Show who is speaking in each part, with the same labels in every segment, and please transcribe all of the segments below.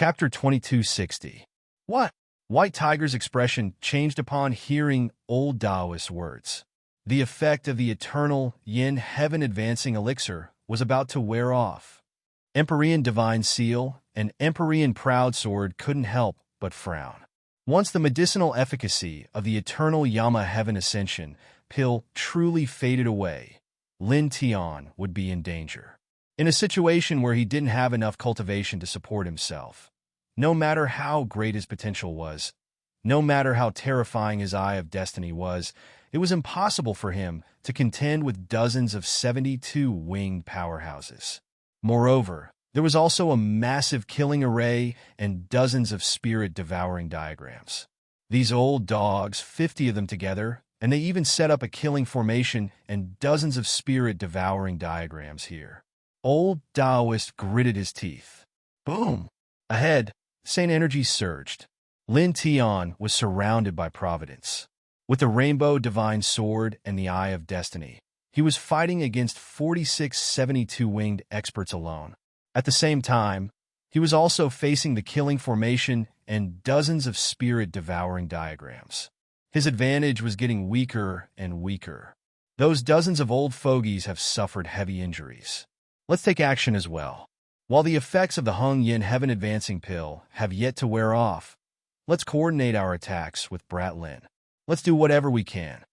Speaker 1: Chapter 2260. What? White Tiger's expression changed upon hearing old Taoist words. The effect of the eternal yin heaven advancing elixir was about to wear off. Empyrean divine seal and Empyrean proud sword couldn't help but frown. Once the medicinal efficacy of the eternal Yama heaven ascension pill truly faded away, Lin Tian would be in danger. In a situation where he didn't have enough cultivation to support himself, no matter how great his potential was, no matter how terrifying his eye of destiny was, it was impossible for him to contend with dozens of 72 winged powerhouses. Moreover, there was also a massive killing array and dozens of spirit-devouring diagrams. These old dogs, 50 of them together, and they even set up a killing formation and dozens of spirit-devouring diagrams here. Old Taoist gritted his teeth. Boom! Ahead, Saint energy surged. Lin Tian was surrounded by Providence. With the rainbow divine sword and the eye of destiny, he was fighting against 46 72-winged experts alone. At the same time, he was also facing the killing formation and dozens of spirit-devouring diagrams. His advantage was getting weaker and weaker. Those dozens of old fogies have suffered heavy injuries. Let's take action as well. While the effects of the Hung Yin Heaven Advancing Pill have yet to wear off, let's coordinate our attacks with Brat Lin. Let's do whatever we can.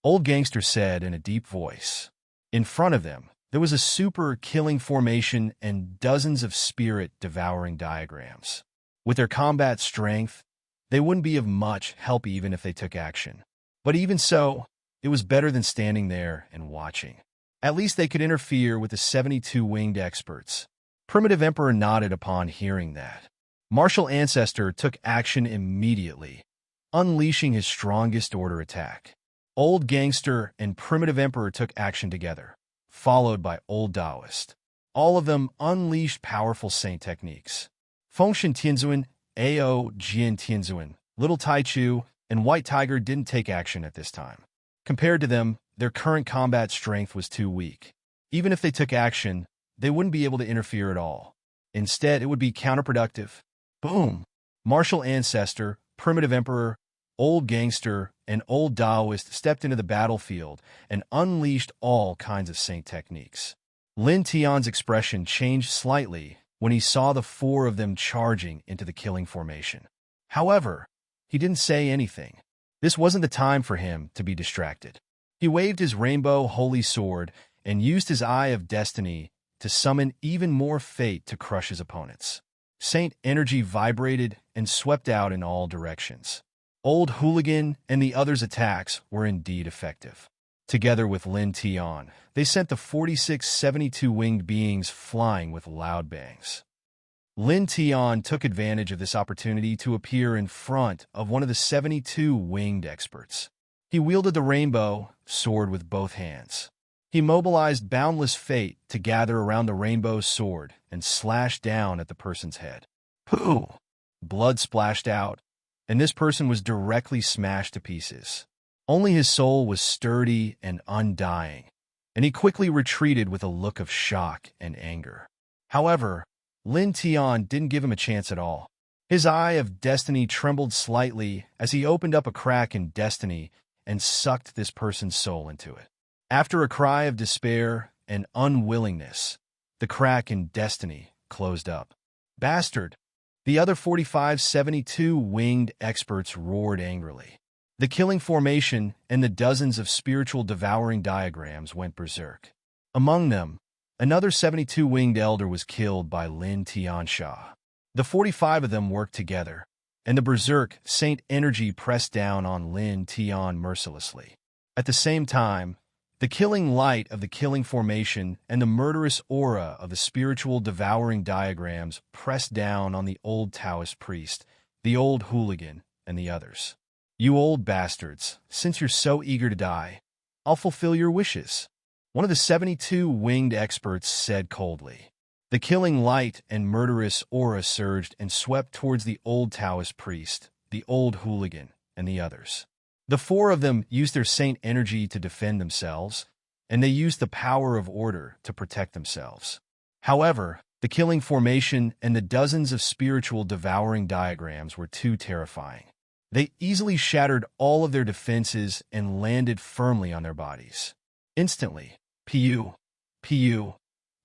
Speaker 1: Old Gangster said in a deep voice. In front of them, there was a super killing formation and dozens of spirit-devouring diagrams. With their combat strength, they wouldn't be of much help even if they took action. But even so, it was better than standing there and watching. At least they could interfere with the 72 winged experts. Primitive Emperor nodded upon hearing that. Martial Ancestor took action immediately, unleashing his strongest order attack. Old Gangster and Primitive Emperor took action together, followed by Old Taoist. All of them unleashed powerful saint techniques. Fengshen Tianzuan, Ao Jian Tianzuan, Little Taichu, and White Tiger didn't take action at this time. Compared to them, their current combat strength was too weak. Even if they took action, they wouldn't be able to interfere at all. Instead, it would be counterproductive. Boom! Martial Ancestor, Primitive Emperor, Old Gangster, and Old Taoist stepped into the battlefield and unleashed all kinds of saint techniques. Lin Tian's expression changed slightly when he saw the four of them charging into the killing formation. However, he didn't say anything. This wasn't the time for him to be distracted. He waved his rainbow holy sword and used his eye of destiny to summon even more fate to crush his opponents. Saint energy vibrated and swept out in all directions. Old Hooligan and the others' attacks were indeed effective. Together with Lin Tian, they sent the 46 72-winged beings flying with loud bangs. Lin Tian took advantage of this opportunity to appear in front of one of the 72 winged experts. He wielded the rainbow sword with both hands. He mobilized boundless fate to gather around the rainbow sword and slash down at the person's head. Pooh! Blood splashed out, and this person was directly smashed to pieces. Only his soul was sturdy and undying, and he quickly retreated with a look of shock and anger. However, Lin Tian didn't give him a chance at all. His eye of destiny trembled slightly as he opened up a crack in destiny and sucked this person's soul into it. After a cry of despair and unwillingness, the crack in destiny closed up. Bastard! The other 45 72 winged experts roared angrily. The killing formation and the dozens of spiritual devouring diagrams went berserk. Among them, another 72 winged elder was killed by Lin Tiansha. The 45 of them worked together, and the berserk saint energy pressed down on Lin Tian mercilessly. At the same time, the killing light of the killing formation and the murderous aura of the spiritual devouring diagrams pressed down on the old Taoist priest, the old hooligan, and the others. You old bastards, since you're so eager to die, I'll fulfill your wishes. One of the 72 winged experts said coldly. The killing light and murderous aura surged and swept towards the old Taoist priest, the old hooligan, and the others. The four of them used their saint energy to defend themselves, and they used the power of order to protect themselves. However, The killing formation and the dozens of spiritual devouring diagrams were too terrifying. They easily shattered all of their defenses and landed firmly on their bodies. Instantly, pew, pew,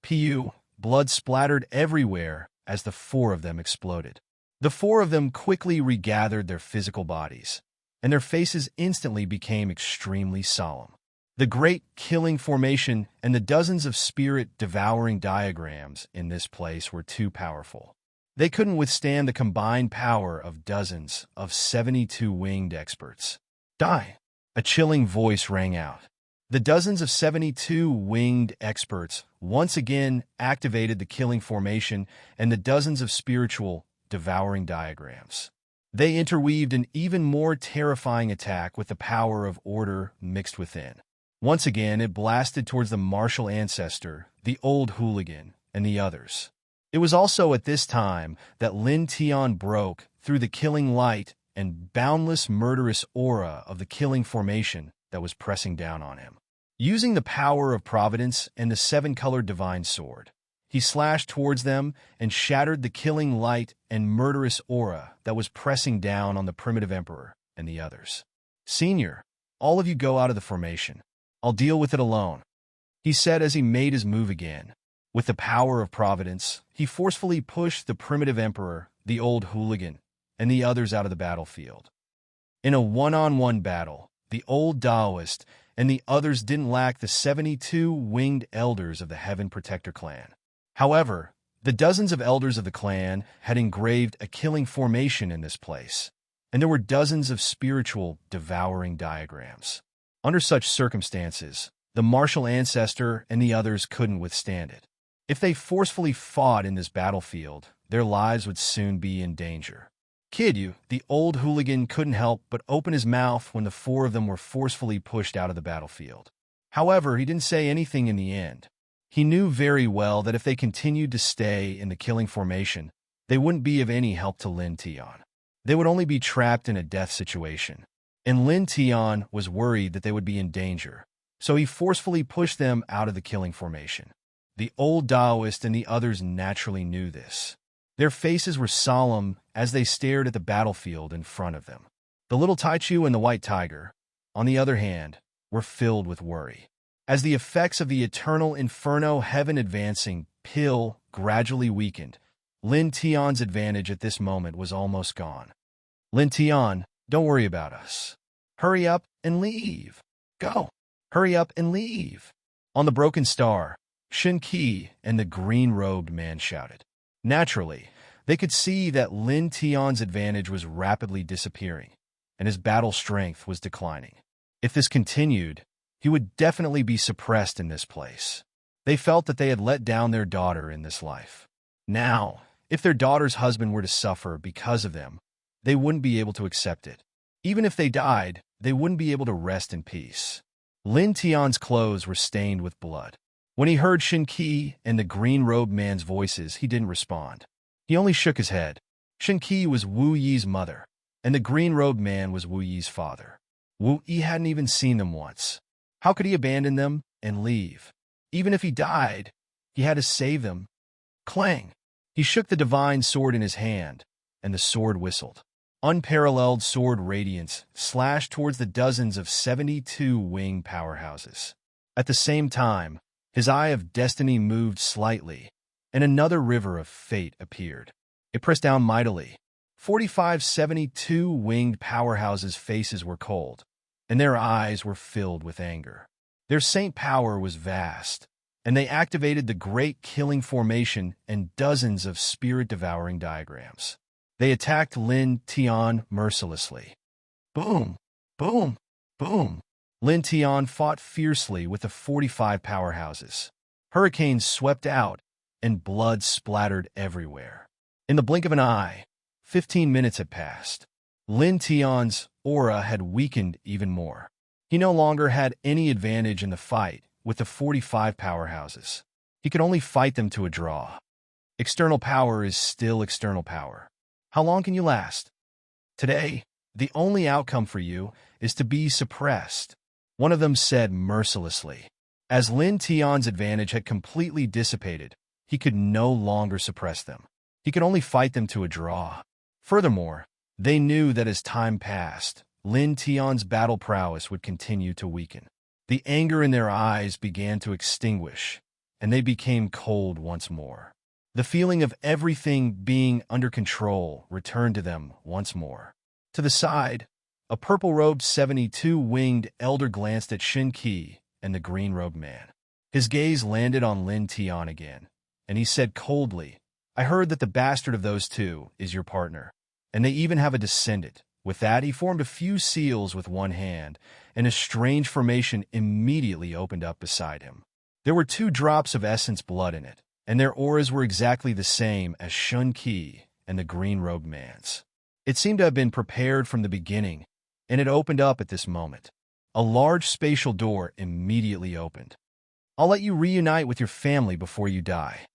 Speaker 1: pew, blood splattered everywhere as the four of them exploded. The four of them quickly regathered their physical bodies, and their faces instantly became extremely solemn. The great killing formation and the dozens of spirit-devouring diagrams in this place were too powerful. They couldn't withstand the combined power of dozens of 72 winged experts. Die! A chilling voice rang out. The dozens of 72 winged experts once again activated the killing formation and the dozens of spiritual devouring diagrams. They interweaved an even more terrifying attack with the power of order mixed within. Once again, it blasted towards the martial ancestor, the old hooligan, and the others. It was also at this time that Lin Tian broke through the killing light and boundless murderous aura of the killing formation that was pressing down on him. Using the power of providence and the seven-colored divine sword, he slashed towards them and shattered the killing light and murderous aura that was pressing down on the primitive emperor and the others. "Senior, all of you go out of the formation. I'll deal with it alone," he said as he made his move again. With the power of providence, he forcefully pushed the primitive emperor, the old hooligan, and the others out of the battlefield. In a one-on-one battle, the old Taoist and the others didn't lack the 72 winged elders of the Heaven Protector clan. However, the dozens of elders of the clan had engraved a killing formation in this place, and there were dozens of spiritual devouring diagrams. Under such circumstances, the martial ancestor and the others couldn't withstand it. If they forcefully fought in this battlefield, their lives would soon be in danger. "Kid, the old hooligan couldn't help but open his mouth when the four of them were forcefully pushed out of the battlefield. However, he didn't say anything in the end. He knew very well that if they continued to stay in the killing formation, they wouldn't be of any help to Lin Tian. They would only be trapped in a death situation. And Lin Tian was worried that they would be in danger, so he forcefully pushed them out of the killing formation. The old Taoist and the others naturally knew this. Their faces were solemn as they stared at the battlefield in front of them. The little Taichu and the white tiger, on the other hand, were filled with worry. As the effects of the eternal inferno heaven advancing pill gradually weakened, Lin Tian's advantage at this moment was almost gone. "Lin Tian, don't worry about us. Hurry up and leave. Go. Hurry up and leave." On the broken star, Shin Qi and the green-robed man shouted. Naturally, they could see that Lin Tian's advantage was rapidly disappearing, and his battle strength was declining. If this continued, he would definitely be suppressed in this place. They felt that they had let down their daughter in this life. Now, if their daughter's husband were to suffer because of them, they wouldn't be able to accept it. Even if they died, they wouldn't be able to rest in peace. Lin Tian's clothes were stained with blood. When he heard Shin Qi and the green-robed man's voices, he didn't respond. He only shook his head. Shin Qi was Wu Yi's mother, and the green-robed man was Wu Yi's father. Wu Yi hadn't even seen them once. How could he abandon them and leave? Even if he died, he had to save them. Clang! He shook the divine sword in his hand, and the sword whistled. Unparalleled sword radiance slashed towards the dozens of 72 winged powerhouses. At the same time, his eye of destiny moved slightly, and another river of fate appeared. It pressed down mightily. 45 72 winged powerhouses' faces were cold, and their eyes were filled with anger. Their saint power was vast, and they activated the great killing formation and dozens of spirit-devouring diagrams. They attacked Lin Tian mercilessly. Boom! Boom! Boom! Lin Tian fought fiercely with the 45 powerhouses. Hurricanes swept out, and blood splattered everywhere. In the blink of an eye, 15 minutes had passed. Lin Tian's aura had weakened even more. He no longer had any advantage in the fight with the 45 powerhouses. He could only fight them to a draw. External power is still external power. How long can you last? Today, the only outcome for you is to be suppressed, one of them said mercilessly. As Lin Tian's advantage had completely dissipated, he could no longer suppress them. He could only fight them to a draw. Furthermore, they knew that as time passed, Lin Tian's battle prowess would continue to weaken. The anger in their eyes began to extinguish, and they became cold once more. The feeling of everything being under control returned to them once more. To the side, a purple-robed 72-winged elder glanced at Shen Qi and the green-robed man. His gaze landed on Lin Tian again, and he said coldly, "I heard that the bastard of those two is your partner, and they even have a descendant." With that, he formed a few seals with one hand, and a strange formation immediately opened up beside him. There were 2 drops of essence blood in it, and their auras were exactly the same as Shen Qi and the green-robed man's. It seemed to have been prepared from the beginning, and it opened up at this moment. A large spatial door immediately opened. "I'll let you reunite with your family before you die."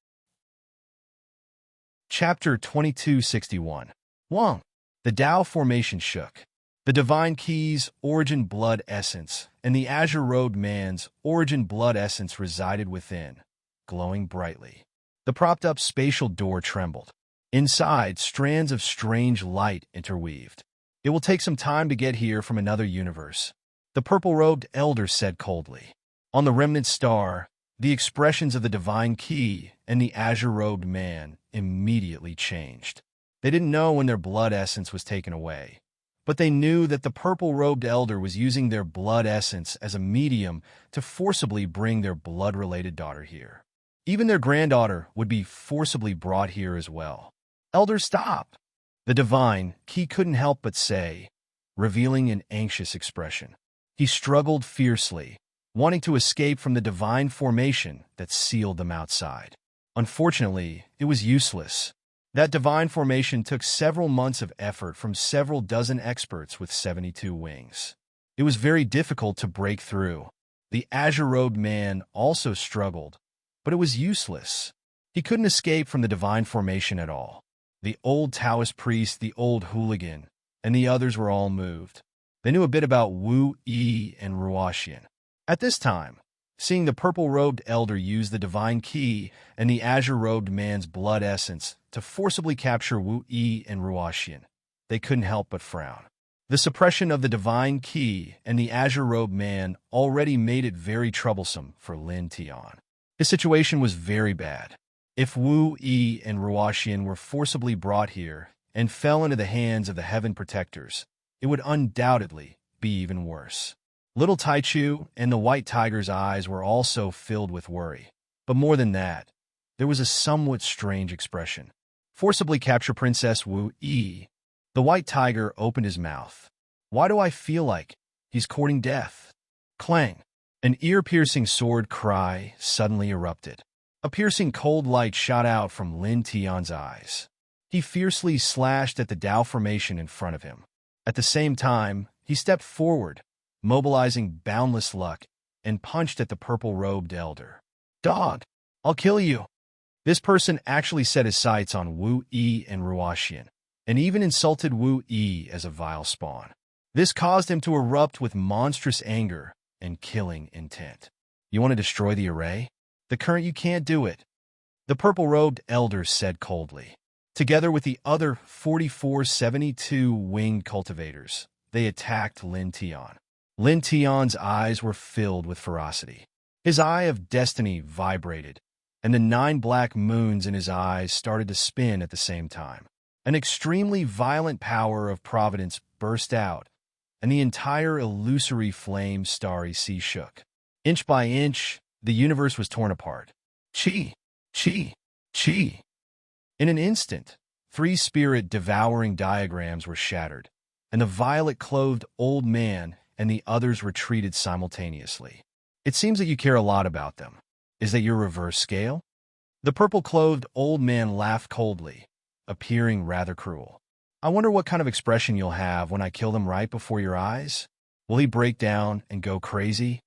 Speaker 1: Chapter 2261. Wang. The Tao formation shook. The Divine Key's origin blood essence and the azure-robed man's origin blood essence resided within, glowing brightly. The propped-up spatial door trembled. Inside, strands of strange light interweaved. "It will take some time to get here from another universe," the purple-robed elder said coldly. On the remnant star, the expressions of the Divine Key and the azure-robed man immediately changed. They didn't know when their blood essence was taken away, but they knew that the purple-robed elder was using their blood essence as a medium to forcibly bring their blood-related daughter here. Even their granddaughter would be forcibly brought here as well. "Elder, stop!" The Divine Key couldn't help but say, revealing an anxious expression. He struggled fiercely, wanting to escape from the divine formation that sealed them outside. Unfortunately, it was useless. That divine formation took several months of effort from several dozen experts with 72 wings. It was very difficult to break through. The azure-robed man also struggled, but it was useless. He couldn't escape from the divine formation at all. The old Taoist priest, the old hooligan, and the others were all moved. They knew a bit about Wu Yi and Ruoxian. At this time, seeing the purple-robed elder use the Divine Key and the azure-robed man's blood essence to forcibly capture Wu Yi and Ruoxian, they couldn't help but frown. The suppression of the Divine Key and the azure-robed man already made it very troublesome for Lin Tian. His situation was very bad. If Wu Yi and Ruoxian were forcibly brought here and fell into the hands of the Heaven Protectors, it would undoubtedly be even worse. Little Taichu and the White Tiger's eyes were also filled with worry. But more than that, there was a somewhat strange expression. "Forcibly capture Princess Wu Yi." The White Tiger opened his mouth. "Why do I feel like he's courting death?" Clang! An ear-piercing sword cry suddenly erupted. A piercing cold light shot out from Lin Tian's eyes. He fiercely slashed at the Tao formation in front of him. At the same time, he stepped forward, mobilizing boundless luck, and punched at the purple-robed elder. "Dog, I'll kill you." This person actually set his sights on Wu Yi and Ruoxian, and even insulted Wu Yi as a vile spawn. This caused him to erupt with monstrous anger and killing intent. "You want to destroy the array? The current, you can't do it," the purple-robed elder said coldly. Together with the other 44 72-winged cultivators, they attacked Lin Tian. Lin Tian's eyes were filled with ferocity. His eye of destiny vibrated, and the 9 black moons in his eyes started to spin at the same time. An extremely violent power of providence burst out, and the entire illusory flame starry sea shook. Inch by inch, the universe was torn apart. Chi! Chi! Chi! In an instant, 3 spirit-devouring diagrams were shattered, and the violet-clothed old man and the others retreated simultaneously. "It seems that you care a lot about them. Is that your reverse scale?" The purple-clothed old man laughed coldly, appearing rather cruel. "I wonder what kind of expression you'll have when I kill them right before your eyes? Will he break down and go crazy?"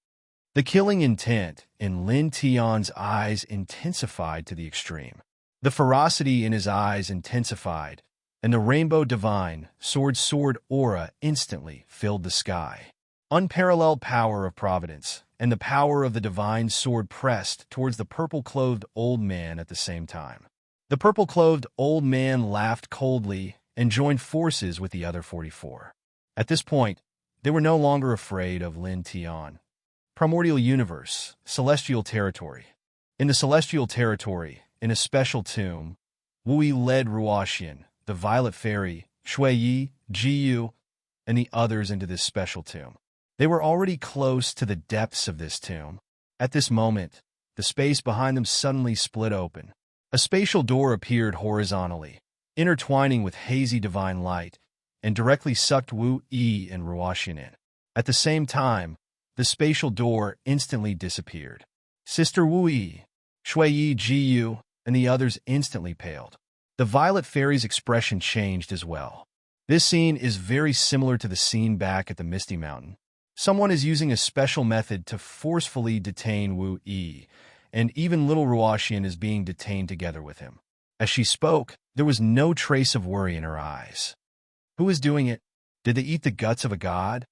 Speaker 1: The killing intent in Lin Tian's eyes intensified to the extreme. The ferocity in his eyes intensified, and the rainbow divine sword aura instantly filled the sky. Unparalleled power of providence and the power of the divine sword pressed towards the purple-clothed old man at the same time. The purple-clothed old man laughed coldly and joined forces with the other 44. At this point, they were no longer afraid of Lin Tian. Primordial universe, celestial territory. In the celestial territory, in a special tomb, Wu Yi led Ruoxian, the violet fairy, Shui Yi, Ji Yu, and the others into this special tomb. They were already close to the depths of this tomb. At this moment, the space behind them suddenly split open. A spatial door appeared horizontally, intertwining with hazy divine light, and directly sucked Wu Yi and Ruoxian in. At the same time, the spatial door instantly disappeared. Sister Wu Yi, Shui Yi, Ji Yu, and the others instantly paled. The violet fairy's expression changed as well. This scene is very similar to the scene back at the Misty Mountain. Someone is using a special method to forcefully detain Wu Yi, and even little Ruoxian is being detained together with him. As she spoke, there was no trace of worry in her eyes. Who is doing it? Did they eat the guts of a god?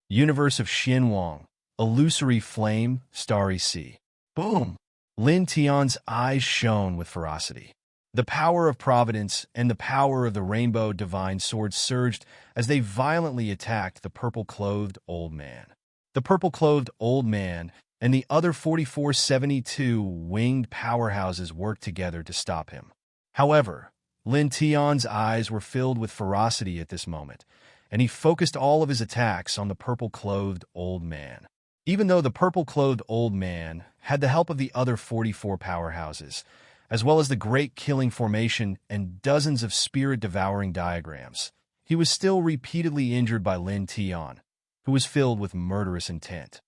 Speaker 1: Universe of Xianwang, illusory flame, starry sea. Boom! Lin Tian's eyes shone with ferocity. The power of providence and the power of the rainbow divine sword surged as they violently attacked the purple-clothed old man. The purple-clothed old man and the other 4472 winged powerhouses worked together to stop him. However, Lin Tian's eyes were filled with ferocity at this moment, and he focused all of his attacks on the purple-clothed old man. Even though the purple-clothed old man had the help of the other 44 powerhouses, as well as the Great Killing Formation and dozens of spirit-devouring diagrams, he was still repeatedly injured by Lin Tian, who was filled with murderous intent.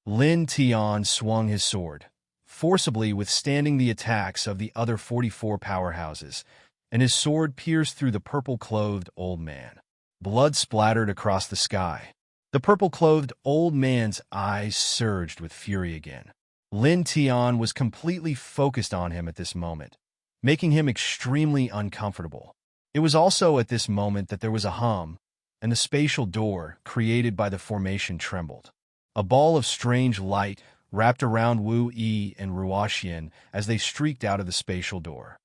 Speaker 1: Lin Tian swung his sword, forcibly withstanding the attacks of the other 44 powerhouses, and his sword pierced through the purple-clothed old man. Blood splattered across the sky. The purple-clothed old man's eyes surged with fury again. Lin Tian was completely focused on him at this moment, making him extremely uncomfortable. It was also at this moment that there was a hum, and the spatial door created by the formation trembled. A ball of strange light wrapped around Wu Yi and Ruoxian as they streaked out of the spatial door.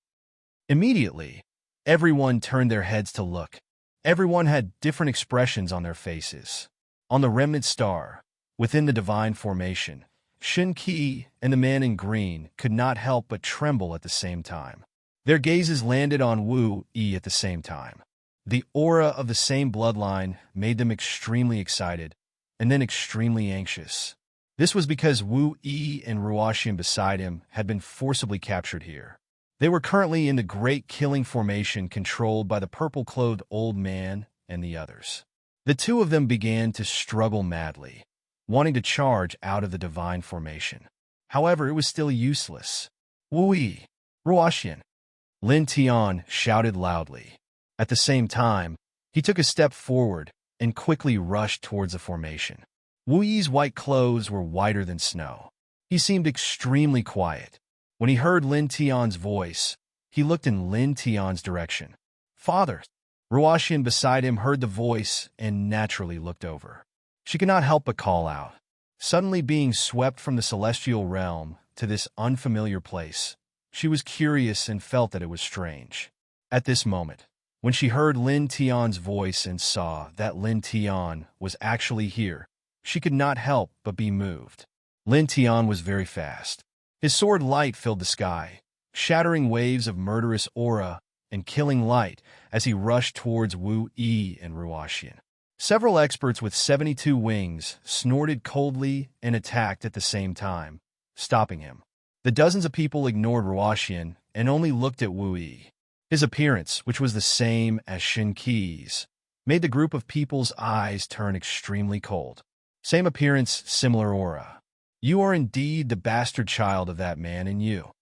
Speaker 1: Immediately, everyone turned their heads to look. Everyone had different expressions on their faces. On the remnant star, within the divine formation, Shen Qi and the man in green could not help but tremble at the same time. Their gazes landed on Wu Yi at the same time. The aura of the same bloodline made them extremely excited, and then extremely anxious. This was because Wu Yi and Ruoxian beside him had been forcibly captured here. They were currently in the Great Killing Formation controlled by the purple-clothed old man and the others. The two of them began to struggle madly, wanting to charge out of the divine formation. However, it was still useless. Wu Yi, Ruoxian, Lin Tian shouted loudly. At the same time, he took a step forward and quickly rushed towards the formation. Wu Yi's white clothes were whiter than snow. He seemed extremely quiet. When he heard Lin Tian's voice, he looked in Lin Tian's direction. Father! Ruoxian beside him heard the voice and naturally looked over. She could not help but call out. Suddenly being swept from the celestial realm to this unfamiliar place, she was curious and felt that it was strange. At this moment, when she heard Lin Tian's voice and saw that Lin Tian was actually here, she could not help but be moved. Lin Tian was very fast. His sword light filled the sky, shattering waves of murderous aura and killing light as he rushed towards Wu Yi and Ruoxian. Several experts with 72 wings snorted coldly and attacked at the same time, stopping him. The dozens of people ignored Ruoxian and only looked at Wu Yi. His appearance, which was the same as Shen Qi's, made the group of people's eyes turn extremely cold. Same appearance, similar aura. You are indeed the bastard child of that man in you.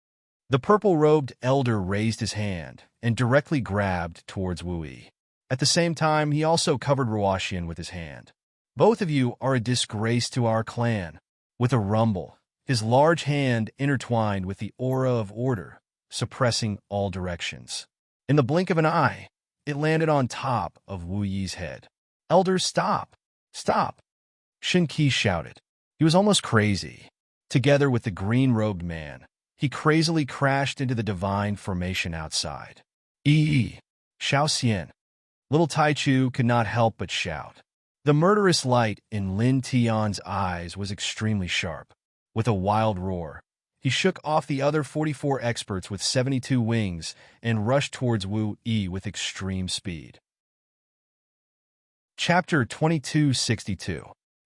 Speaker 1: The purple-robed elder raised his hand and directly grabbed towards Wu Yi. At the same time, he also covered Ruoxian with his hand. Both of you are a disgrace to our clan. With a rumble, his large hand intertwined with the aura of order, suppressing all directions. In the blink of an eye, it landed on top of Wu Yi's head. Elder, stop! Stop! Shen Qi shouted. He was almost crazy. Together with the green-robed man, he crazily crashed into the divine formation outside. Ee! Xiao Xian. Little Taichu could not help but shout. The murderous light in Lin Tian's eyes was extremely sharp. With a wild roar, he shook off the other 44 experts with 72 wings and rushed towards Wu Yi with extreme speed. Chapter 2262.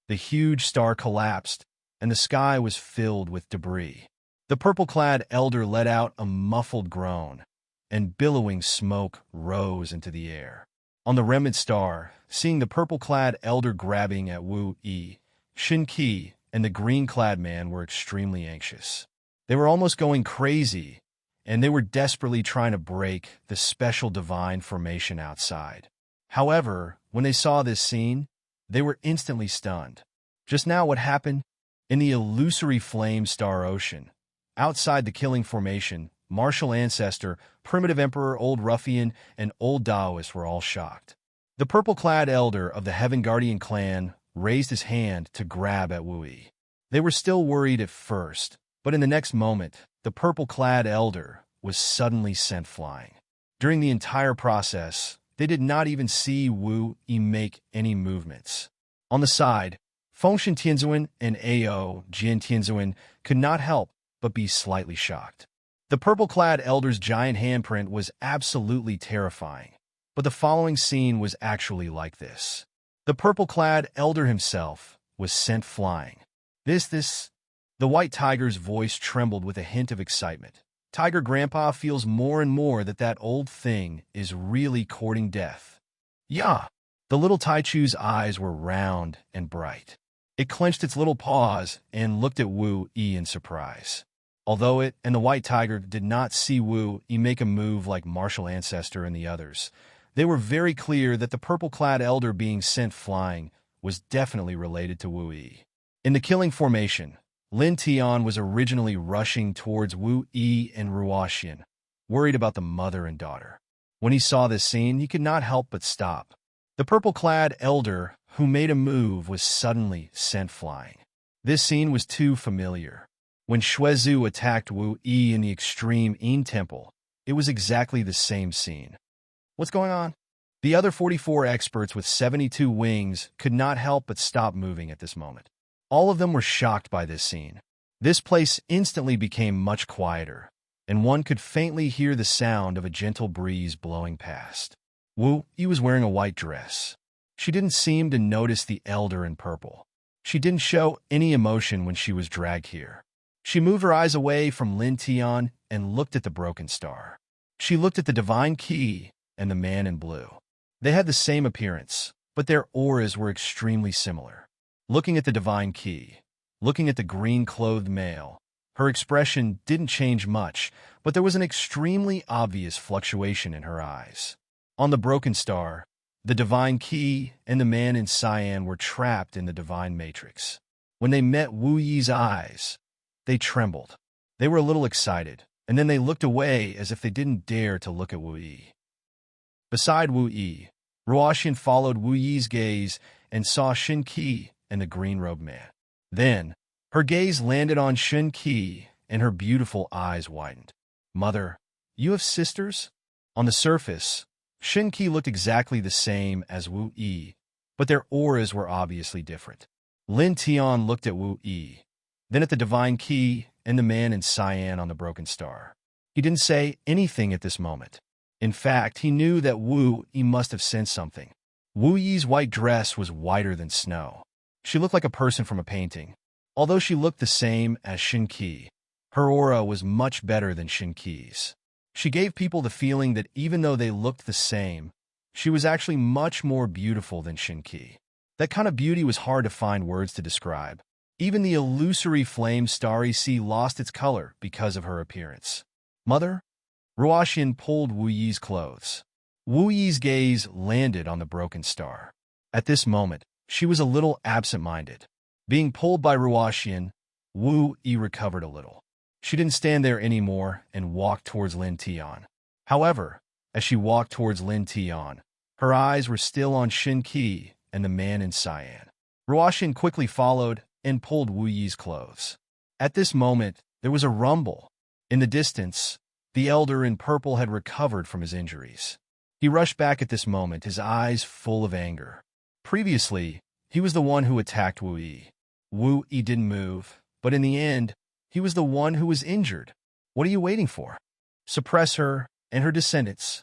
Speaker 1: The huge star collapsed, and the sky was filled with debris. The purple-clad elder let out a muffled groan, and billowing smoke rose into the air. On the remnant star, seeing the purple-clad elder grabbing at Wu Yi, Shin Qi and the green-clad man were extremely anxious. They were almost going crazy, and they were desperately trying to break the special divine formation outside. However, when they saw this scene, they were instantly stunned. Just now what happened? In the illusory flame star ocean, outside the killing formation, martial ancestor, primitive emperor, old ruffian, and old Taoist were all shocked. The purple-clad elder of the Heaven Guardian clan raised his hand to grab at Wu Yi. They were still worried at first, but in the next moment, the purple-clad elder was suddenly sent flying. During the entire process, they did not even see Wu Yi make any movements. On the side, Fengshen Tianzuan and Ao Jian Tianzuan could not help but be slightly shocked. The purple-clad elder's giant handprint was absolutely terrifying, but the following scene was actually like this. The purple-clad elder himself was sent flying. The white tiger's voice trembled with a hint of excitement. Tiger Grandpa feels more and more that that old thing is really courting death. Yeah! The little Taichu's eyes were round and bright. It clenched its little paws and looked at Wu Yi in surprise. Although it and the white tiger did not see Wu Yi make a move like martial ancestor and the others, they were very clear that the purple-clad elder being sent flying was definitely related to Wu Yi. In the killing formation, Lin Tian was originally rushing towards Wu Yi and Ruoxian, worried about the mother and daughter. When he saw this scene, he could not help but stop. The purple-clad elder who made a move was suddenly sent flying. This scene was too familiar. When Xuezu attacked Wu Yi in the extreme Yin Temple, it was exactly the same scene. What's going on? The other 44 experts with 72 wings could not help but stop moving at this moment. All of them were shocked by this scene. This place instantly became much quieter, and one could faintly hear the sound of a gentle breeze blowing past. Wu Yi was wearing a white dress. She didn't seem to notice the elder in purple. She didn't show any emotion when she was dragged here. She moved her eyes away from Lin Tian and looked at the broken star. She looked at the divine key and the man in blue. They had the same appearance, but their auras were extremely similar. Looking at the divine key, looking at the green-clothed male, her expression didn't change much, but there was an extremely obvious fluctuation in her eyes. On the broken star, the divine key and the man in cyan were trapped in the divine matrix. When they met Wu Yi's eyes, they trembled. They were a little excited, and then they looked away as if they didn't dare to look at Wu Yi. Beside Wu Yi, Ruoxian followed Wu Yi's gaze and saw Shin Qi and the green-robed man. Then, her gaze landed on Shin Qi, and her beautiful eyes widened. Mother, you have sisters? On the surface, Shin Qi looked exactly the same as Wu Yi, but their auras were obviously different. Lin Tian looked at Wu Yi, then at the divine key and the man in cyan on the broken star. He didn't say anything at this moment. In fact, he knew that Wu Yi must have sensed something. Wu Yi's white dress was whiter than snow. She looked like a person from a painting. Although she looked the same as Shin Qi, her aura was much better than Shin Qi's. She gave people the feeling that even though they looked the same, she was actually much more beautiful than Shin Qi. That kind of beauty was hard to find words to describe. Even the illusory flame starry sea lost its color because of her appearance. Mother? Ruoxian pulled Wu Yi's clothes. Wu Yi's gaze landed on the broken star. At this moment, she was a little absent-minded. Being pulled by Ruoxian, Wu Yi recovered a little. She didn't stand there anymore and walked towards Lin Tian. However, as she walked towards Lin Tian, her eyes were still on Shin Qi and the man in cyan. Ruoxian quickly followed, and pulled Wu Yi's clothes. At this moment, there was a rumble. In the distance, the elder in purple had recovered from his injuries. He rushed back at this moment, his eyes full of anger. Previously, he was the one who attacked Wu Yi. Wu Yi didn't move, but in the end, he was the one who was injured. What are you waiting for? Suppress her and her descendants,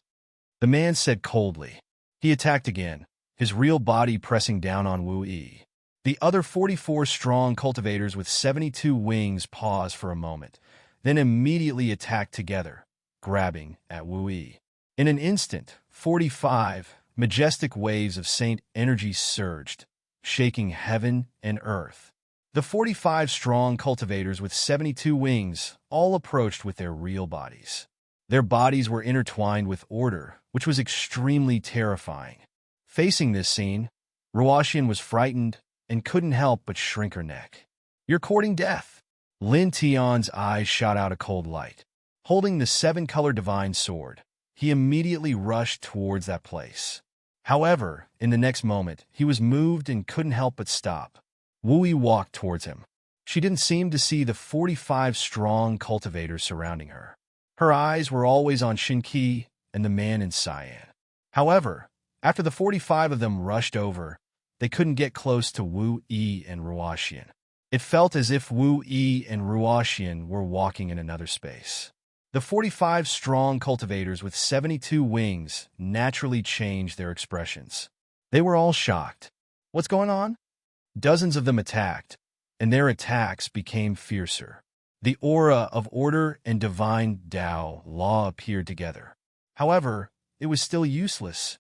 Speaker 1: the man said coldly. He attacked again, his real body pressing down on Wu Yi. The other 44 strong cultivators with 72 wings paused for a moment, then immediately attacked together, grabbing at Wu Yi. In an instant, 45 majestic waves of saint energy surged, shaking heaven and earth. The 45 strong cultivators with 72 wings all approached with their real bodies. Their bodies were intertwined with order, which was extremely terrifying. Facing this scene, Ruoxian was frightened and couldn't help but shrink her neck. You're courting death. Lin Tian's eyes shot out a cold light. Holding the 7-color divine sword, he immediately rushed towards that place. However, in the next moment, he was moved and couldn't help but stop. Wu Yi walked towards him. She didn't seem to see the 45 strong cultivators surrounding her. Her eyes were always on Shinqi and the man in cyan. However, after the 45 of them rushed over, they couldn't get close to Wu Yi and Ruoxian. It felt as if Wu Yi and Ruoxian were walking in another space. The 45 strong cultivators with 72 wings naturally changed their expressions. They were all shocked. What's going on? Dozens of them attacked, and their attacks became fiercer. The aura of order and divine Tao law appeared together. However, it was still useless.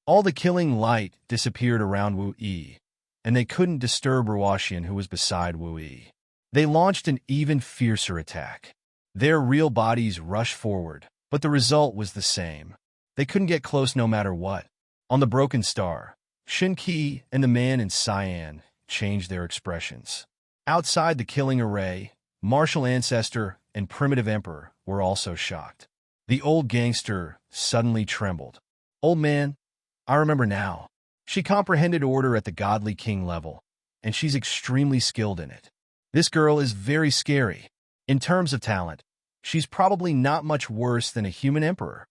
Speaker 1: All the killing light disappeared around Wu Yi, and they couldn't disturb Ruoxian, who was beside Wu Yi. They launched an even fiercer attack. Their real bodies rushed forward, but the result was the same. They couldn't get close no matter what. On the broken star, Shinqi and the man in cyan changed their expressions. Outside the killing array, Martial Ancestor and Primitive Emperor were also shocked. The old gangster suddenly trembled. Old man, I remember now. She comprehended order at the godly king level, and she's extremely skilled in it. This girl is very scary. In terms of talent, she's probably not much worse than a human emperor.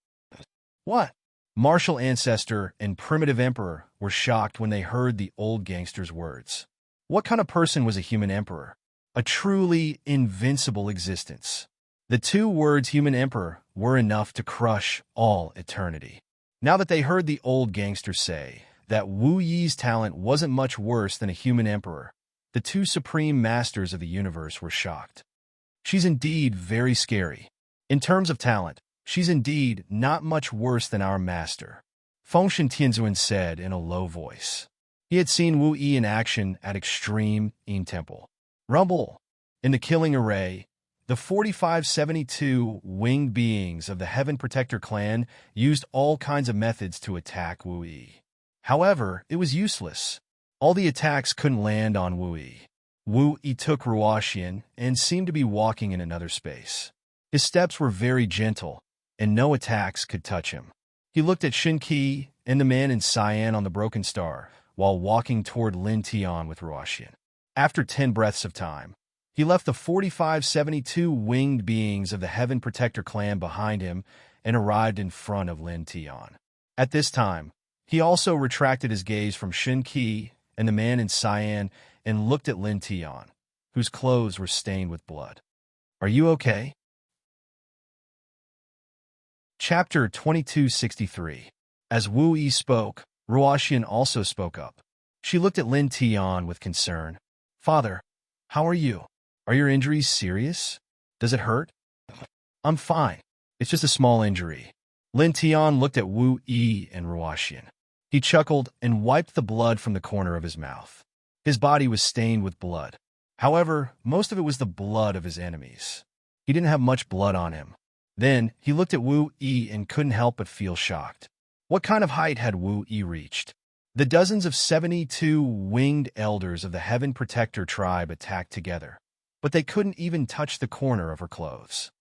Speaker 1: What? Martial Ancestor and Primitive Emperor were shocked when they heard the old gangster's words. What kind of person was a human emperor? A truly invincible existence. The two words human emperor were enough to crush all eternity. Now that they heard the old gangster say that Wu Yi's talent wasn't much worse than a human emperor, the two supreme masters of the universe were shocked. She's indeed very scary. In terms of talent, she's indeed not much worse than our master, Fengshen Tianzuan said in a low voice. He had seen Wu Yi in action at Extreme Yin Temple. Rumble. In the killing array, the 4572 winged beings of the Heaven Protector clan used all kinds of methods to attack Wu Yi. However, it was useless. All the attacks couldn't land on Wu Yi. Wu Yi took Ruoxian and seemed to be walking in another space. His steps were very gentle, and no attacks could touch him. He looked at Shinqi and the man in cyan on the broken star, while walking toward Lin Tian with Ruoxian. After 10 breaths of time, he left the 4572 winged beings of the Heaven Protector clan behind him and arrived in front of Lin Tian. At this time, he also retracted his gaze from Shinqi and the man in cyan and looked at Lin Tian, whose clothes were stained with blood. Are you okay? Chapter 2263. As Wu Yi spoke, Ruoxian also spoke up. She looked at Lin Tian with concern. Father, how are you? Are your injuries serious? Does it hurt? I'm fine. It's just a small injury. Lin Tian looked at Wu Yi and Ruoxian. He chuckled and wiped the blood from the corner of his mouth. His body was stained with blood. However, most of it was the blood of his enemies. He didn't have much blood on him. Then, he looked at Wu Yi and couldn't help but feel shocked. What kind of height had Wu Yi reached? The dozens of 72 winged elders of the Heaven Protector tribe attacked together, but they couldn't even touch the corner of her clothes.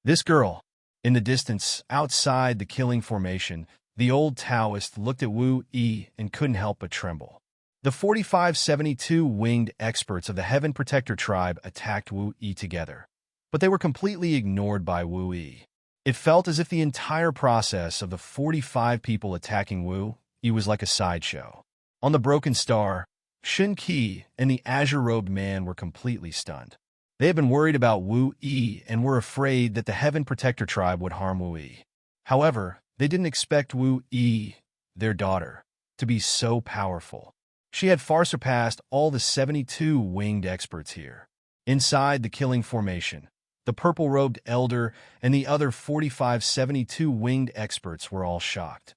Speaker 1: This girl, in the distance, outside the killing formation, the old Taoist looked at Wu Yi and couldn't help but tremble. The 4572 winged experts of the Heaven Protector tribe attacked Wu Yi together, but they were completely ignored by Wu Yi. It felt as if the entire process of the 45 people attacking Wu Yi was like a sideshow. On the Broken Star, Shen Qi and the azure-robed man were completely stunned. They had been worried about Wu Yi and were afraid that the Heaven Protector tribe would harm Wu Yi. However, they didn't expect Wu Yi, their daughter, to be so powerful. She had far surpassed all the 72 winged experts here. Inside the killing formation, the purple-robed elder and the other 4572 winged experts were all shocked.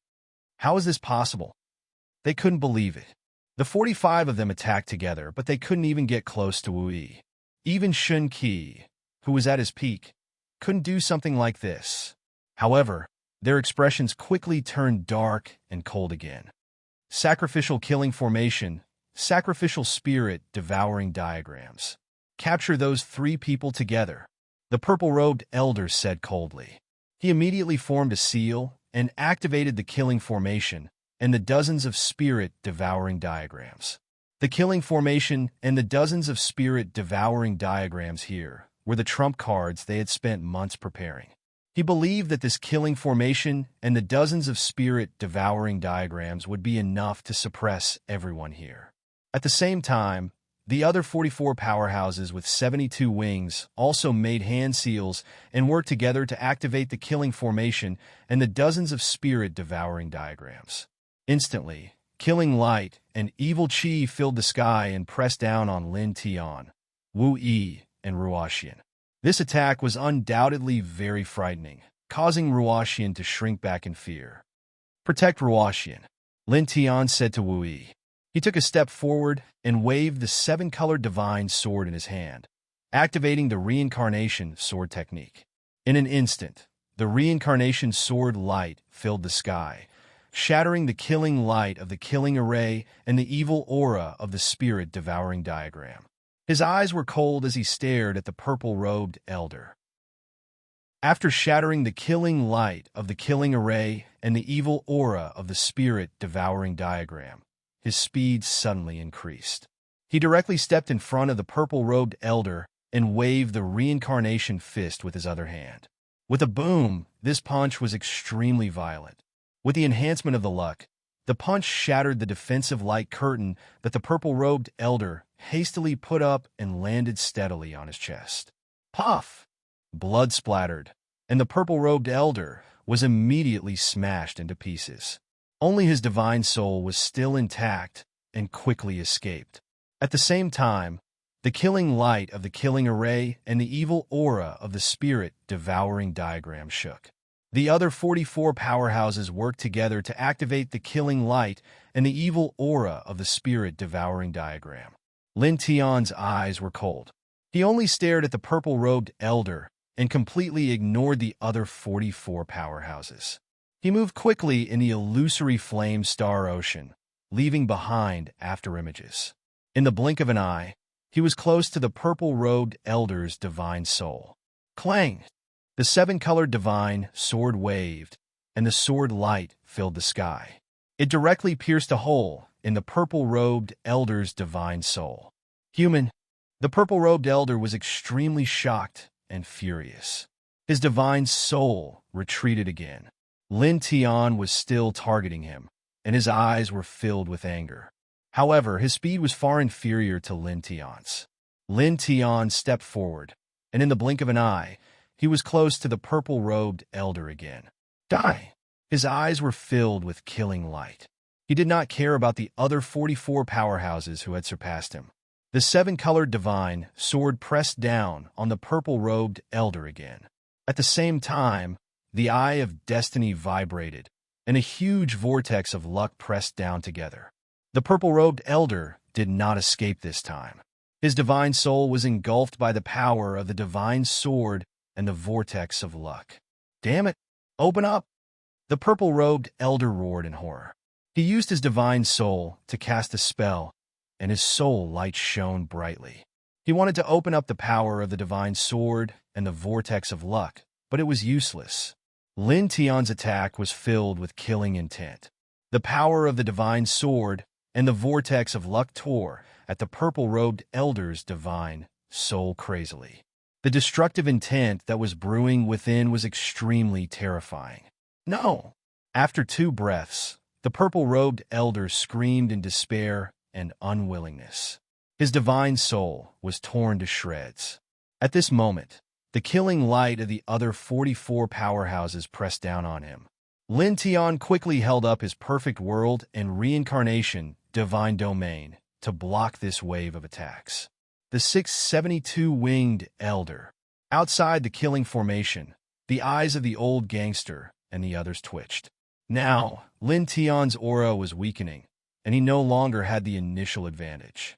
Speaker 1: How is this possible? They couldn't believe it. The 45 of them attacked together, but they couldn't even get close to Wu Yi. Even Shen Qi, who was at his peak, couldn't do something like this. However, their expressions quickly turned dark and cold again. Sacrificial killing formation, sacrificial spirit devouring diagrams. Capture those 3 people together, the purple-robed elder said coldly. He immediately formed a seal and activated the killing formation and the dozens of spirit devouring diagrams. The killing formation and the dozens of spirit devouring diagrams here were the trump cards they had spent months preparing. He believed that this killing formation and the dozens of spirit devouring diagrams would be enough to suppress everyone here. At the same time, the other 44 powerhouses with 72 wings also made hand seals and worked together to activate the killing formation and the dozens of spirit devouring diagrams. Instantly, killing light and evil qi filled the sky and pressed down on Lin Tian, Wu Yi, and Ruoxian. This attack was undoubtedly very frightening, causing Ruoxian to shrink back in fear. Protect Ruoxian, Lin Tian said to Wu Yi. He took a step forward and waved the 7-colored divine sword in his hand, activating the reincarnation sword technique. In an instant, the reincarnation sword light filled the sky, shattering the killing light of the killing array and the evil aura of the spirit devouring diagram. His eyes were cold as he stared at the purple-robed elder. After shattering the killing light of the killing array and the evil aura of the spirit devouring diagram, his speed suddenly increased. He directly stepped in front of the purple-robed elder and waved the reincarnation fist with his other hand. With a boom, this punch was extremely violent. With the enhancement of the luck, the punch shattered the defensive light curtain that the purple-robed elder hastily put up and landed steadily on his chest. Puff! Blood splattered, and the purple-robed elder was immediately smashed into pieces. Only his divine soul was still intact and quickly escaped. At the same time, the killing light of the killing array and the evil aura of the spirit devouring diagram shook. The other 44 powerhouses worked together to activate the killing light and the evil aura of the spirit devouring diagram. Lin Tian's eyes were cold. He only stared at the purple-robed elder and completely ignored the other 44 powerhouses. He moved quickly in the illusory flame star ocean, leaving behind afterimages. In the blink of an eye, he was close to the purple-robed elder's divine soul. Clang! The 7-colored divine sword waved, and the sword light filled the sky. It directly pierced a hole in the purple-robed elder's divine soul. Human, the purple-robed elder was extremely shocked and furious. His divine soul retreated again. Lin Tian was still targeting him, and his eyes were filled with anger. However, his speed was far inferior to Lin Tian's. Lin Tian stepped forward, and in the blink of an eye, he was close to the purple-robed elder again. Die! His eyes were filled with killing light. He did not care about the other 44 powerhouses who had surpassed him. The 7-colored divine sword pressed down on the purple-robed elder again. At the same time, the eye of destiny vibrated, and a huge vortex of luck pressed down together. The purple-robed elder did not escape this time. His divine soul was engulfed by the power of the divine sword and the vortex of luck. Damn it! Open up! The purple-robed elder roared in horror. He used his divine soul to cast a spell, and his soul light shone brightly. He wanted to open up the power of the divine sword and the vortex of luck, but it was useless. Lin Tian's attack was filled with killing intent. The power of the divine sword and the vortex of luck tore at the purple-robed elder's divine soul crazily. The destructive intent that was brewing within was extremely terrifying. No! After 2 breaths, the purple-robed elder screamed in despair and unwillingness. His divine soul was torn to shreds. At this moment, the killing light of the other 44 powerhouses pressed down on him. Lin Tian quickly held up his perfect world and reincarnation divine domain to block this wave of attacks. The 672-winged elder. Outside the killing formation, the eyes of the old gangster and the others twitched. Now, Lin Tian's aura was weakening, and he no longer had the initial advantage.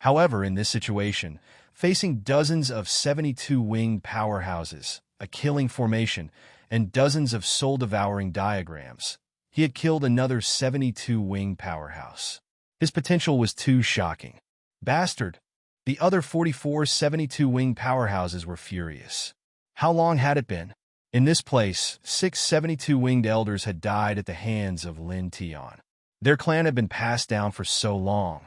Speaker 1: However, in this situation, facing dozens of 72-winged powerhouses, a killing formation, and dozens of soul-devouring diagrams, he had killed another 72-winged powerhouse. His potential was too shocking. Bastard! The other 44 72-winged powerhouses were furious. How long had it been? In this place, 6 72-winged elders had died at the hands of Lin Tian. Their clan had been passed down for so long,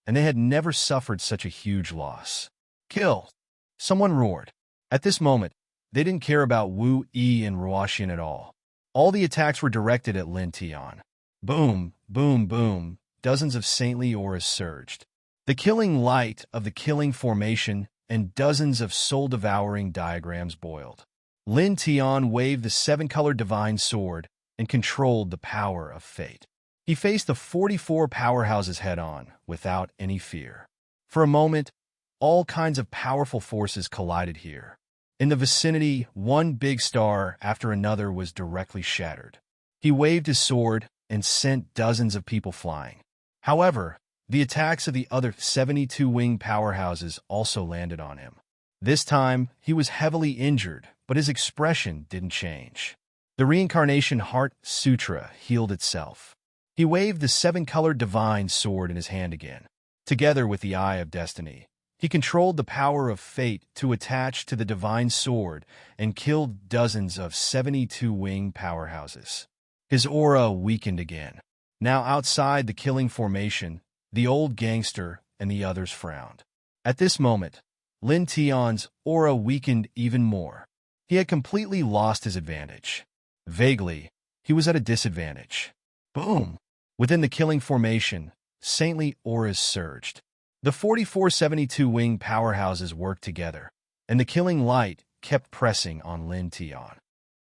Speaker 1: and they had never suffered such a huge loss. Kill! Someone roared. At this moment, they didn't care about Wu Yi and Ruoxian at all. All the attacks were directed at Lin Tian. Boom, boom, boom, dozens of saintly auras surged. The killing light of the killing formation and dozens of soul-devouring diagrams boiled. Lin Tian waved the 7-colored divine sword and controlled the power of fate. He faced the 44 powerhouses head-on, without any fear. For a moment, all kinds of powerful forces collided here. In the vicinity, one big star after another was directly shattered. He waved his sword and sent dozens of people flying. However, the attacks of the other 72-winged powerhouses also landed on him. This time, he was heavily injured, but his expression didn't change. The Reincarnation Heart Sutra healed itself. He waved the 7-colored divine sword in his hand again. Together with the Eye of Destiny, he controlled the power of fate to attach to the divine sword and killed dozens of 72-winged powerhouses. His aura weakened again. Now outside the killing formation, the old gangster and the others frowned. At this moment, Lin Tian's aura weakened even more. He had completely lost his advantage. Vaguely, he was at a disadvantage. Boom! Within the killing formation, saintly auras surged. The 44 72-winged powerhouses worked together, and the killing light kept pressing on Lin Tian.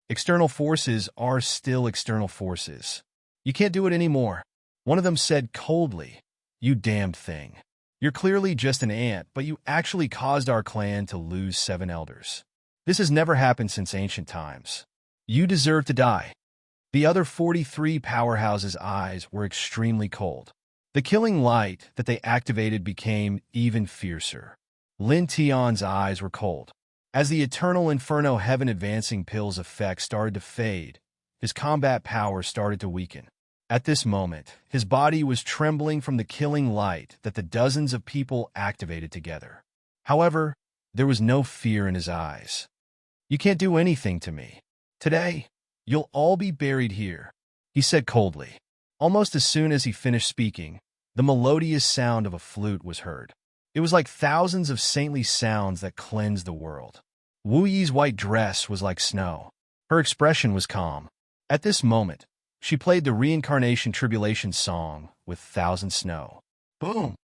Speaker 1: External forces are still external forces. You can't do it anymore. One of them said coldly, "You damned thing. You're clearly just an ant, but you actually caused our clan to lose 7 elders. This has never happened since ancient times. You deserve to die." The other 43 powerhouses' eyes were extremely cold. The killing light that they activated became even fiercer. Lin Tian's eyes were cold. As the eternal Inferno Heaven Advancing Pill's effect started to fade, his combat power started to weaken. At this moment, his body was trembling from the killing light that the dozens of people activated together. However, there was no fear in his eyes. "You can't do anything to me. Today, you'll all be buried here," he said coldly. Almost as soon as he finished speaking, the melodious sound of a flute was heard. It was like thousands of saintly sounds that cleansed the world. Wu Yi's white dress was like snow. Her expression was calm. At this moment, she played the Reincarnation Tribulation song with Thousand Snow. Boom!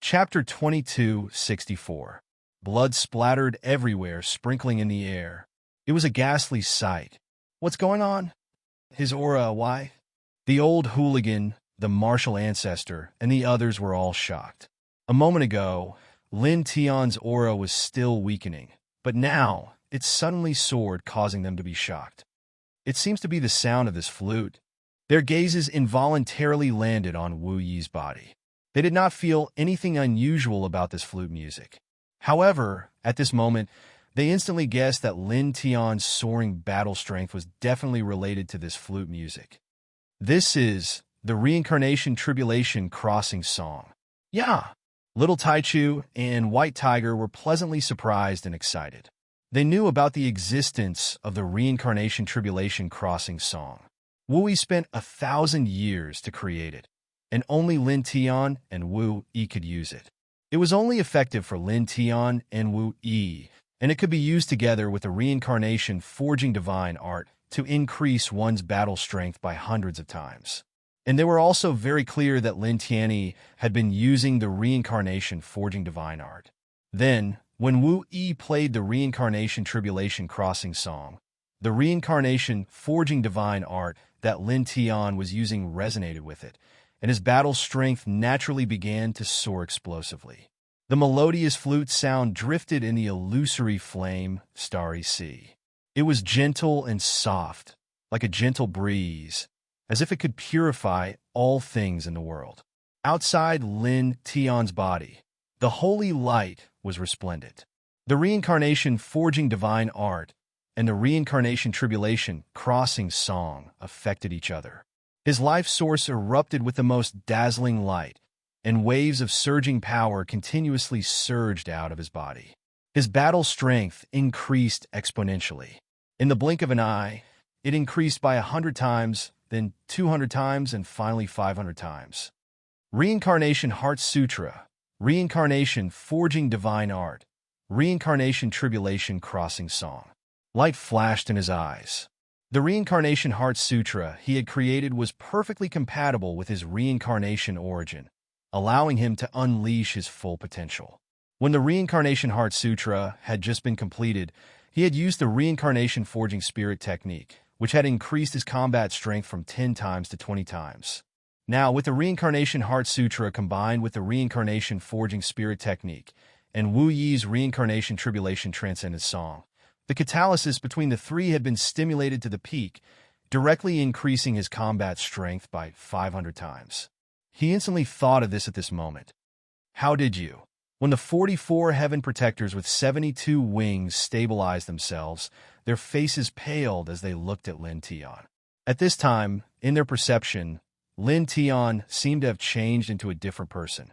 Speaker 1: Chapter 22:64. Blood splattered everywhere, sprinkling in the air. It was a ghastly sight. What's going on? His aura, why? The old hooligan, the martial ancestor, and the others were all shocked. A moment ago, Lin Tian's aura was still weakening, but now it suddenly soared, causing them to be shocked. It seems to be the sound of this flute. Their gazes involuntarily landed on Wu Yi's body. They did not feel anything unusual about this flute music. However, at this moment, they instantly guessed that Lin Tian's soaring battle strength was definitely related to this flute music. This is the Reincarnation Tribulation Crossing song. Yeah! Little Taichu and White Tiger were pleasantly surprised and excited. They knew about the existence of the Reincarnation Tribulation Crossing song. Wu Yi spent 1,000 years to create it, and only Lin Tian and Wu Yi could use it. It was only effective for Lin Tian and Wu Yi, and it could be used together with the reincarnation forging divine art to increase one's battle strength by hundreds of times. And they were also very clear that Lin Tianyi had been using the reincarnation forging divine art. Then, when Wu Yi played the reincarnation tribulation crossing song, the reincarnation forging divine art that Lin Tian was using resonated with it, and his battle strength naturally began to soar explosively. The melodious flute sound drifted in the illusory flame, starry sea. It was gentle and soft, like a gentle breeze, as if it could purify all things in the world. Outside Lin Tian's body, the holy light was resplendent. The reincarnation forging divine art and the reincarnation tribulation crossing song affected each other. His life source erupted with the most dazzling light, and waves of surging power continuously surged out of his body. His battle strength increased exponentially. In the blink of an eye, it increased by 100 times, then 200 times, and finally 500 times. Reincarnation Heart Sutra, Reincarnation Forging Divine Art, Reincarnation Tribulation Crossing Song. Light flashed in his eyes. The Reincarnation Heart Sutra he had created was perfectly compatible with his reincarnation origin, allowing him to unleash his full potential. When the Reincarnation Heart Sutra had just been completed, he had used the Reincarnation Forging Spirit technique, which had increased his combat strength from 10 times to 20 times. Now, with the Reincarnation Heart Sutra combined with the Reincarnation Forging Spirit technique and Wu Yi's Reincarnation Tribulation Transcendent Song, the catalysis between the three had been stimulated to the peak, directly increasing his combat strength by 500 times. He instantly thought of this at this moment. How did you? When the 44 heaven protectors with 72 wings stabilized themselves, their faces paled as they looked at Lin Tian. At this time, in their perception, Lin Tian seemed to have changed into a different person.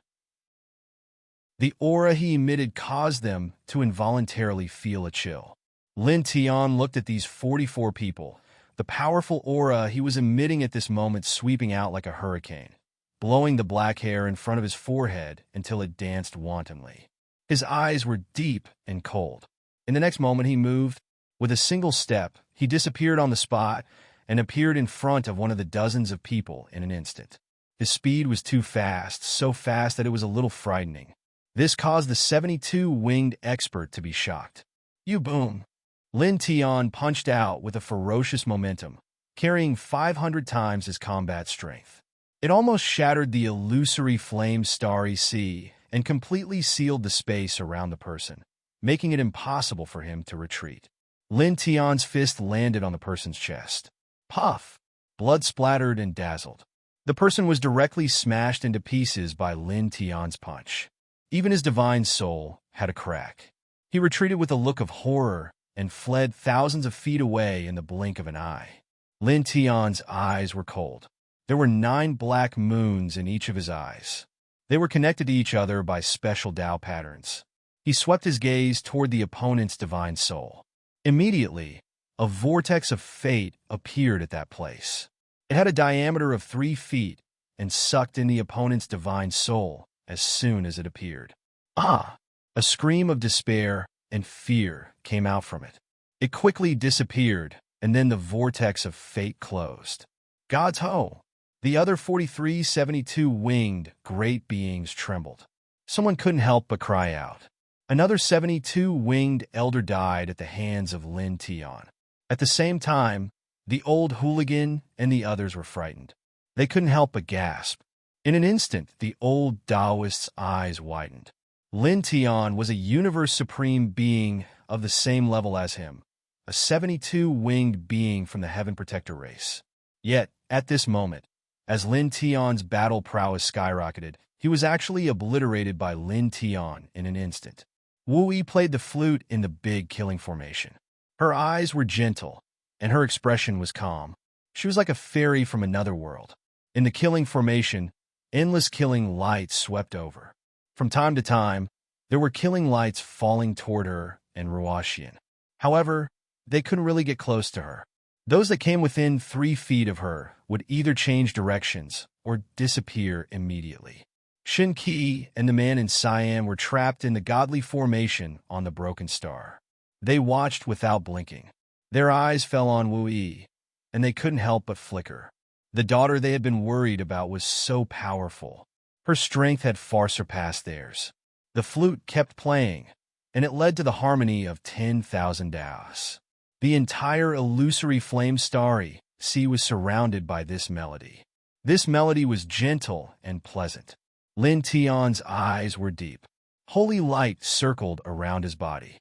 Speaker 1: The aura he emitted caused them to involuntarily feel a chill. Lin Tian looked at these 44 people, the powerful aura he was emitting at this moment sweeping out like a hurricane, blowing the black hair in front of his forehead until it danced wantonly. His eyes were deep and cold. In the next moment he moved. With a single step, he disappeared on the spot and appeared in front of one of the dozens of people in an instant. His speed was too fast, so fast that it was a little frightening. This caused the 72-winged expert to be shocked. You boom! Lin Tian punched out with a ferocious momentum, carrying 500 times his combat strength. It almost shattered the illusory flame starry sea and completely sealed the space around the person, making it impossible for him to retreat. Lin Tian's fist landed on the person's chest. Puff! Blood splattered and dazzled. The person was directly smashed into pieces by Lin Tian's punch. Even his divine soul had a crack. He retreated with a look of horror and fled thousands of feet away in the blink of an eye. Lin Tian's eyes were cold. There were 9 black moons in each of his eyes. They were connected to each other by special Tao patterns. He swept his gaze toward the opponent's divine soul. Immediately, a vortex of fate appeared at that place. It had a diameter of 3 feet and sucked in the opponent's divine soul as soon as it appeared. Ah! A scream of despair and fear came out from it. It quickly disappeared, and then the vortex of fate closed. God's ho! The other 43 72-winged great beings trembled. Someone couldn't help but cry out. Another 72-winged elder died at the hands of Lin Tian. At the same time, the old hooligan and the others were frightened. They couldn't help but gasp. In an instant, the old Taoist's eyes widened. Lin Tian was a universe supreme being of the same level as him, a 72-winged being from the Heaven Protector race. Yet, at this moment, as Lin Tian's battle prowess skyrocketed, he was actually obliterated by Lin Tian in an instant. Wu Yi played the flute in the big killing formation. Her eyes were gentle, and her expression was calm. She was like a fairy from another world. In the killing formation, endless killing lights swept over. From time to time, there were killing lights falling toward her and Ruoxian. However, they couldn't really get close to her. Those that came within 3 feet of her would either change directions or disappear immediately. Shin Ki and the man in Siam were trapped in the godly formation on the broken star. They watched without blinking. Their eyes fell on Wu Yi, and they couldn't help but flicker. The daughter they had been worried about was so powerful. Her strength had far surpassed theirs. The flute kept playing, and it led to the harmony of 10,000 Daos. The entire illusory flame starry sea was surrounded by this melody. This melody was gentle and pleasant. Lin Tian's eyes were deep. Holy light circled around his body.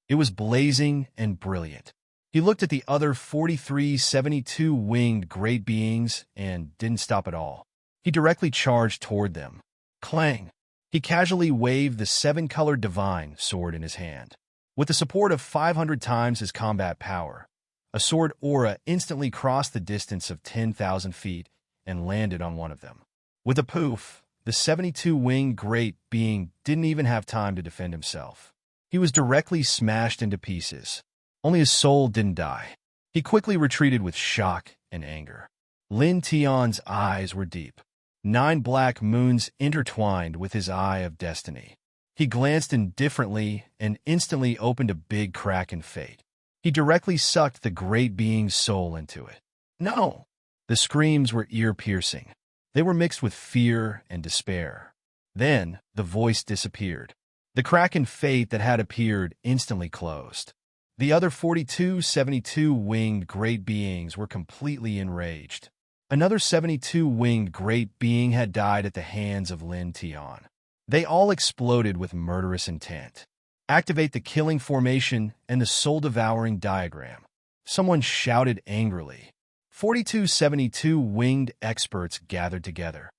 Speaker 1: It was blazing and brilliant. He looked at the other 43 72-winged great beings and didn't stop at all. He directly charged toward them. Clang! He casually waved the 7-colored divine sword in his hand. With the support of 500 times his combat power, a sword aura instantly crossed the distance of 10,000 feet and landed on one of them. With a poof, the 72-winged great being didn't even have time to defend himself. He was directly smashed into pieces. Only his soul didn't die. He quickly retreated with shock and anger. Lin Tian's eyes were deep. 9 black moons intertwined with his eye of destiny. He glanced indifferently and instantly opened a big crack in fate. He directly sucked the great being's soul into it. No! The screams were ear-piercing. They were mixed with fear and despair. Then, the voice disappeared. The crack in fate that had appeared instantly closed. The other 42 72-winged great beings were completely enraged. Another 72-winged great being had died at the hands of Lin Tian. They all exploded with murderous intent. Activate the killing formation and the soul-devouring diagram. Someone shouted angrily. 42 72-winged experts gathered together,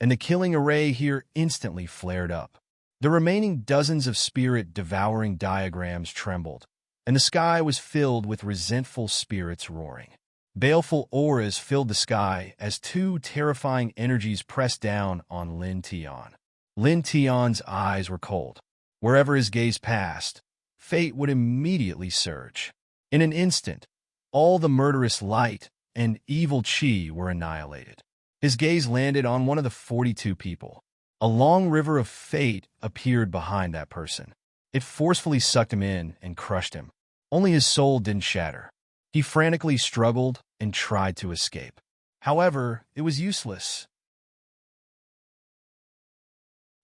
Speaker 1: and the killing array here instantly flared up. The remaining dozens of spirit-devouring diagrams trembled, and the sky was filled with resentful spirits roaring. Baleful auras filled the sky as 2 terrifying energies pressed down on Lin Tian. Lin Tian's eyes were cold. Wherever his gaze passed, fate would immediately surge. In an instant, all the murderous light and evil chi were annihilated. His gaze landed on one of the 42 people. A long river of fate appeared behind that person. It forcefully sucked him in and crushed him. Only his soul didn't shatter. He frantically struggled and tried to escape. However, it was useless.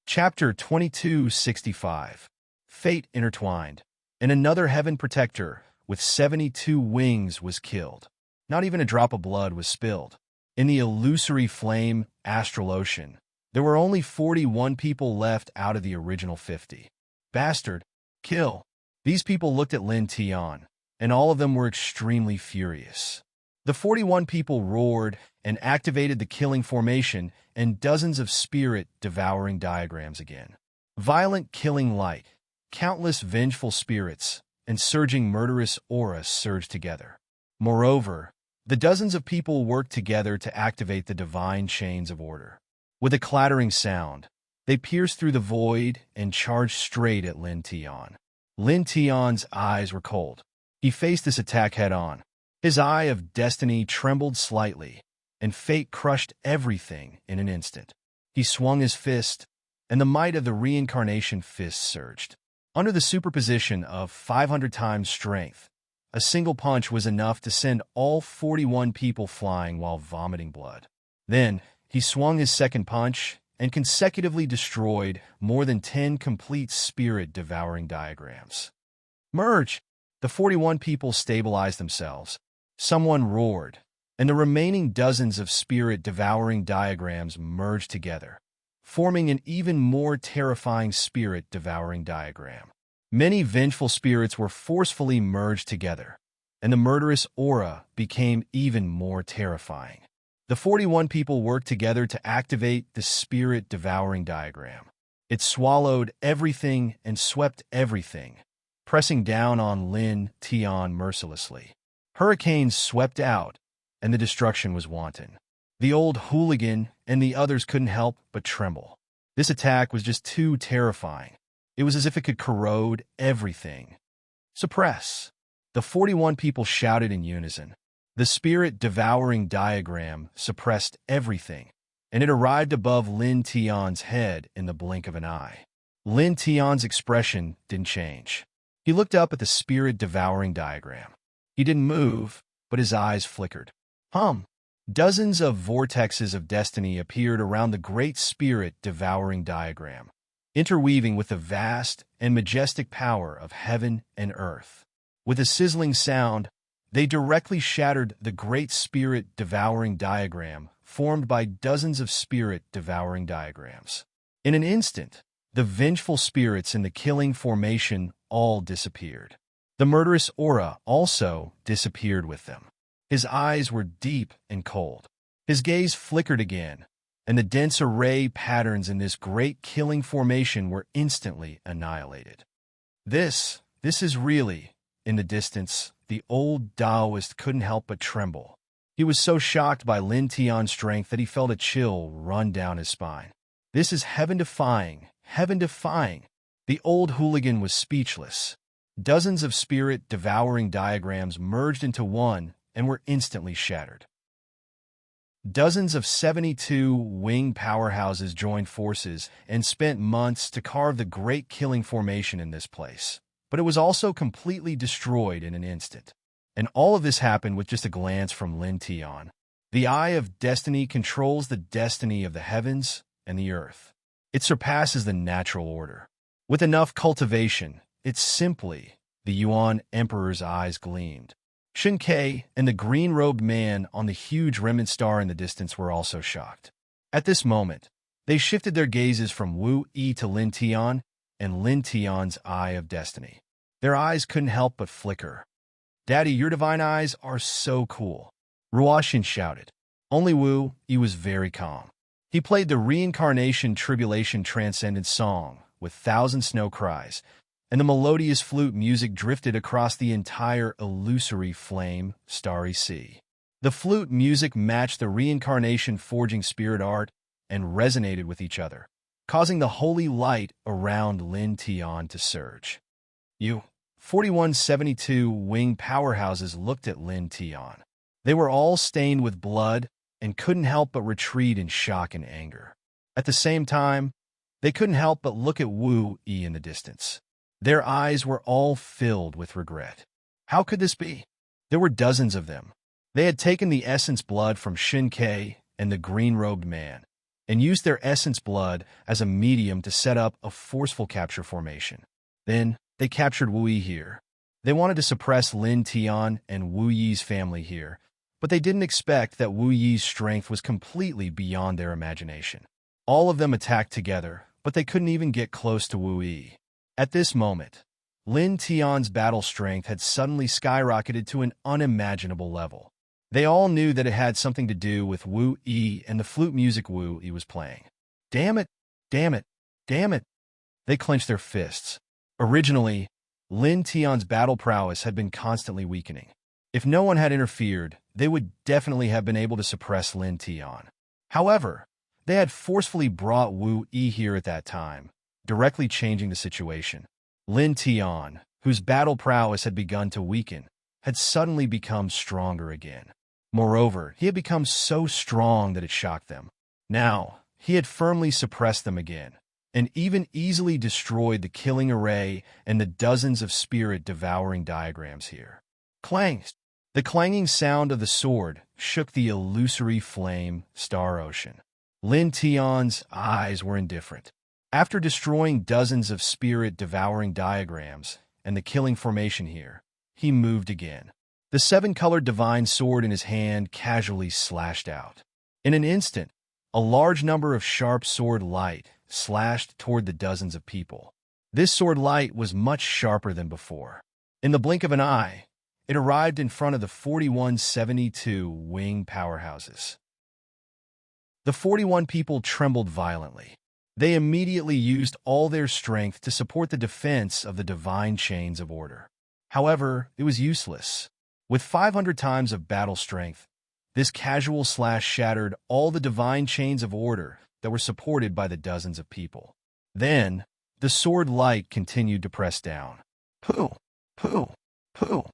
Speaker 1: Chapter 2265. Fate intertwined, and another heaven protector with 72 wings was killed. Not even a drop of blood was spilled. In the illusory flame astral ocean, there were only 41 people left out of the original 50. Bastard. Kill. These people looked at Lin Tian, and all of them were extremely furious. The 41 people roared and activated the killing formation and dozens of spirit-devouring diagrams again. Violent killing light, countless vengeful spirits, and surging murderous auras surged together. Moreover, the dozens of people worked together to activate the divine chains of order. With a clattering sound, they pierced through the void and charged straight at Lin Tian. Lin Tian's eyes were cold. He faced this attack head-on. His eye of destiny trembled slightly, and fate crushed everything in an instant. He swung his fist, and the might of the reincarnation fist surged. Under the superposition of 500 times strength, a single punch was enough to send all 41 people flying while vomiting blood. Then, he swung his second punch and consecutively destroyed more than 10 complete spirit-devouring diagrams. Merge! The 41 people stabilized themselves. Someone roared, and the remaining dozens of spirit-devouring diagrams merged together, forming an even more terrifying spirit-devouring diagram. Many vengeful spirits were forcefully merged together, and the murderous aura became even more terrifying. The 41 people worked together to activate the spirit-devouring diagram. It swallowed everything and swept everything, pressing down on Lin Tian mercilessly. Hurricanes swept out, and the destruction was wanton. The old hooligan and the others couldn't help but tremble. This attack was just too terrifying. It was as if it could corrode everything. Suppress. The 41 people shouted in unison. The spirit-devouring diagram suppressed everything, and it arrived above Lin Tian's head in the blink of an eye. Lin Tian's expression didn't change. He looked up at the spirit-devouring diagram. He didn't move, but his eyes flickered. Dozens of vortexes of destiny appeared around the great spirit-devouring diagram, interweaving with the vast and majestic power of heaven and earth. With a sizzling sound, they directly shattered the great spirit-devouring diagram formed by dozens of spirit-devouring diagrams. In an instant, the vengeful spirits in the killing formation all disappeared. The murderous aura also disappeared with them. His eyes were deep and cold. His gaze flickered again, and the dense array patterns in this great killing formation were instantly annihilated. This is really, in the distance, the old Taoist couldn't help but tremble. He was so shocked by Lin Tian's strength that he felt a chill run down his spine. This is heaven-defying, heaven-defying. The old hooligan was speechless. Dozens of spirit-devouring diagrams merged into one and were instantly shattered. Dozens of 72 wing powerhouses joined forces and spent months to carve the great killing formation in this place. But it was also completely destroyed in an instant. And all of this happened with just a glance from Lin Tian. The Eye of Destiny controls the destiny of the heavens and the earth. It surpasses the natural order. With enough cultivation, it's simply the Yuan Emperor's eyes gleamed. Shen Ke and the green-robed man on the huge remnant star in the distance were also shocked. At this moment, they shifted their gazes from Wu Yi to Lin Tian and Lin Tian's Eye of Destiny. Their eyes couldn't help but flicker. "Daddy, your divine eyes are so cool," Ruoshin shouted. Only Wu Yi was very calm. He played the Reincarnation Tribulation Transcendent song with thousand snow cries, and the melodious flute music drifted across the entire illusory flame, starry sea. The flute music matched the reincarnation forging spirit art and resonated with each other, causing the holy light around Lin Tian to surge. 4172 wing powerhouses looked at Lin Tian. They were all stained with blood and couldn't help but retreat in shock and anger. At the same time, they couldn't help but look at Wu Yi in the distance. Their eyes were all filled with regret. How could this be? There were dozens of them. They had taken the essence blood from Shen Ke and the green-robed man, and used their essence blood as a medium to set up a forceful capture formation. Then, they captured Wu Yi here. They wanted to suppress Lin Tian and Wu Yi's family here, but they didn't expect that Wu Yi's strength was completely beyond their imagination. All of them attacked together, but they couldn't even get close to Wu Yi. At this moment, Lin Tian's battle strength had suddenly skyrocketed to an unimaginable level. They all knew that it had something to do with Wu Yi and the flute music Wu Yi was playing. Damn it! Damn it! Damn it! They clenched their fists. Originally, Lin Tian's battle prowess had been constantly weakening. If no one had interfered, they would definitely have been able to suppress Lin Tian. However, they had forcefully brought Wu Yi here at that time, directly changing the situation. Lin Tian, whose battle prowess had begun to weaken, had suddenly become stronger again. Moreover, he had become so strong that it shocked them. Now, he had firmly suppressed them again, and even easily destroyed the killing array and the dozens of spirit-devouring diagrams here. Clang! The clanging sound of the sword shook the illusory flame star ocean. Lin Tian's eyes were indifferent. After destroying dozens of spirit-devouring diagrams and the killing formation here, he moved again. The seven-colored divine sword in his hand casually slashed out. In an instant, a large number of sharp sword light slashed toward the dozens of people. This sword light was much sharper than before. In the blink of an eye, it arrived in front of the 4172 wing powerhouses. The 41 people trembled violently. They immediately used all their strength to support the defense of the divine chains of order. However, it was useless. With 500 times of battle strength, this casual slash shattered all the divine chains of order that were supported by the dozens of people. Then, the sword light continued to press down. Pooh! Pooh! Pooh!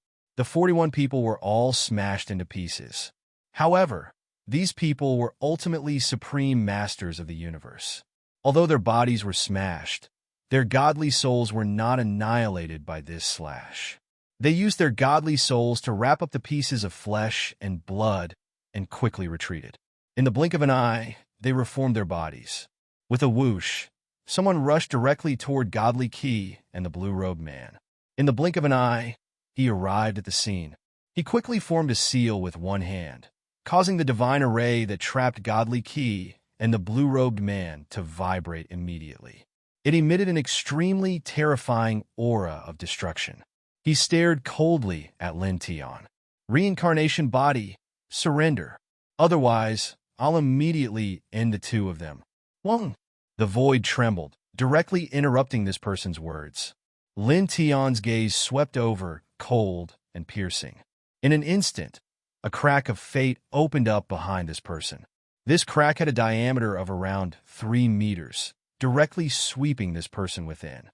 Speaker 1: The 41 people were all smashed into pieces. However, these people were ultimately supreme masters of the universe. Although their bodies were smashed, their godly souls were not annihilated by this slash. They used their godly souls to wrap up the pieces of flesh and blood and quickly retreated. In the blink of an eye, they reformed their bodies. With a whoosh, someone rushed directly toward Godly Key and the blue-robed man. In the blink of an eye, he arrived at the scene. He quickly formed a seal with one hand, causing the divine array that trapped Godly Key and the blue-robed man to vibrate immediately. It emitted an extremely terrifying aura of destruction. He stared coldly at Lin Tian. Reincarnation body, surrender. Otherwise, I'll immediately end the two of them. Wong. The void trembled, directly interrupting this person's words. Lin Tian's gaze swept over, cold and piercing. In an instant, a crack of fate opened up behind this person. This crack had a diameter of around 3 meters, directly sweeping this person within.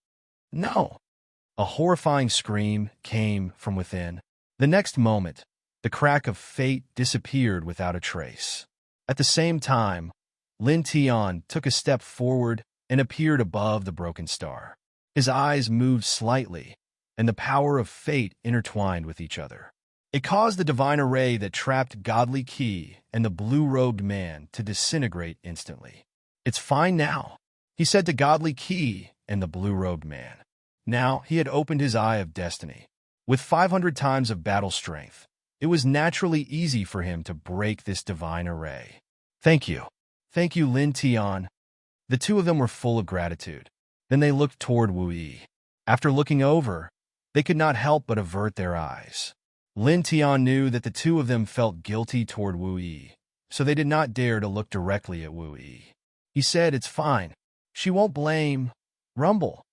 Speaker 1: No! A horrifying scream came from within. The next moment, the crack of fate disappeared without a trace. At the same time, Lin Tian took a step forward and appeared above the broken star. His eyes moved slightly, and the power of fate intertwined with each other. It caused the divine array that trapped Godly Key and the blue-robed man to disintegrate instantly. It's fine now, he said to Godly Key and the blue-robed man. Now he had opened his eye of destiny. With 500 times of battle strength, it was naturally easy for him to break this divine array. Thank you. Thank you, Lin Tian. The two of them were full of gratitude. Then they looked toward Wu Yi. After looking over, they could not help but avert their eyes. Lin Tian knew that the two of them felt guilty toward Wu Yi, so they did not dare to look directly at Wu Yi. He said, "It's fine. She won't blame." Rumble.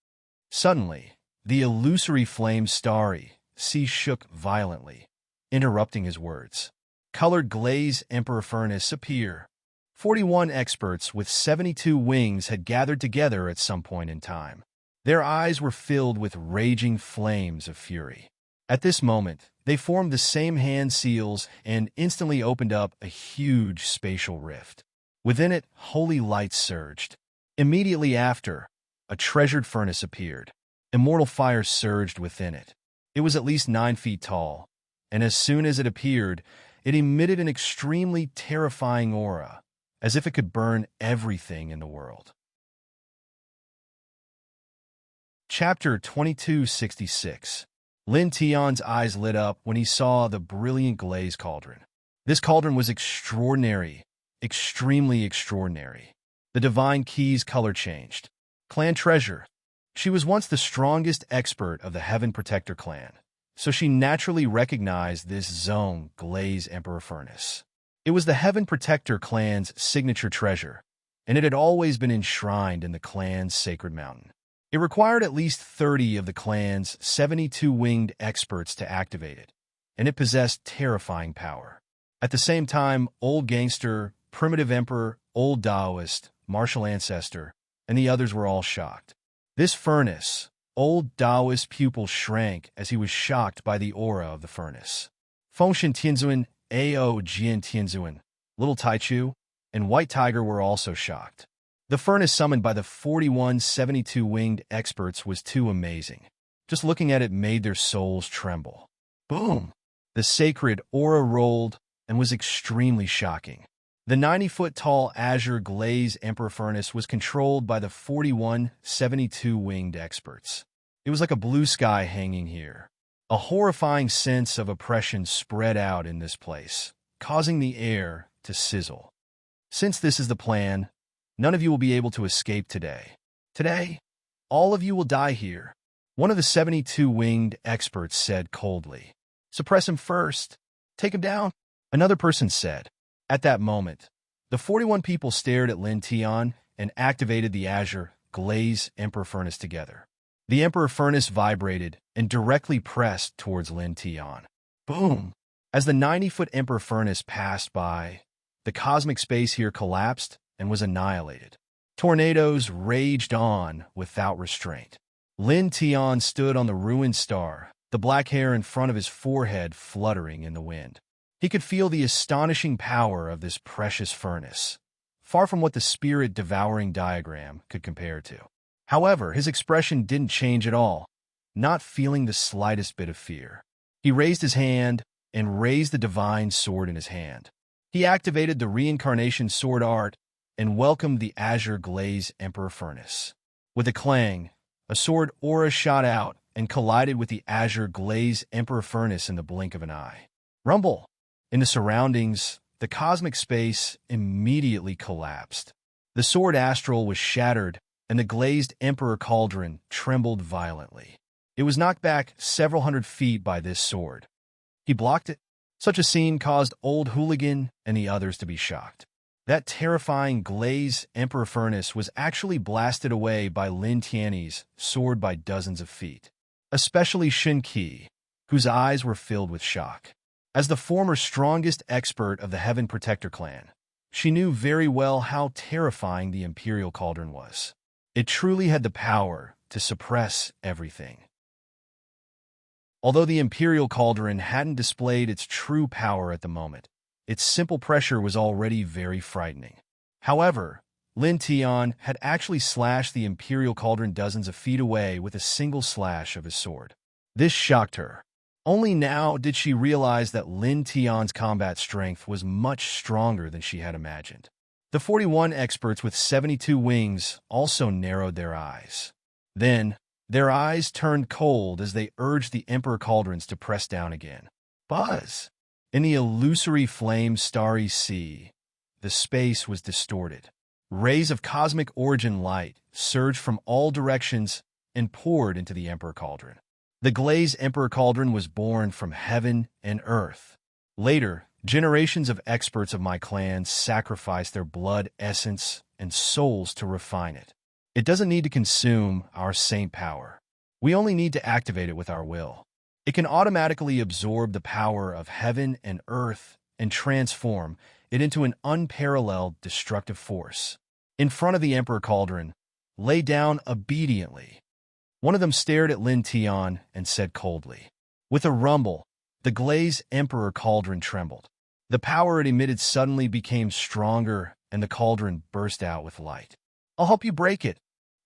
Speaker 1: Suddenly, the illusory flame starry sea shook violently, interrupting his words. Colored glaze emperor furnace appear. 41 experts with 72 wings had gathered together at some point in time. Their eyes were filled with raging flames of fury. At this moment, they formed the same hand seals and instantly opened up a huge spatial rift. Within it, holy lights surged. Immediately after, a treasured furnace appeared. Immortal fire surged within it. It was at least 9 feet tall, and as soon as it appeared, it emitted an extremely terrifying aura, as if it could burn everything in the world. Chapter 2266. Lin Tian's eyes lit up when he saw the brilliant glaze cauldron. This cauldron was extraordinary, extremely extraordinary. The divine key's color changed. Clan treasure. She was once the strongest expert of the Heaven Protector clan, so she naturally recognized this zone glaze emperor furnace. It was the Heaven Protector clan's signature treasure, and it had always been enshrined in the clan's sacred mountain. It required at least 30 of the clan's 72 winged experts to activate it, and it possessed terrifying power. At the same time, Old Gangster, Primitive Emperor, Old Taoist, Martial Ancestor, and the others were all shocked. This furnace, Old Taoist pupil shrank as he was shocked by the aura of the furnace. Fengshen Tianzuan, Ao Jian Tianzuan, Little Taichu, and White Tiger were also shocked. The furnace summoned by the 41 72-winged experts was too amazing. Just looking at it made their souls tremble. Boom! The sacred aura rolled and was extremely shocking. The 90-foot-tall azure glaze emperor furnace was controlled by the 41 72-winged experts. It was like a blue sky hanging here. A horrifying sense of oppression spread out in this place, causing the air to sizzle. Since this is the plan, none of you will be able to escape today. Today, all of you will die here. One of the 72-winged experts said coldly. Suppress him first. Take him down. Another person said. At that moment, the 41 people stared at Lin Tian and activated the azure glaze emperor furnace together. The emperor furnace vibrated and directly pressed towards Lin Tian. Boom! As the 90-foot emperor furnace passed by, the cosmic space here collapsed and was annihilated. Tornadoes raged on without restraint. Lin Tian stood on the ruined star, the black hair in front of his forehead fluttering in the wind. He could feel the astonishing power of this precious furnace, far from what the spirit-devouring diagram could compare to. However, his expression didn't change at all, not feeling the slightest bit of fear. He raised his hand and raised the divine sword in his hand. He activated the reincarnation sword art and welcomed the azure glaze emperor furnace. With a clang, a sword aura shot out and collided with the azure glaze emperor furnace in the blink of an eye. Rumble! In the surroundings, the cosmic space immediately collapsed. The sword astral was shattered, and the glazed emperor cauldron trembled violently. It was knocked back several hundred feet by this sword. He blocked it. Such a scene caused Old Hooligan and the others to be shocked. That terrifying glaze emperor furnace was actually blasted away by Lin Tianyi's sword by dozens of feet, especially Shin Qi, whose eyes were filled with shock. As the former strongest expert of the Heaven Protector clan, she knew very well how terrifying the Imperial Cauldron was. It truly had the power to suppress everything. Although the Imperial Cauldron hadn't displayed its true power at the moment, its simple pressure was already very frightening. However, Lin Tian had actually slashed the Imperial Cauldron dozens of feet away with a single slash of his sword. This shocked her. Only now did she realize that Lin Tian's combat strength was much stronger than she had imagined. The 41 experts with 72 wings also narrowed their eyes. Then, their eyes turned cold as they urged the Emperor Cauldrons to press down again. Buzz! In the illusory flame-starry sea, the space was distorted. Rays of cosmic origin light surged from all directions and poured into the Emperor Cauldron. The glazed Emperor Cauldron was born from heaven and earth. Later, generations of experts of my clan sacrificed their blood, essence, and souls to refine it. It doesn't need to consume our saint power. We only need to activate it with our will. It can automatically absorb the power of heaven and earth and transform it into an unparalleled destructive force. In front of the Emperor Cauldron, lay down obediently. One of them stared at Lin Tian and said coldly. With a rumble, the glazed Emperor Cauldron trembled. The power it emitted suddenly became stronger, and the cauldron burst out with light. I'll help you break it,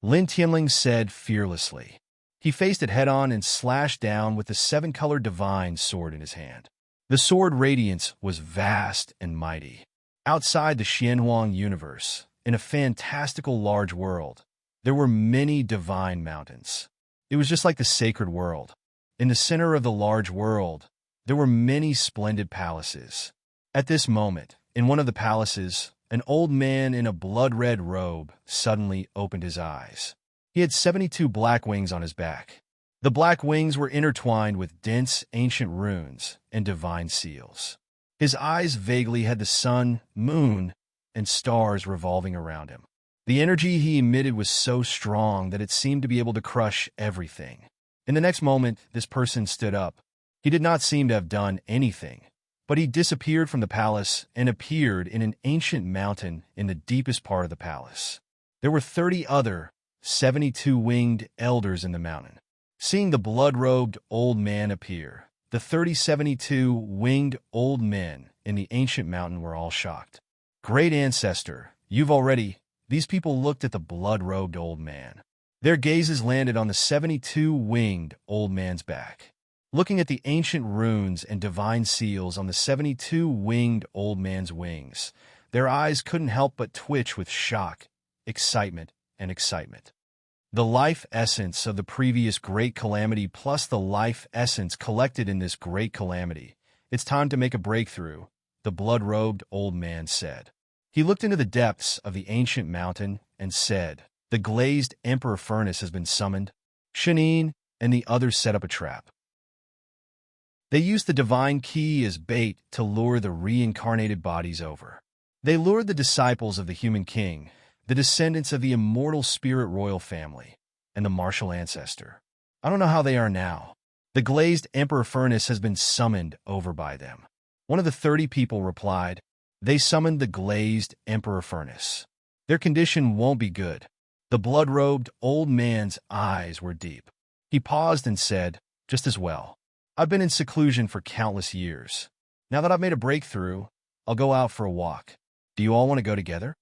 Speaker 1: Lin Tianling said fearlessly. He faced it head-on and slashed down with the seven-colored divine sword in his hand. The sword radiance was vast and mighty. Outside the Xianhuang universe, in a fantastical large world, there were many divine mountains. It was just like the sacred world. In the center of the large world, there were many splendid palaces. At this moment, in one of the palaces, an old man in a blood-red robe suddenly opened his eyes. He had 72 black wings on his back. The black wings were intertwined with dense, ancient runes and divine seals. His eyes vaguely had the sun, moon, and stars revolving around him. The energy he emitted was so strong that it seemed to be able to crush everything. In the next moment, this person stood up. He did not seem to have done anything, but he disappeared from the palace and appeared in an ancient mountain in the deepest part of the palace. There were 30 other 72-winged elders in the mountain. Seeing the blood-robed old man appear, the 72-winged old men in the ancient mountain were all shocked. Great ancestor, you've already... These people looked at the blood-robed old man. Their gazes landed on the 72-winged old man's back. Looking at the ancient runes and divine seals on the 72-winged old man's wings, their eyes couldn't help but twitch with shock, excitement. The life essence of the previous great calamity plus the life essence collected in this great calamity. It's time to make a breakthrough, the blood-robed old man said. He looked into the depths of the ancient mountain and said, the glazed emperor furnace has been summoned. Shanine and the others set up a trap. They used the divine key as bait to lure the reincarnated bodies over. They lured the disciples of the human king, the descendants of the immortal spirit royal family, and the martial ancestor. I don't know how they are now. The glazed emperor furnace has been summoned over by them. One of the 30 people replied, they summoned the glazed emperor furnace. Their condition won't be good. The blood-robed old man's eyes were deep. He paused and said, just as well. I've been in seclusion for countless years. Now that I've made a breakthrough, I'll go out for a walk. Do you all want to go together?"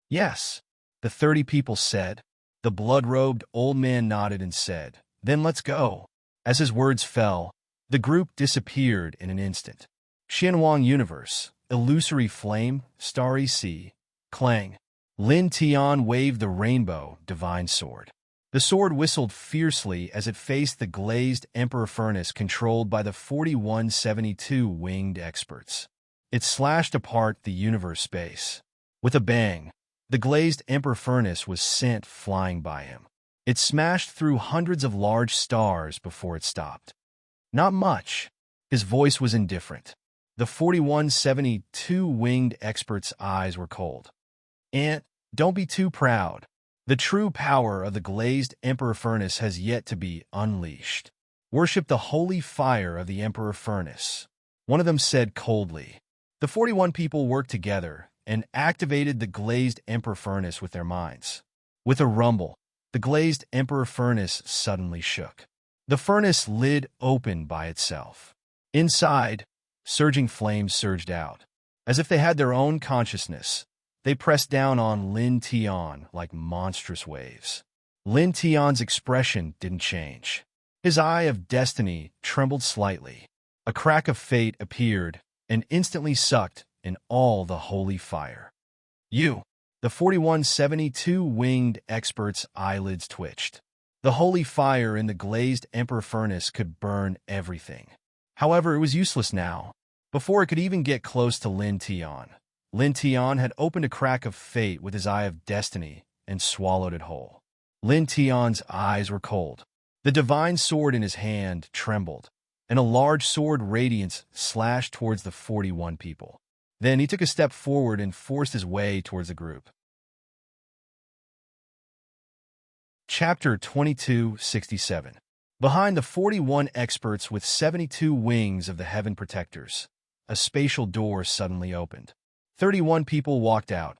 Speaker 1: "Yes," the 30 people said. The blood-robed old man nodded and said, "Then let's go." As his words fell, the group disappeared in an instant. Xianwang Universe, illusory flame, starry sea, clang. Lin Tian waved the rainbow divine sword. The sword whistled fiercely as it faced the glazed emperor furnace controlled by the 4172 winged experts. It slashed apart the universe space. With a bang, the glazed emperor furnace was sent flying by him. It smashed through hundreds of large stars before it stopped. "Not much." His voice was indifferent. The 4172 winged expert's eyes were cold. "And don't be too proud. The true power of the glazed emperor furnace has yet to be unleashed. Worship the holy fire of the emperor furnace," one of them said coldly. The 41 people worked together and activated the glazed emperor furnace with their minds. With a rumble, the glazed emperor furnace suddenly shook. The furnace lid opened by itself. Inside, surging flames surged out. As if they had their own consciousness, they pressed down on Lin Tian like monstrous waves. Lin Tian's expression didn't change. His eye of destiny trembled slightly. A crack of fate appeared and instantly sucked in all the holy fire. "You!" The 4172 winged expert's eyelids twitched. The holy fire in the glazed emperor furnace could burn everything. However, it was useless now. Before it could even get close to Lin Tian had opened a crack of fate with his eye of destiny and swallowed it whole. Lin Tian's eyes were cold. The divine sword in his hand trembled, and a large sword radiance slashed towards the 41 people. Then he took a step forward and forced his way towards the group. Chapter 2267. Behind the 41 experts with 72 wings of the Heaven Protectors, a spatial door suddenly opened. 31 people walked out,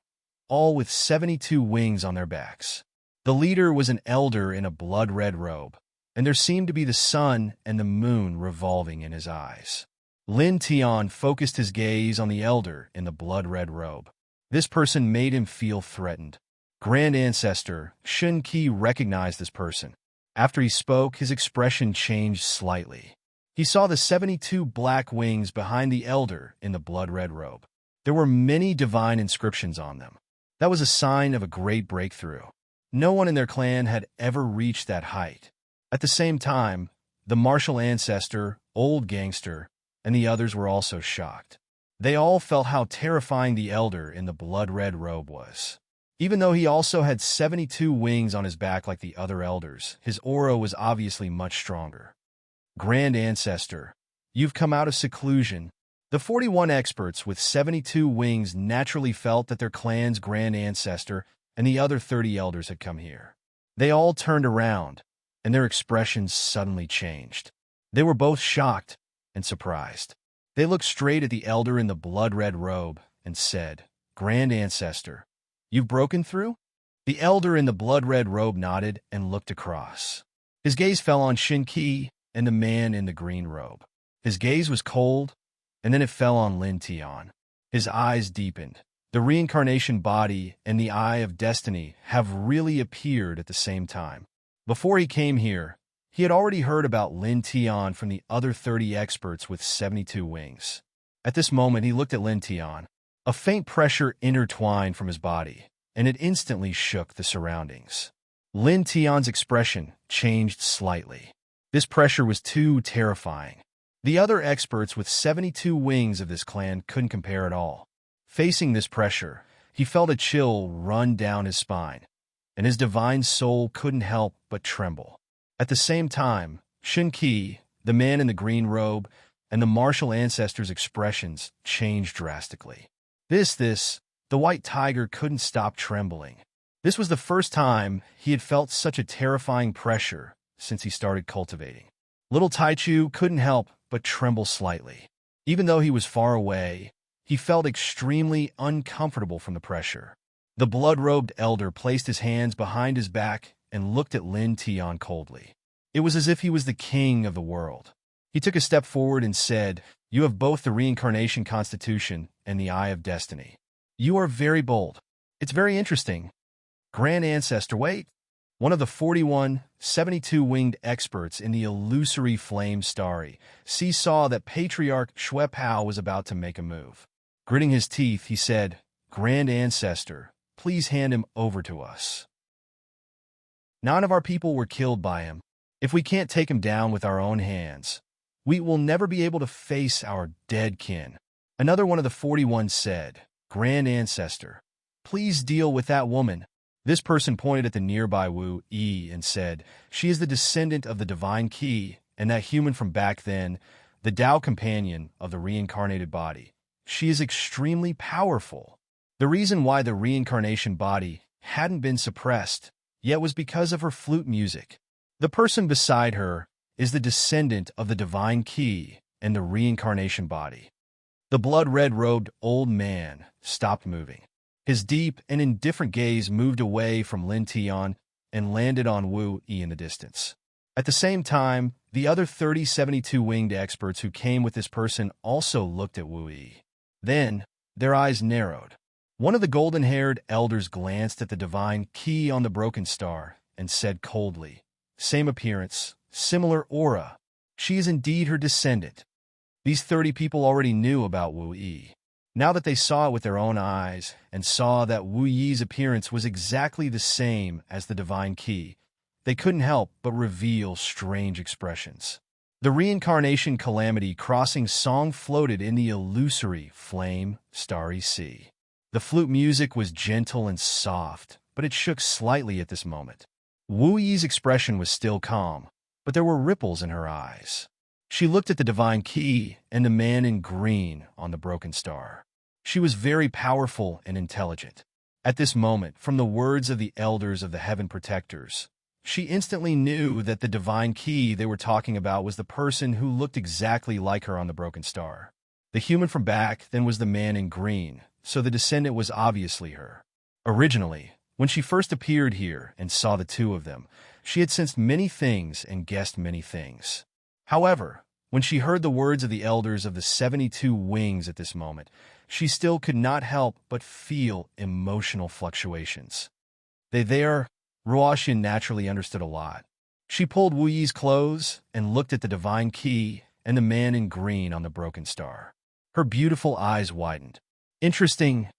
Speaker 1: all with 72 wings on their backs. The leader was an elder in a blood-red robe, and there seemed to be the sun and the moon revolving in his eyes. Lin Tian focused his gaze on the elder in the blood-red robe. This person made him feel threatened. Grand Ancestor Shun Qi recognized this person. After he spoke, his expression changed slightly. He saw the 72 black wings behind the elder in the blood-red robe. There were many divine inscriptions on them. That was a sign of a great breakthrough. No one in their clan had ever reached that height. At the same time, the martial ancestor, old gangster, and the others were also shocked. They all felt how terrifying the elder in the blood-red robe was. Even though he also had 72 wings on his back like the other elders, his aura was obviously much stronger. Grand Ancestor, you've come out of seclusion. The 41 experts with 72 wings naturally felt that their clan's Grand Ancestor and the other 30 elders had come here. They all turned around, and their expressions suddenly changed. They were both shocked and surprised. They looked straight at the elder in the blood-red robe and said, "Grand Ancestor, you've broken through?" The elder in the blood-red robe nodded and looked across. His gaze fell on Shin Qi and the man in the green robe. His gaze was cold, and then it fell on Lin Tian. His eyes deepened. The reincarnation body and the eye of destiny have really appeared at the same time. Before he came here, he had already heard about Lin Tian from the other 30 experts with 72 wings. At this moment, he looked at Lin Tian. A faint pressure intertwined from his body, and it instantly shook the surroundings. Lin Tian's expression changed slightly. This pressure was too terrifying. The other experts with 72 wings of this clan couldn't compare at all. Facing this pressure, he felt a chill run down his spine, and his divine soul couldn't help but tremble. At the same time, Shun Qi, the man in the green robe, and the martial ancestor's expressions changed drastically. The white tiger couldn't stop trembling. This was the first time he had felt such a terrifying pressure since he started cultivating. Little Taichu couldn't help but tremble slightly. Even though he was far away, he felt extremely uncomfortable from the pressure. The blood-robed elder placed his hands behind his back and looked at Lin Tian coldly. It was as if he was the king of the world. He took a step forward and said, "You have both the reincarnation constitution and the eye of destiny. You are very bold. It's very interesting. Grand Ancestor, wait." One of the 41, 72-winged experts in the illusory flame starry saw that Patriarch Shuepao was about to make a move. Gritting his teeth, he said, "Grand Ancestor, please hand him over to us. 9 of our people were killed by him. If we can't take him down with our own hands, we will never be able to face our dead kin." Another one of the 41 said, "Grand Ancestor, please deal with that woman." This person pointed at the nearby Wu Yi and said, "She is the descendant of the divine Qi, and that human from back then, the Tao companion of the reincarnated body. She is extremely powerful." The reason why the reincarnation body hadn't been suppressed yet was because of her flute music. The person beside her is the descendant of the divine Qi and the reincarnation body. The blood-red-robed old man stopped moving. His deep and indifferent gaze moved away from Lin Tian and landed on Wu Yi in the distance. At the same time, the other 30 72-winged experts who came with this person also looked at Wu Yi. Then, their eyes narrowed. One of the golden-haired elders glanced at the divine Qi on the broken star and said coldly, "Same appearance, similar aura. She is indeed her descendant." These 30 people already knew about Wu Yi. Now that they saw it with their own eyes and saw that Wu Yi's appearance was exactly the same as the divine Qi, they couldn't help but reveal strange expressions. The reincarnation calamity crossing song floated in the illusory flame starry sea. The flute music was gentle and soft, but it shook slightly at this moment. Wu Yi's expression was still calm, but there were ripples in her eyes. She looked at the divine Qi and the man in green on the broken star. She was very powerful and intelligent. At this moment, from the words of the elders of the heaven protectors, she instantly knew that the divine Qi they were talking about was the person who looked exactly like her on the broken star. The human from back then was the man in green, so the descendant was obviously her. Originally, when she first appeared here and saw the two of them, she had sensed many things and guessed many things. However, when she heard the words of the elders of the 72 wings at this moment, she still could not help but feel emotional fluctuations. Ruoxian naturally understood a lot. She pulled Wu Yi's clothes and looked at the divine Qi and the man in green on the broken star. Her beautiful eyes widened. "Interesting,"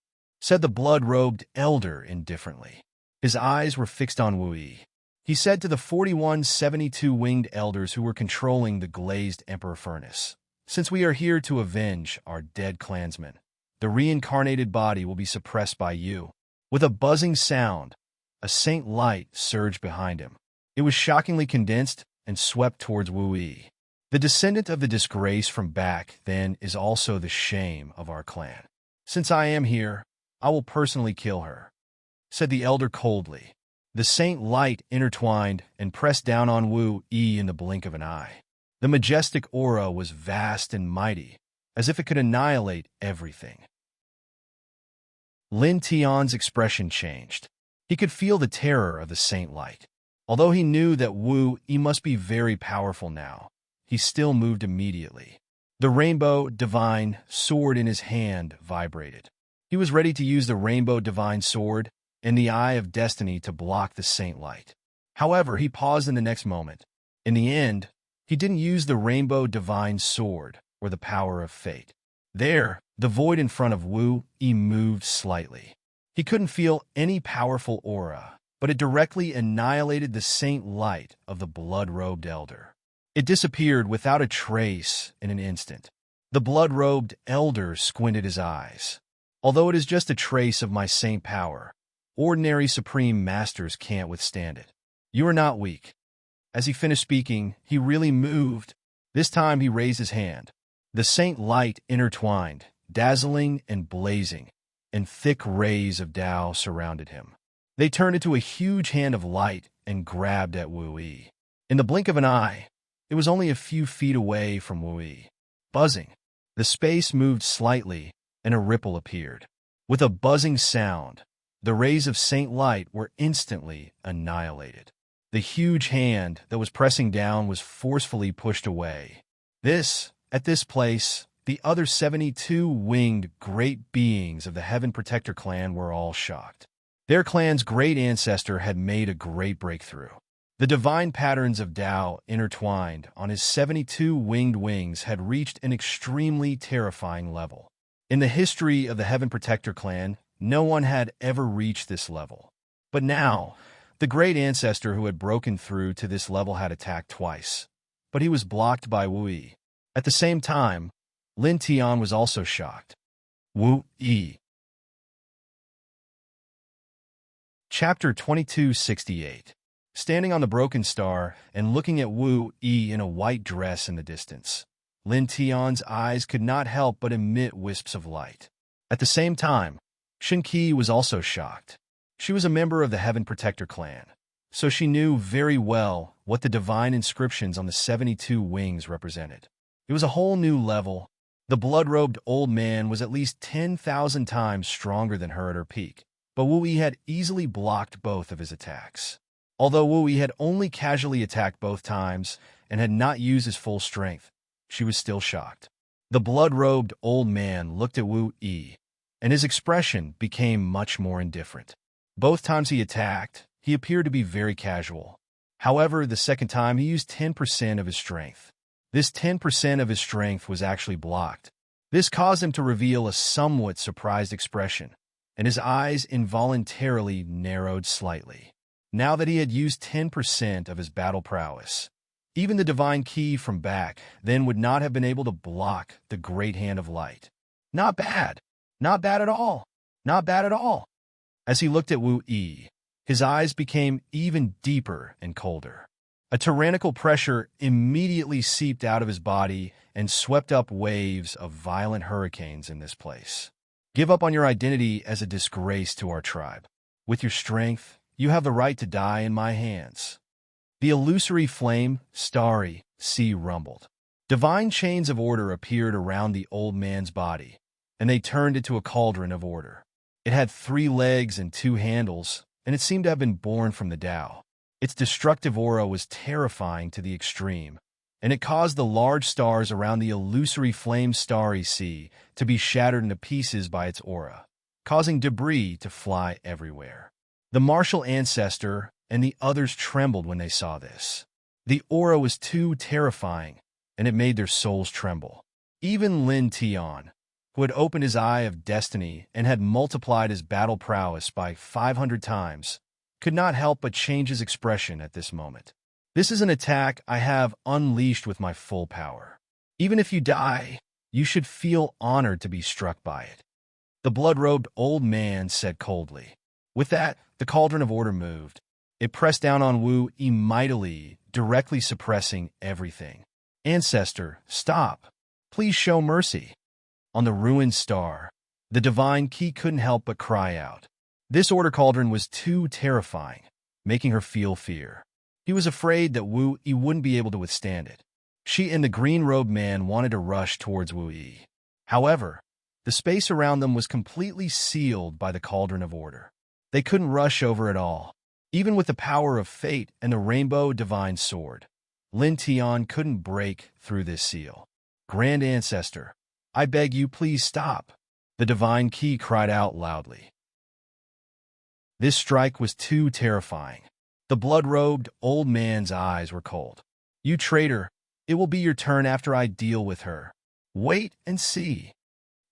Speaker 1: said the blood-robed elder indifferently. His eyes were fixed on Wu Yi. He said to the 41 72-winged elders who were controlling the glazed emperor furnace, "Since we are here to avenge our dead clansmen, the reincarnated body will be suppressed by you." With a buzzing sound, a saint light surged behind him. It was shockingly condensed and swept towards Wu Yi. "The descendant of the disgrace from back then is also the shame of our clan. Since I am here, I will personally kill her," said the elder coldly. The saint light intertwined and pressed down on Wu Yi in the blink of an eye. The majestic aura was vast and mighty, as if it could annihilate everything. Lin Tian's expression changed. He could feel the terror of the saint light. Although he knew that Wu Yi must be very powerful now, he still moved immediately. The rainbow divine sword in his hand vibrated. He was ready to use the rainbow divine sword and the eye of destiny to block the saint light. However, he paused in the next moment. In the end, he didn't use the rainbow divine sword or the power of fate. There, the void in front of Wu Yi moved slightly. He couldn't feel any powerful aura, but it directly annihilated the saint light of the blood-robed elder. It disappeared without a trace in an instant. The blood-robed elder squinted his eyes. "Although it is just a trace of my saint power, ordinary supreme masters can't withstand it. You are not weak." As he finished speaking, he really moved. This time he raised his hand. The saint light intertwined, dazzling and blazing, and thick rays of Tao surrounded him. They turned into a huge hand of light and grabbed at Wu Yi. In the blink of an eye, it was only a few feet away from Wu Yi. Buzzing, the space moved slightly, and a ripple appeared. With a buzzing sound, the rays of Saint Light were instantly annihilated. The huge hand that was pressing down was forcefully pushed away. At this place, the other 72 winged great beings of the Heaven Protector clan were all shocked. Their clan's great ancestor had made a great breakthrough. The divine patterns of Tao intertwined on his 72 winged wings had reached an extremely terrifying level. In the history of the Heaven Protector clan, no one had ever reached this level. But now, the great ancestor who had broken through to this level had attacked twice. But he was blocked by Wu Yi. At the same time, Lin Tian was also shocked. Wu Yi. Chapter 2268. Standing on the broken star and looking at Wu Yi in a white dress in the distance, Lin Tian's eyes could not help but emit wisps of light. At the same time, Shen Qi was also shocked. She was a member of the Heaven Protector clan, so she knew very well what the divine inscriptions on the 72 wings represented. It was a whole new level. The blood-robed old man was at least 10,000 times stronger than her at her peak, but Wu Yi had easily blocked both of his attacks. Although Wu Yi had only casually attacked both times and had not used his full strength, she was still shocked. The blood-robed old man looked at Wu Yi, and his expression became much more indifferent. Both times he attacked, he appeared to be very casual. However, the second time he used 10% of his strength. This 10% of his strength was actually blocked. This caused him to reveal a somewhat surprised expression, and his eyes involuntarily narrowed slightly. Now that he had used 10% of his battle prowess, even the divine key from back then would not have been able to block the great hand of light. Not bad. Not bad at all. Not bad at all. As he looked at Wu Yi, his eyes became even deeper and colder. A tyrannical pressure immediately seeped out of his body and swept up waves of violent hurricanes in this place. Give up on your identity as a disgrace to our tribe. With your strength, you have the right to die in my hands. The illusory flame, starry, sea rumbled. Divine chains of order appeared around the old man's body, and they turned into a cauldron of order. It had 3 legs and 2 handles, and it seemed to have been born from the Tao. Its destructive aura was terrifying to the extreme, and it caused the large stars around the illusory flame starry sea to be shattered into pieces by its aura, causing debris to fly everywhere. The martial ancestor and the others trembled when they saw this. The aura was too terrifying, and it made their souls tremble. Even Lin Tian, who had opened his eye of destiny and had multiplied his battle prowess by 500 times, could not help but change his expression at this moment. This is an attack I have unleashed with my full power. Even if you die, you should feel honored to be struck by it. The blood-robed old man said coldly. With that, the cauldron of order moved. It pressed down on Wu Yi mightily, directly suppressing everything. Ancestor, stop. Please show mercy. On the ruined star, the divine key couldn't help but cry out. This order cauldron was too terrifying, making her feel fear. He was afraid that Wu Yi wouldn't be able to withstand it. She and the green-robed man wanted to rush towards Wu Yi. However, the space around them was completely sealed by the cauldron of order. They couldn't rush over at all. Even with the power of fate and the rainbow divine sword, Lin Tian couldn't break through this seal. Grand Ancestor, I beg you, please stop. The divine key cried out loudly. This strike was too terrifying. The blood-robed old man's eyes were cold. You traitor, it will be your turn after I deal with her. Wait and see.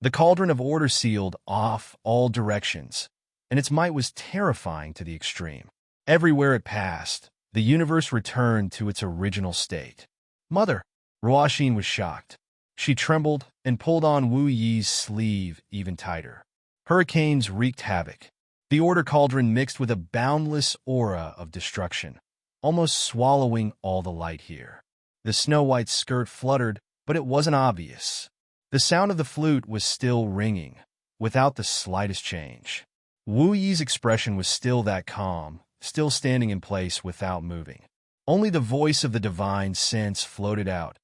Speaker 1: The cauldron of order sealed off all directions, and its might was terrifying to the extreme. Everywhere it passed, the universe returned to its original state. Mother, Ruoxin was shocked. She trembled and pulled on Wu Yi's sleeve even tighter. Hurricanes wreaked havoc. The order cauldron mixed with a boundless aura of destruction, almost swallowing all the light here. The snow-white skirt fluttered, but it wasn't obvious. The sound of the flute was still ringing, without the slightest change. Wu Yi's expression was still that calm, still standing in place without moving. Only the voice of the divine sense floated out,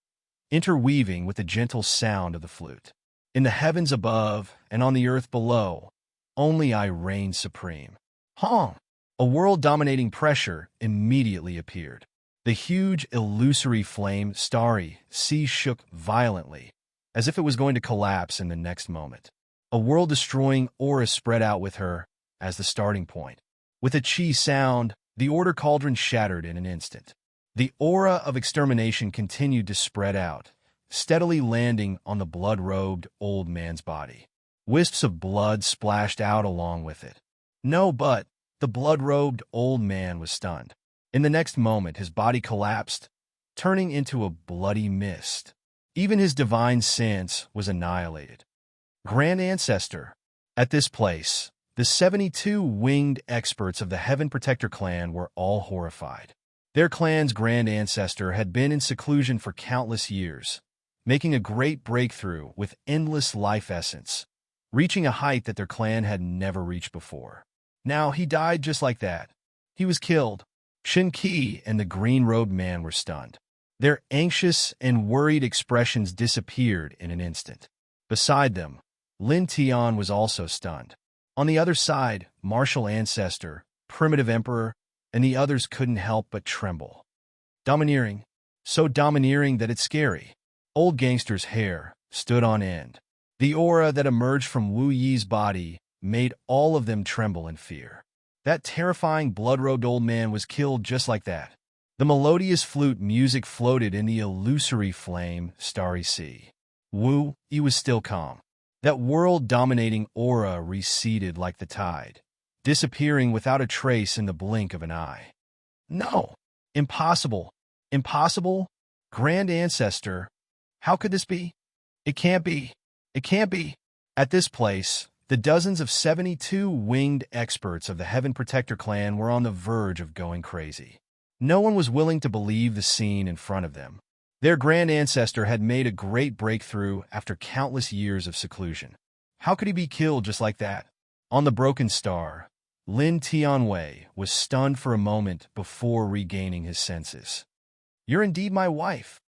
Speaker 1: interweaving with the gentle sound of the flute. In the heavens above and on the earth below, only I reign supreme. Hong! A world-dominating pressure immediately appeared. The huge, illusory flame, starry sea shook violently, as if it was going to collapse in the next moment. A world-destroying aura spread out with her as the starting point. With a chi sound, the order cauldron shattered in an instant. The aura of extermination continued to spread out, steadily landing on the blood-robed old man's body. Wisps of blood splashed out along with it. No, but the blood-robed old man was stunned. In the next moment, his body collapsed, turning into a bloody mist. Even his divine sense was annihilated. Grand Ancestor. At this place, the 72 winged experts of the Heaven Protector clan were all horrified. Their clan's Grand Ancestor had been in seclusion for countless years, making a great breakthrough with endless life essence, reaching a height that their clan had never reached before. Now he died just like that. He was killed. Shin Qi and the green-robed man were stunned. Their anxious and worried expressions disappeared in an instant. Beside them, Lin Tian was also stunned. On the other side, Martial Ancestor, Primitive Emperor, and the others couldn't help but tremble. Domineering. So domineering that it's scary. Old Gangster's hair stood on end. The aura that emerged from Wu Yi's body made all of them tremble in fear. That terrifying blood-robed old man was killed just like that. The melodious flute music floated in the illusory flame, starry sea. Wu Yi was still calm. That world-dominating aura receded like the tide, disappearing without a trace in the blink of an eye. No! Impossible! Impossible! Grand Ancestor! How could this be? It can't be! It can't be! At this place, the dozens of 72 winged experts of the Heaven Protector clan were on the verge of going crazy. No one was willing to believe the scene in front of them. Their Grand Ancestor had made a great breakthrough after countless years of seclusion. How could he be killed just like that? On the broken star, Lin Tianwei was stunned for a moment before regaining his senses. "You're indeed my wife."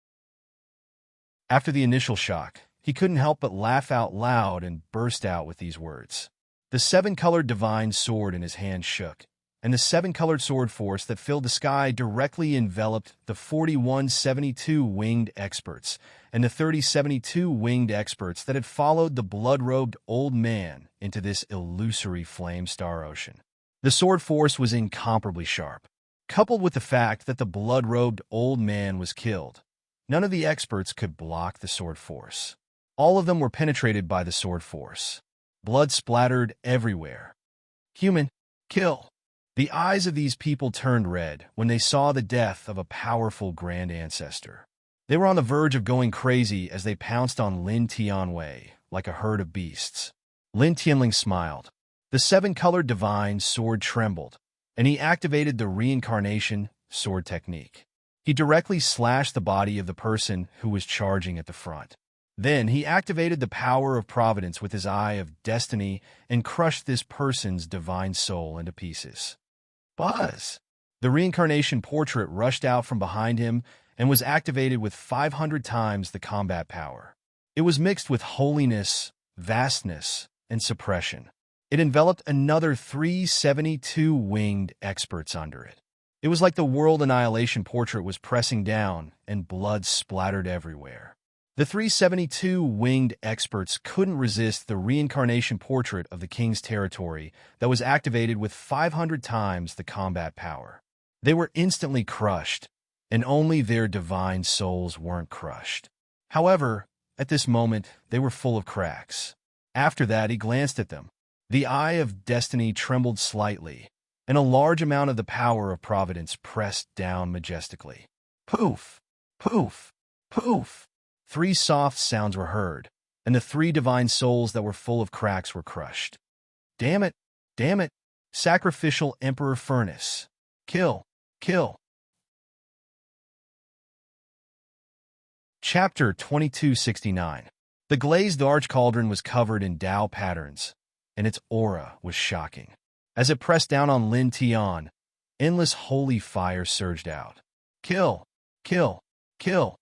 Speaker 1: After the initial shock, he couldn't help but laugh out loud and burst out with these words. The seven-colored divine sword in his hand shook, and the seven-colored sword force that filled the sky directly enveloped the 41 72 winged experts and the 30 72 winged experts that had followed the blood-robed old man into this illusory flame star ocean. The sword force was incomparably sharp. Coupled with the fact that the blood-robed old man was killed, none of the experts could block the sword force. All of them were penetrated by the sword force. Blood splattered everywhere. Human, kill! The eyes of these people turned red when they saw the death of a powerful Grand Ancestor. They were on the verge of going crazy as they pounced on Lin Tianwei like a herd of beasts. Lin Tianling smiled. The seven-colored divine sword trembled, and he activated the reincarnation sword technique. He directly slashed the body of the person who was charging at the front. Then he activated the power of providence with his eye of destiny and crushed this person's divine soul into pieces. Buzz! The reincarnation portrait rushed out from behind him and was activated with 500 times the combat power. It was mixed with holiness, vastness, and suppression. It enveloped another 372 winged experts under it. It was like the world annihilation portrait was pressing down and blood splattered everywhere. The 372 winged experts couldn't resist the reincarnation portrait of the king's territory that was activated with 500 times the combat power. They were instantly crushed, and only their divine souls weren't crushed. However, at this moment, they were full of cracks. After that, he glanced at them. The eye of destiny trembled slightly, and a large amount of the power of providence pressed down majestically. Poof! Poof! Poof! 3 soft sounds were heard, and the 3 divine souls that were full of cracks were crushed. Damn it! Damn it! Sacrificial Emperor Furnace! Kill! Kill! Chapter 2269. The glazed arch cauldron was covered in Tao patterns, and its aura was shocking. As it pressed down on Lin Tian, endless holy fire surged out. Kill! Kill! Kill!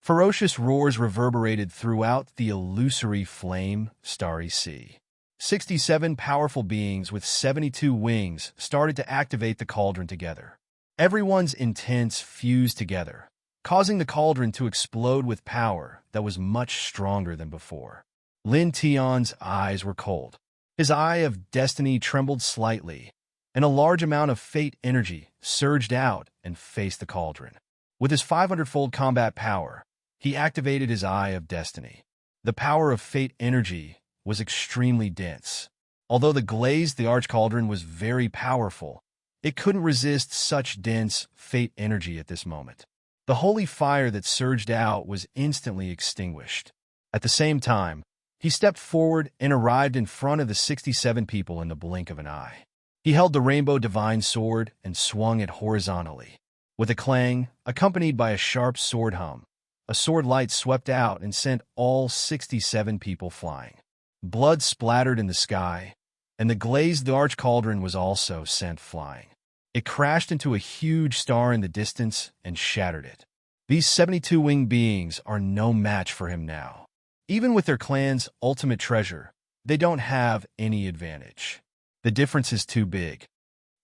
Speaker 1: Ferocious roars reverberated throughout the illusory flame, starry sea. 67 powerful beings with 72 wings started to activate the cauldron together. Everyone's intents fused together, causing the cauldron to explode with power that was much stronger than before. Lin Tion's eyes were cold. His eye of destiny trembled slightly, and a large amount of fate energy surged out and faced the cauldron. With his 500-fold combat power, he activated his eye of destiny. The power of fate energy was extremely dense. Although the arch cauldron was very powerful, it couldn't resist such dense fate energy at this moment. The holy fire that surged out was instantly extinguished. At the same time, he stepped forward and arrived in front of the 67 people in the blink of an eye. He held the rainbow divine sword and swung it horizontally. With a clang, accompanied by a sharp sword hum, a sword light swept out and sent all 67 people flying. Blood splattered in the sky, and the arch cauldron was also sent flying. It crashed into a huge star in the distance and shattered it. These 72 winged beings are no match for him now. Even with their clan's ultimate treasure, they don't have any advantage. The difference is too big.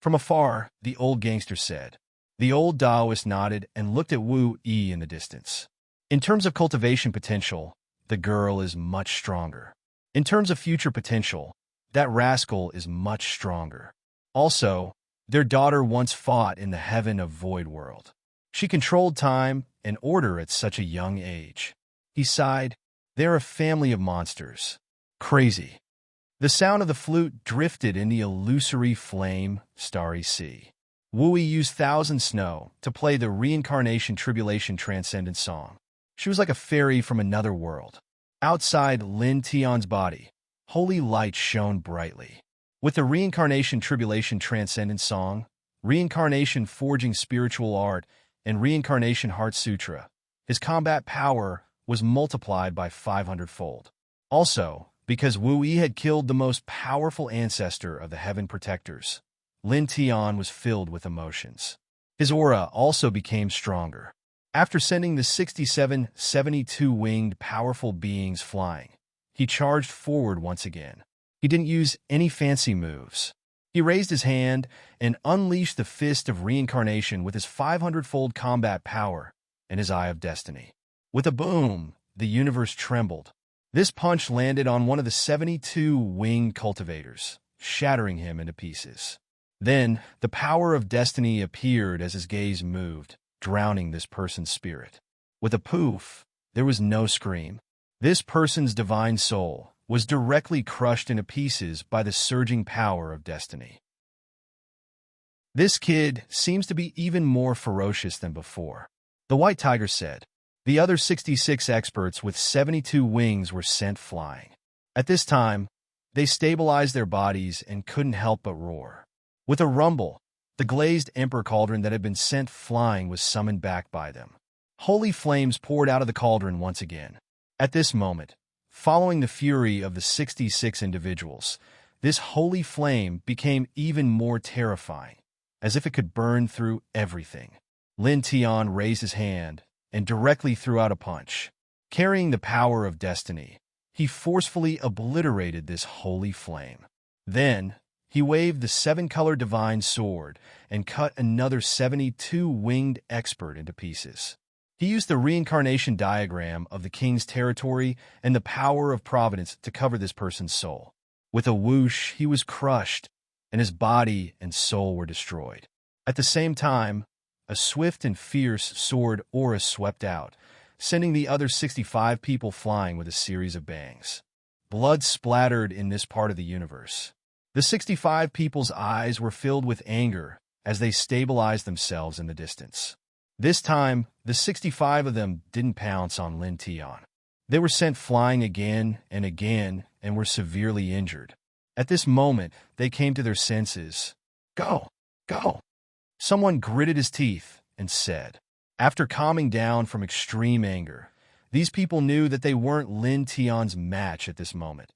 Speaker 1: From afar, the old gangster said. The old Taoist nodded and looked at Wu Yi in the distance. In terms of cultivation potential, the girl is much stronger. In terms of future potential, that rascal is much stronger. Also, their daughter once fought in the heaven of Void World. She controlled time and order at such a young age. He sighed. They're a family of monsters. Crazy. The sound of the flute drifted in the illusory flame, starry sea. Wu Yi used Thousand Snow to play the Reincarnation Tribulation Transcendent song. She was like a fairy from another world. Outside Lin Tion's body, holy light shone brightly. With the Reincarnation Tribulation Transcendent song, Reincarnation Forging Spiritual Art, and Reincarnation Heart Sutra, his combat power was multiplied by 500-fold. Also, because Wu Yi had killed the most powerful ancestor of the Heaven Protectors, Lin Tian was filled with emotions. His aura also became stronger. After sending the 67 72-winged powerful beings flying, he charged forward once again. He didn't use any fancy moves. He raised his hand and unleashed the fist of reincarnation with his 500-fold combat power and his eye of destiny. With a boom, the universe trembled. This punch landed on one of the 72 winged cultivators, shattering him into pieces. Then, the power of destiny appeared as his gaze moved, drowning this person's spirit. With a poof, there was no scream. This person's divine soul was directly crushed into pieces by the surging power of destiny. This kid seems to be even more ferocious than before, the White Tiger said. The other 66 experts with 72 wings were sent flying. At this time, they stabilized their bodies and couldn't help but roar. With a rumble, the glazed emperor cauldron that had been sent flying was summoned back by them. Holy flames poured out of the cauldron once again. At this moment, following the fury of the 66 individuals, this holy flame became even more terrifying, as if it could burn through everything. Lin Tian raised his hand and directly threw out a punch. Carrying the power of destiny, he forcefully obliterated this holy flame. Then, he waved the 7-color divine sword and cut another 72 winged expert into pieces. He used the reincarnation diagram of the king's territory and the power of providence to cover this person's soul. With a whoosh, he was crushed, and his body and soul were destroyed. At the same time, a swift and fierce sword aura swept out, sending the other 65 people flying with a series of bangs. Blood splattered in this part of the universe. The 65 people's eyes were filled with anger as they stabilized themselves in the distance. This time, the 65 of them didn't pounce on Lin Tian. They were sent flying again and were severely injured. At this moment, they came to their senses. Go! Go! Someone gritted his teeth and said. After calming down from extreme anger, these people knew that they weren't Lin Tian's match at this moment,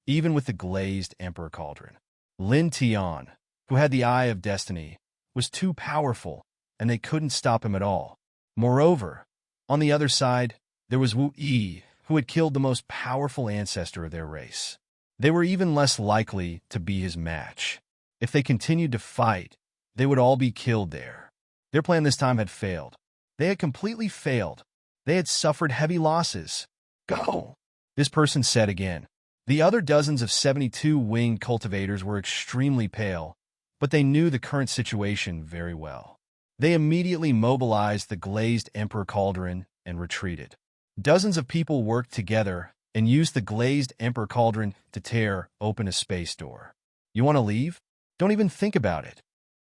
Speaker 1: even with the glazed emperor cauldron. Lin Tian, who had the eye of destiny, was too powerful, and they couldn't stop him at all. Moreover, on the other side, there was Wu Yi, who had killed the most powerful ancestor of their race. They were even less likely to be his match. If they continued to fight, they would all be killed there. Their plan this time had failed. They had completely failed. They had suffered heavy losses. Go, this person said again. The other dozens of 72 winged cultivators were extremely pale, but they knew the current situation very well. They immediately mobilized the glazed Emperor Cauldron and retreated. Dozens of people worked together and used the glazed Emperor Cauldron to tear open a space door. You want to leave? Don't even think about it,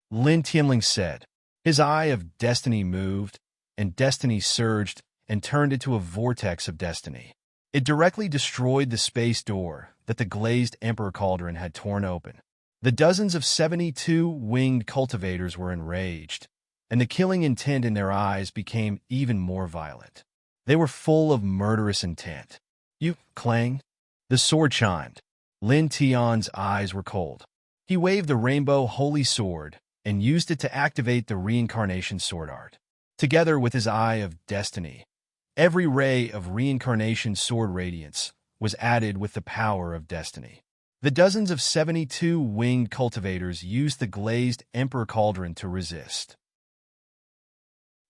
Speaker 1: Lin Tianling said. His eye of destiny moved, and destiny surged and turned into a vortex of destiny. It directly destroyed the space door that the glazed Emperor Cauldron had torn open. The dozens of 72 winged cultivators were enraged, and the killing intent in their eyes became even more violent. They were full of murderous intent. You, clang. The sword chimed. Lin Tian's eyes were cold. He waved the rainbow holy sword and used it to activate the reincarnation sword art. Together with his eye of destiny, every ray of reincarnation sword radiance was added with the power of destiny. The dozens of 72 winged cultivators used the glazed Emperor Cauldron to resist.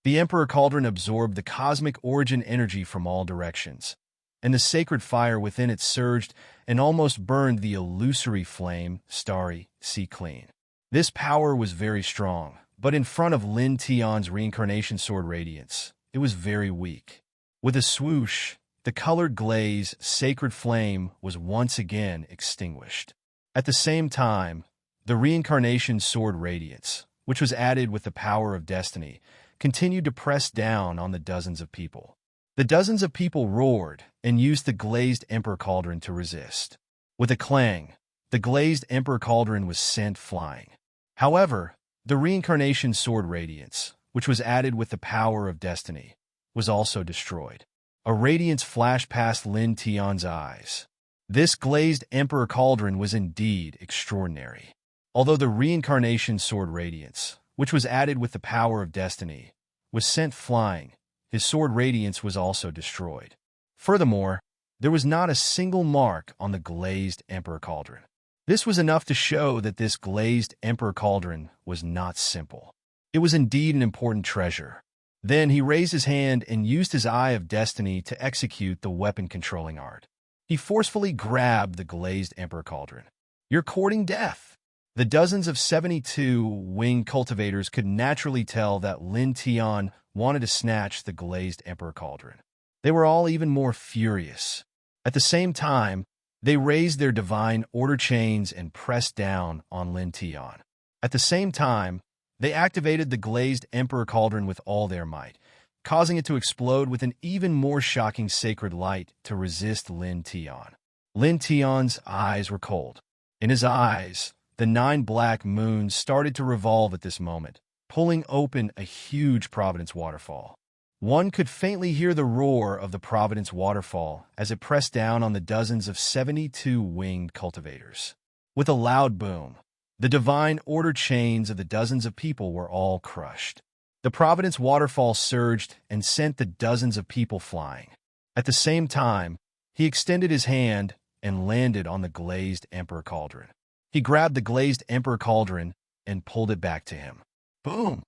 Speaker 1: The Emperor Cauldron absorbed the cosmic origin energy from all directions, and the sacred fire within it surged and almost burned the illusory flame, starry, sea clean. This power was very strong, but in front of Lin Tian's reincarnation sword radiance, it was very weak. With a swoosh, the colored glaze, sacred flame was once again extinguished. At the same time, the reincarnation sword radiance, which was added with the power of destiny, continued to press down on the dozens of people. The dozens of people roared and used the glazed Emperor Cauldron to resist. With a clang, the glazed Emperor Cauldron was sent flying. However, the reincarnation sword radiance, which was added with the power of destiny, was also destroyed. A radiance flashed past Lin Tian's eyes. This glazed Emperor Cauldron was indeed extraordinary. Although the reincarnation sword radiance, which was added with the power of destiny, was sent flying, his sword radiance was also destroyed. Furthermore, there was not a single mark on the glazed Emperor Cauldron. This was enough to show that this glazed Emperor Cauldron was not simple. It was indeed an important treasure. Then he raised his hand and used his eye of destiny to execute the weapon-controlling art. He forcefully grabbed the glazed Emperor Cauldron. You're courting death. The dozens of 72 winged cultivators could naturally tell that Lin Tian wanted to snatch the glazed Emperor Cauldron. They were all even more furious. At the same time, they raised their divine order chains and pressed down on Lin Tian. At the same time, they activated the glazed Emperor Cauldron with all their might, causing it to explode with an even more shocking sacred light to resist Lin Tian. Lin Tian's eyes were cold. In his eyes, the 9 black moons started to revolve at this moment, pulling open a huge Providence waterfall. One could faintly hear the roar of the Providence waterfall as it pressed down on the dozens of 72 winged cultivators. With a loud boom, the divine order chains of the dozens of people were all crushed. The Providence waterfall surged and sent the dozens of people flying. At the same time, he extended his hand and landed on the glazed Emperor Cauldron. He grabbed the glazed Emperor Cauldron and pulled it back to him. Boom!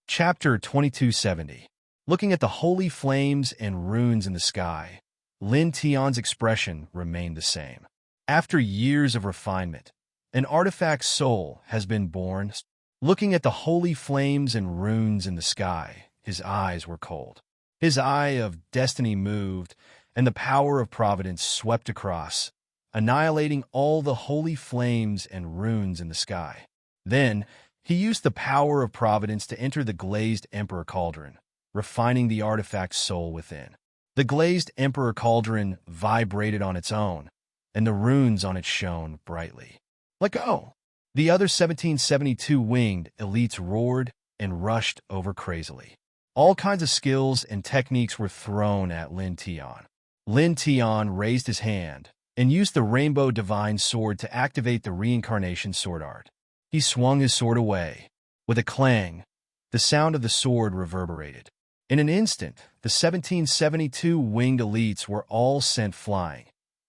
Speaker 1: Chapter 2270. Looking at the holy flames and runes in the sky, Lin Tian's expression remained the same. After years of refinement, an artifact soul has been born. Looking at the holy flames and runes in the sky, his eyes were cold. His eye of destiny moved, and the power of providence swept across, annihilating all the holy flames and runes in the sky. Then, he used the power of providence to enter the glazed Emperor Cauldron, refining the artifact's soul within. The glazed Emperor Cauldron vibrated on its own, and the runes on it shone brightly. Let go! The other 1772 winged elites roared and rushed over crazily. All kinds of skills and techniques were thrown at Lin Tian. Lin Tian raised his hand and used the Rainbow Divine Sword to activate the Reincarnation Sword Art. He swung his sword away. With a clang, the sound of the sword reverberated. In an instant, the 1772 winged elites were all sent flying,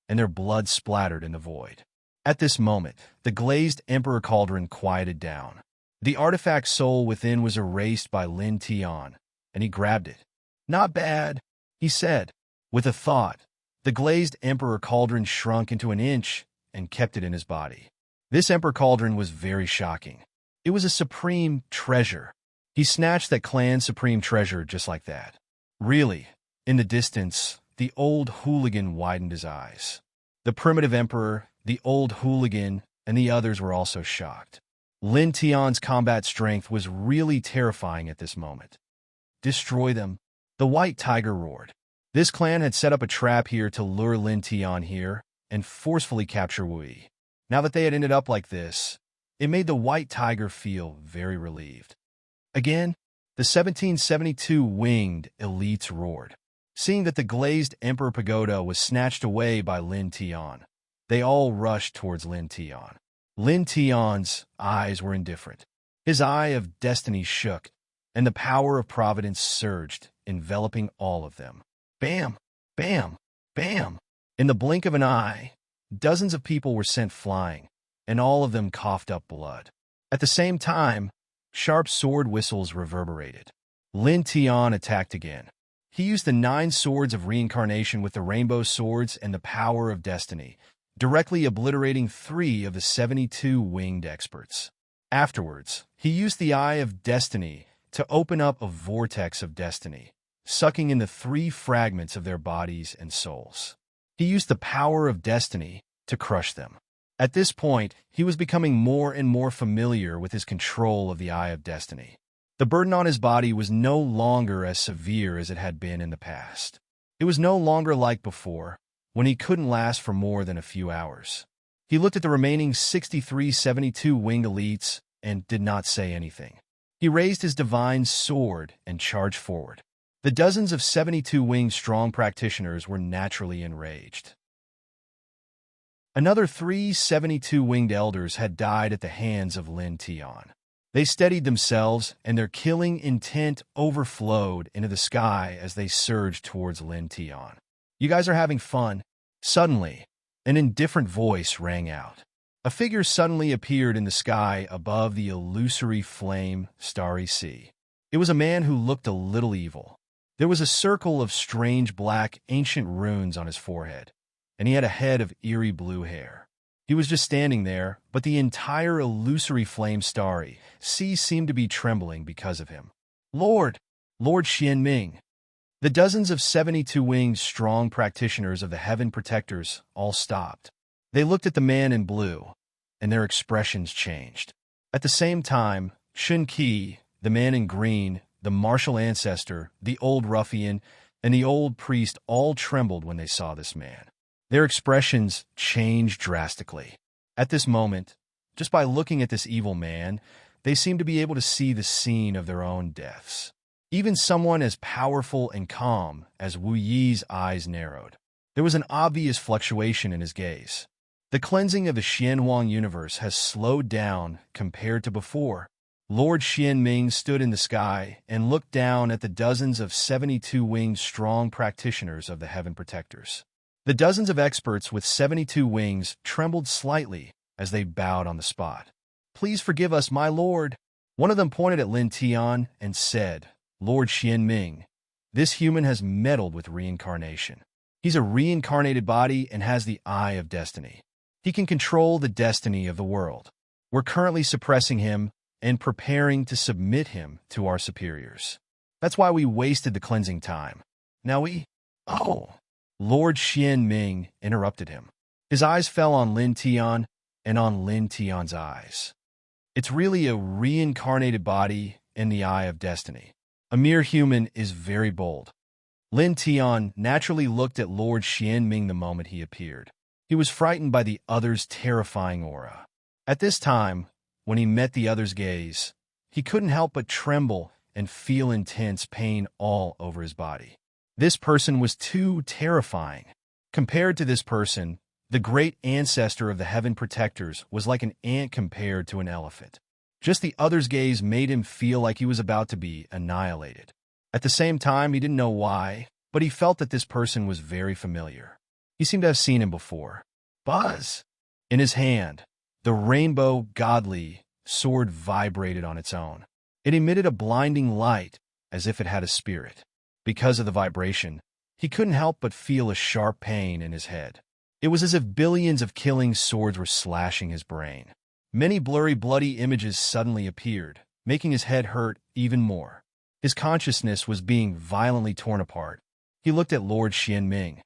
Speaker 1: and their blood splattered in the void. At this moment, the glazed Emperor Cauldron quieted down. The artifact soul within was erased by Lin Tian, and he grabbed it. "Not bad," he said. With a thought, the glazed Emperor Cauldron shrunk into an inch and kept it in his body. This Emperor Cauldron was very shocking. It was a supreme treasure. He snatched that clan's supreme treasure just like that. Really, in the distance, the old hooligan widened his eyes. The primitive emperor, the old hooligan, and the others were also shocked. Lin Tian's combat strength was really terrifying at this moment. "Destroy them," the White Tiger roared. This clan had set up a trap here to lure Lin Tian here and forcefully capture Wu Yi. Now that they had ended up like this, it made the White Tiger feel very relieved. Again, the 1772 winged elites roared. Seeing that the glazed Emperor Pagoda was snatched away by Lin Tian, they all rushed towards Lin Tian. Lin Tian's eyes were indifferent. His eye of destiny shook, and the power of providence surged, enveloping all of them. Bam! Bam! Bam! In the blink of an eye, dozens of people were sent flying, and all of them coughed up blood. At the same time, sharp sword whistles reverberated. Lin Tian attacked again. He used the 9 swords of reincarnation with the rainbow swords and the power of destiny, directly obliterating 3 of the 72 winged experts. Afterwards, he used the Eye of Destiny to open up a vortex of destiny, sucking in the 3 fragments of their bodies and souls. He used the power of destiny to crush them. At this point, he was becoming more and more familiar with his control of the Eye of Destiny. The burden on his body was no longer as severe as it had been in the past. It was no longer like before, when he couldn't last for more than a few hours. He looked at the remaining 63 72 winged elites and did not say anything. He raised his divine sword and charged forward. The dozens of 72 winged strong practitioners were naturally enraged. Another 3 72 winged elders had died at the hands of Lin Tian. They steadied themselves, and their killing intent overflowed into the sky as they surged towards Lin Tian. "You guys are having fun." Suddenly, an indifferent voice rang out. A figure suddenly appeared in the sky above the illusory flame, starry sea. It was a man who looked a little evil. There was a circle of strange black, ancient runes on his forehead, and he had a head of eerie blue hair. He was just standing there, but the entire illusory flame starry sea seemed to be trembling because of him. Lord Xianming. The dozens of 72 winged strong practitioners of the Heaven Protectors all stopped. They looked at the man in blue, and their expressions changed. At the same time, Shun Qi, the man in green, the martial ancestor, the old ruffian, and the old priest all trembled when they saw this man. Their expressions changed drastically. At this moment, just by looking at this evil man, they seemed to be able to see the scene of their own deaths. Even someone as powerful and calm as Wu Yi's eyes narrowed. There was an obvious fluctuation in his gaze. The cleansing of the Xianhuang universe has slowed down compared to before. Lord Xianming stood in the sky and looked down at the dozens of 72 winged strong practitioners of the Heaven Protectors. The dozens of experts with 72 wings trembled slightly as they bowed on the spot. "Please forgive us, my lord." One of them pointed at Lin Tian and said, "Lord Xianming, this human has meddled with reincarnation. He's a reincarnated body and has the Eye of Destiny. He can control the destiny of the world. We're currently suppressing him and preparing to submit him to our superiors. That's why we wasted the cleansing time. Now Oh!" Lord Xianming interrupted him. His eyes fell on Lin Tian and on Lin Tian's eyes. It's really a reincarnated body in the Eye of Destiny. A mere human is very bold. Lin Tian naturally looked at Lord Xianming the moment he appeared. He was frightened by the other's terrifying aura. At this time, when he met the other's gaze, he couldn't help but tremble and feel intense pain all over his body. This person was too terrifying. Compared to this person, the great ancestor of the Heaven Protectors was like an ant compared to an elephant. Just the other's gaze made him feel like he was about to be annihilated. At the same time, he didn't know why, but he felt that this person was very familiar. He seemed to have seen him before. "Buzz!" In his hand, the rainbow godly sword vibrated on its own. It emitted a blinding light, as if it had a spirit. Because of the vibration, he couldn't help but feel a sharp pain in his head. It was as if billions of killing swords were slashing his brain. Many blurry, bloody images suddenly appeared, making his head hurt even more. His consciousness was being violently torn apart. He looked at Lord Xianming.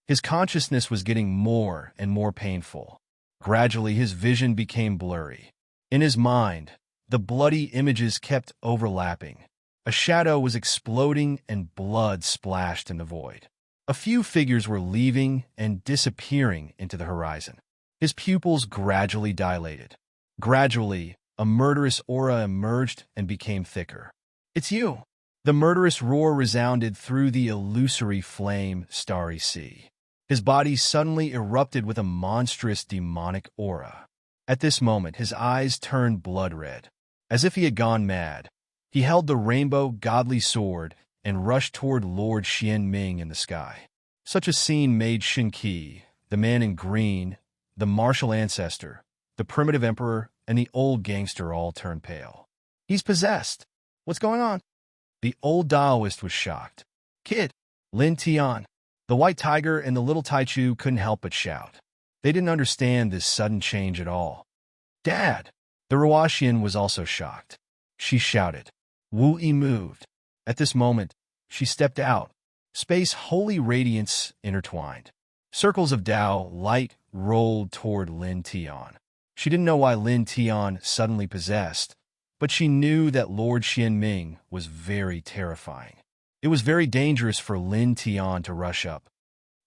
Speaker 1: His consciousness was getting more and more painful. Gradually, his vision became blurry. In his mind, the bloody images kept overlapping. A shadow was exploding and blood splashed in the void. A few figures were leaving and disappearing into the horizon. His pupils gradually dilated. Gradually, a murderous aura emerged and became thicker. "It's you!" The murderous roar resounded through the illusory flame, starry sea. His body suddenly erupted with a monstrous demonic aura. At this moment, his eyes turned blood red. As if he had gone mad, he held the rainbow godly sword and rushed toward Lord Xianming in the sky. Such a scene made Shinqi, the man in green, the martial ancestor, the primitive emperor, and the old gangster all turn pale. "He's possessed. What's going on?" The old Taoist was shocked. "Kid, Lin Tian." The white tiger and the little Taichu couldn't help but shout. They didn't understand this sudden change at all. "Dad!" The Ruaxian was also shocked. She shouted. Wu Yi moved. At this moment, she stepped out. Space holy radiance intertwined. Circles of Tao light rolled toward Lin Tian. She didn't know why Lin Tian suddenly possessed, but she knew that Lord Xianming was very terrifying. It was very dangerous for Lin Tian to rush up.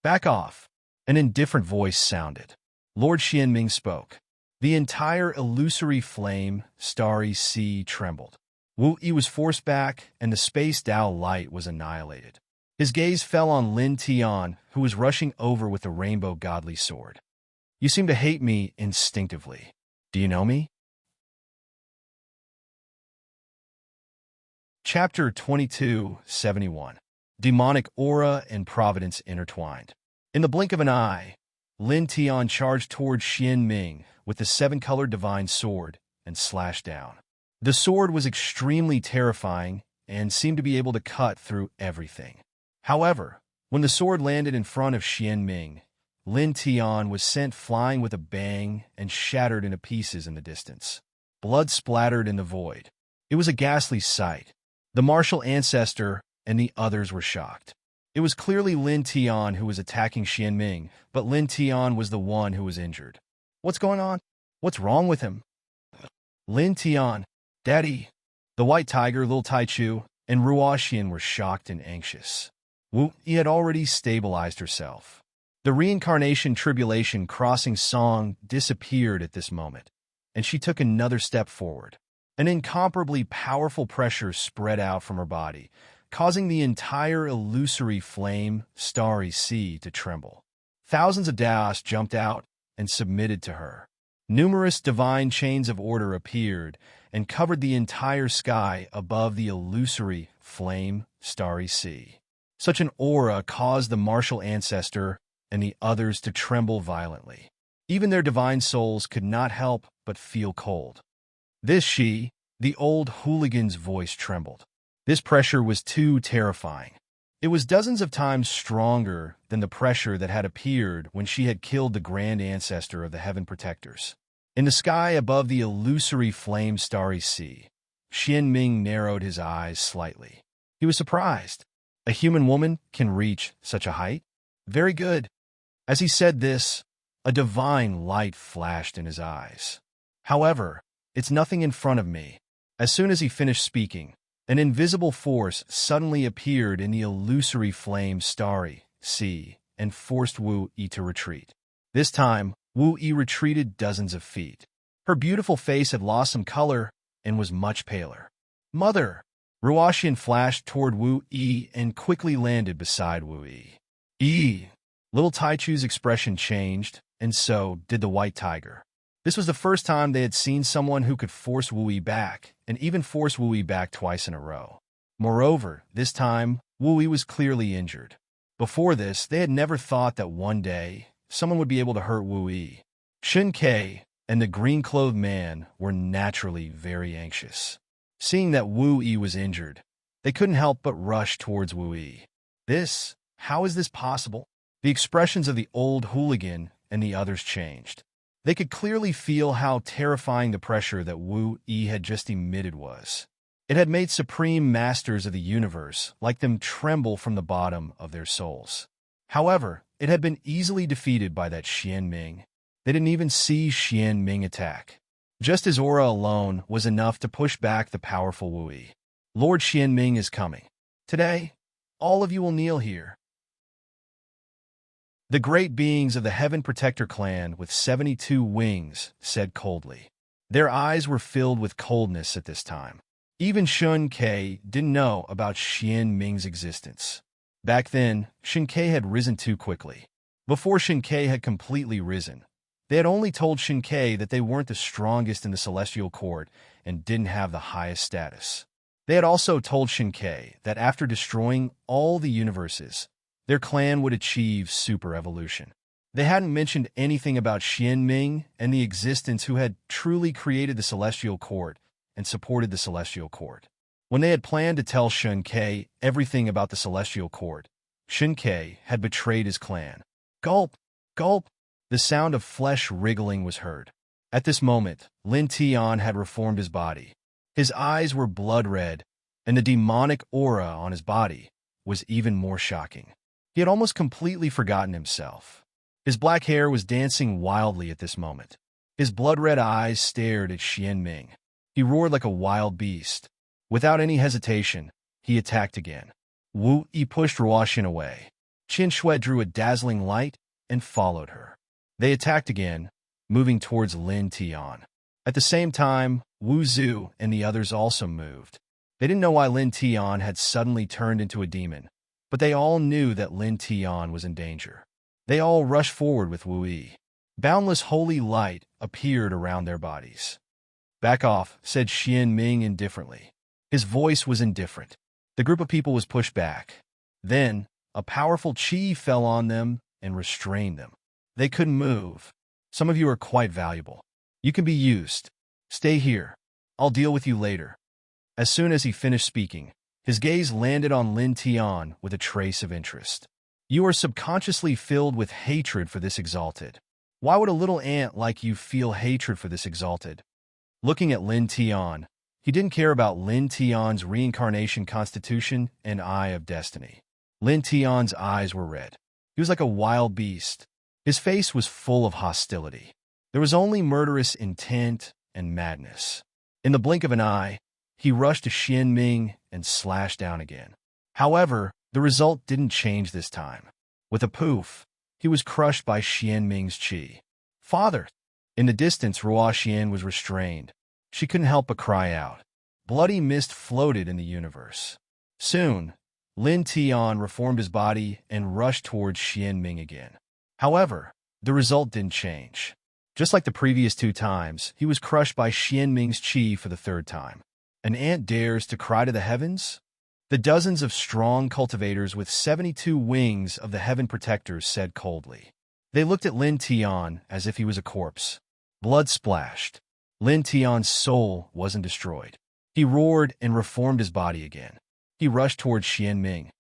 Speaker 1: "Back off," an indifferent voice sounded. Lord Xianming spoke. The entire illusory flame, starry sea trembled. Wu Yi was forced back, and the space Tao light was annihilated. His gaze fell on Lin Tian, who was rushing over with the rainbow godly sword. "You seem to hate me instinctively. Do you know me?" Chapter 2271. Demonic aura and providence intertwined. In the blink of an eye, Lin Tian charged toward Xianming with the seven-colored divine sword and slashed down. The sword was extremely terrifying and seemed to be able to cut through everything. However, when the sword landed in front of Xianming, Lin Tian was sent flying with a bang and shattered into pieces in the distance. Blood splattered in the void. It was a ghastly sight. The martial ancestor and the others were shocked. It was clearly Lin Tian who was attacking Xianming, but Lin Tian was the one who was injured. "What's going on? What's wrong with him?" Lin Tian, "Daddy." The white tiger, little Taichu, and Ruaxian were shocked and anxious. Wu Yi had already stabilized herself. The reincarnation tribulation crossing song disappeared at this moment, and she took another step forward. An incomparably powerful pressure spread out from her body, causing the entire illusory flame, starry sea to tremble. Thousands of Taoists jumped out and submitted to her. Numerous divine chains of order appeared and covered the entire sky above the illusory flame, starry sea. Such an aura caused the martial ancestor and the others to tremble violently. Even their divine souls could not help but feel cold. The old hooligan's voice trembled. This pressure was too terrifying. It was dozens of times stronger than the pressure that had appeared when she had killed the grand ancestor of the heaven protectors. In the sky above the illusory flame starry sea, Xianming narrowed his eyes slightly. He was surprised. A human woman can reach such a height? Very good. As he said this, a divine light flashed in his eyes. However, it's nothing in front of me. As soon as he finished speaking, an invisible force suddenly appeared in the illusory flame starry sea and forced Wu Yi to retreat. This time, Wu Yi retreated dozens of feet. Her beautiful face had lost some color and was much paler. "Mother!" Ruaxian flashed toward Wu Yi and quickly landed beside Wu Yi. Little Taichu's expression changed, and so did the white tiger. This was the first time they had seen someone who could force Wu Yi back, and even force Wu Yi back twice in a row. Moreover, this time, Wu Yi was clearly injured. Before this, they had never thought that one day, someone would be able to hurt Wu Yi. Shen Ke and the green-clothed man were naturally very anxious. Seeing that Wu Yi was injured, they couldn't help but rush towards Wu Yi. How is this possible? The expressions of the old hooligan and the others changed. They could clearly feel how terrifying the pressure that Wu Yi had just emitted was. It had made supreme masters of the universe like them tremble from the bottom of their souls. However, it had been easily defeated by that Xian Ming. They didn't even see Xian Ming attack. Just his aura alone was enough to push back the powerful Wu Yi. Lord Xian Ming is coming. Today, all of you will kneel here. The great beings of the Heaven Protector clan with 72 wings said coldly. Their eyes were filled with coldness at this time. Even Shen Ke didn't know about Xian Ming's existence. Back then, Shen Ke had risen too quickly. Before Shen Ke had completely risen, they had only told Shen Ke that they weren't the strongest in the Celestial Court and didn't have the highest status. They had also told Shen Ke that after destroying all the universes, their clan would achieve super evolution. They hadn't mentioned anything about Xian Ming and the existence who had truly created the Celestial Court and supported the Celestial Court. When they had planned to tell Shen Ke everything about the Celestial Court, Shen Ke had betrayed his clan. Gulp! Gulp! The sound of flesh wriggling was heard. At this moment, Lin Tian had reformed his body. His eyes were blood red, and the demonic aura on his body was even more shocking. He had almost completely forgotten himself. His black hair was dancing wildly at this moment. His blood-red eyes stared at Xian Ming. He roared like a wild beast. Without any hesitation, he attacked again. Wu Yi pushed Ruoxin away. Qin Shui drew a dazzling light and followed her. They attacked again, moving towards Lin Tian. At the same time, Wu Zhu and the others also moved. They didn't know why Lin Tian had suddenly turned into a demon, but they all knew that Lin Tian was in danger. They all rushed forward with Wu Yi. Boundless holy light appeared around their bodies. "Back off," said Xian Ming indifferently. His voice was indifferent. The group of people was pushed back. Then, a powerful qi fell on them and restrained them. They couldn't move. "Some of you are quite valuable. You can be used. Stay here. I'll deal with you later." As soon as he finished speaking, his gaze landed on Lin Tian with a trace of interest. "You are subconsciously filled with hatred for this exalted. Why would a little ant like you feel hatred for this exalted?" Looking at Lin Tian, he didn't care about Lin Tian's reincarnation constitution and eye of destiny. Lin Tian's eyes were red. He was like a wild beast. His face was full of hostility. There was only murderous intent and madness. In the blink of an eye, he rushed to Xian Ming and slashed down again. However, the result didn't change this time. With a poof, he was crushed by Xian Ming's qi. "Father!" In the distance, Ruoxin was restrained. She couldn't help but cry out. Bloody mist floated in the universe. Soon, Lin Tian reformed his body and rushed towards Xian Ming again. However, the result didn't change. Just like the previous two times, he was crushed by Xian Ming's qi for the third time. An ant dares to cry to the heavens? The dozens of strong cultivators with 72 wings of the Heaven Protectors said coldly. They looked at Lin Tian as if he was a corpse. Blood splashed. Lin Tian's soul wasn't destroyed. He roared and reformed his body again. He rushed towards Xian Ming.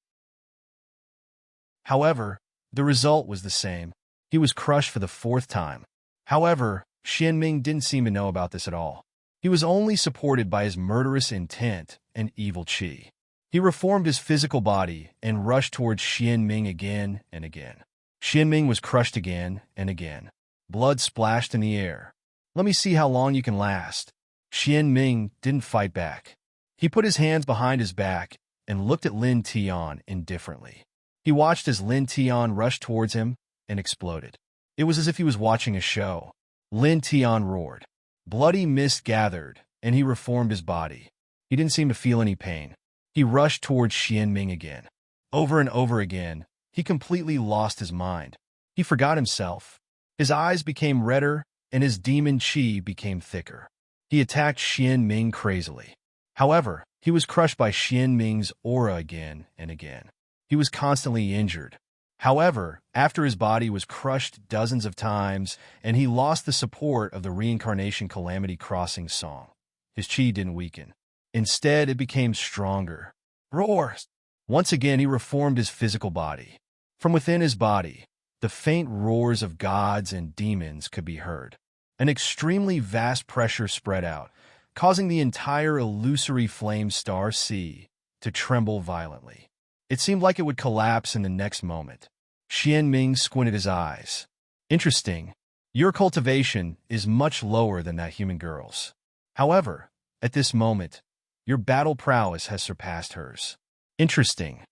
Speaker 1: However, the result was the same. He was crushed for the fourth time. However, Xian Ming didn't seem to know about this at all. He was only supported by his murderous intent and evil qi. He reformed his physical body and rushed towards Xian Ming again and again. Xian Ming was crushed again and again. Blood splashed in the air. "Let me see how long you can last." Xian Ming didn't fight back. He put his hands behind his back and looked at Lin Tian indifferently. He watched as Lin Tian rushed towards him and exploded. It was as if he was watching a show. Lin Tian roared. Bloody mist gathered, and he reformed his body. He didn't seem to feel any pain. He rushed towards Xian Ming again. Over and over again, he completely lost his mind. He forgot himself. His eyes became redder, and his demon qi became thicker. He attacked Xian Ming crazily. However, he was crushed by Xian Ming's aura again and again. He was constantly injured. However, after his body was crushed dozens of times and he lost the support of the reincarnation calamity crossing song, his chi didn't weaken. Instead, it became stronger. Roars! Once again, he reformed his physical body. From within his body, the faint roars of gods and demons could be heard. An extremely vast pressure spread out, causing the entire illusory flame star sea to tremble violently. It seemed like it would collapse in the next moment. Xianming squinted his eyes. Interesting. Your cultivation is much lower than that human girl's. However, at this moment, your battle prowess has surpassed hers. Interesting.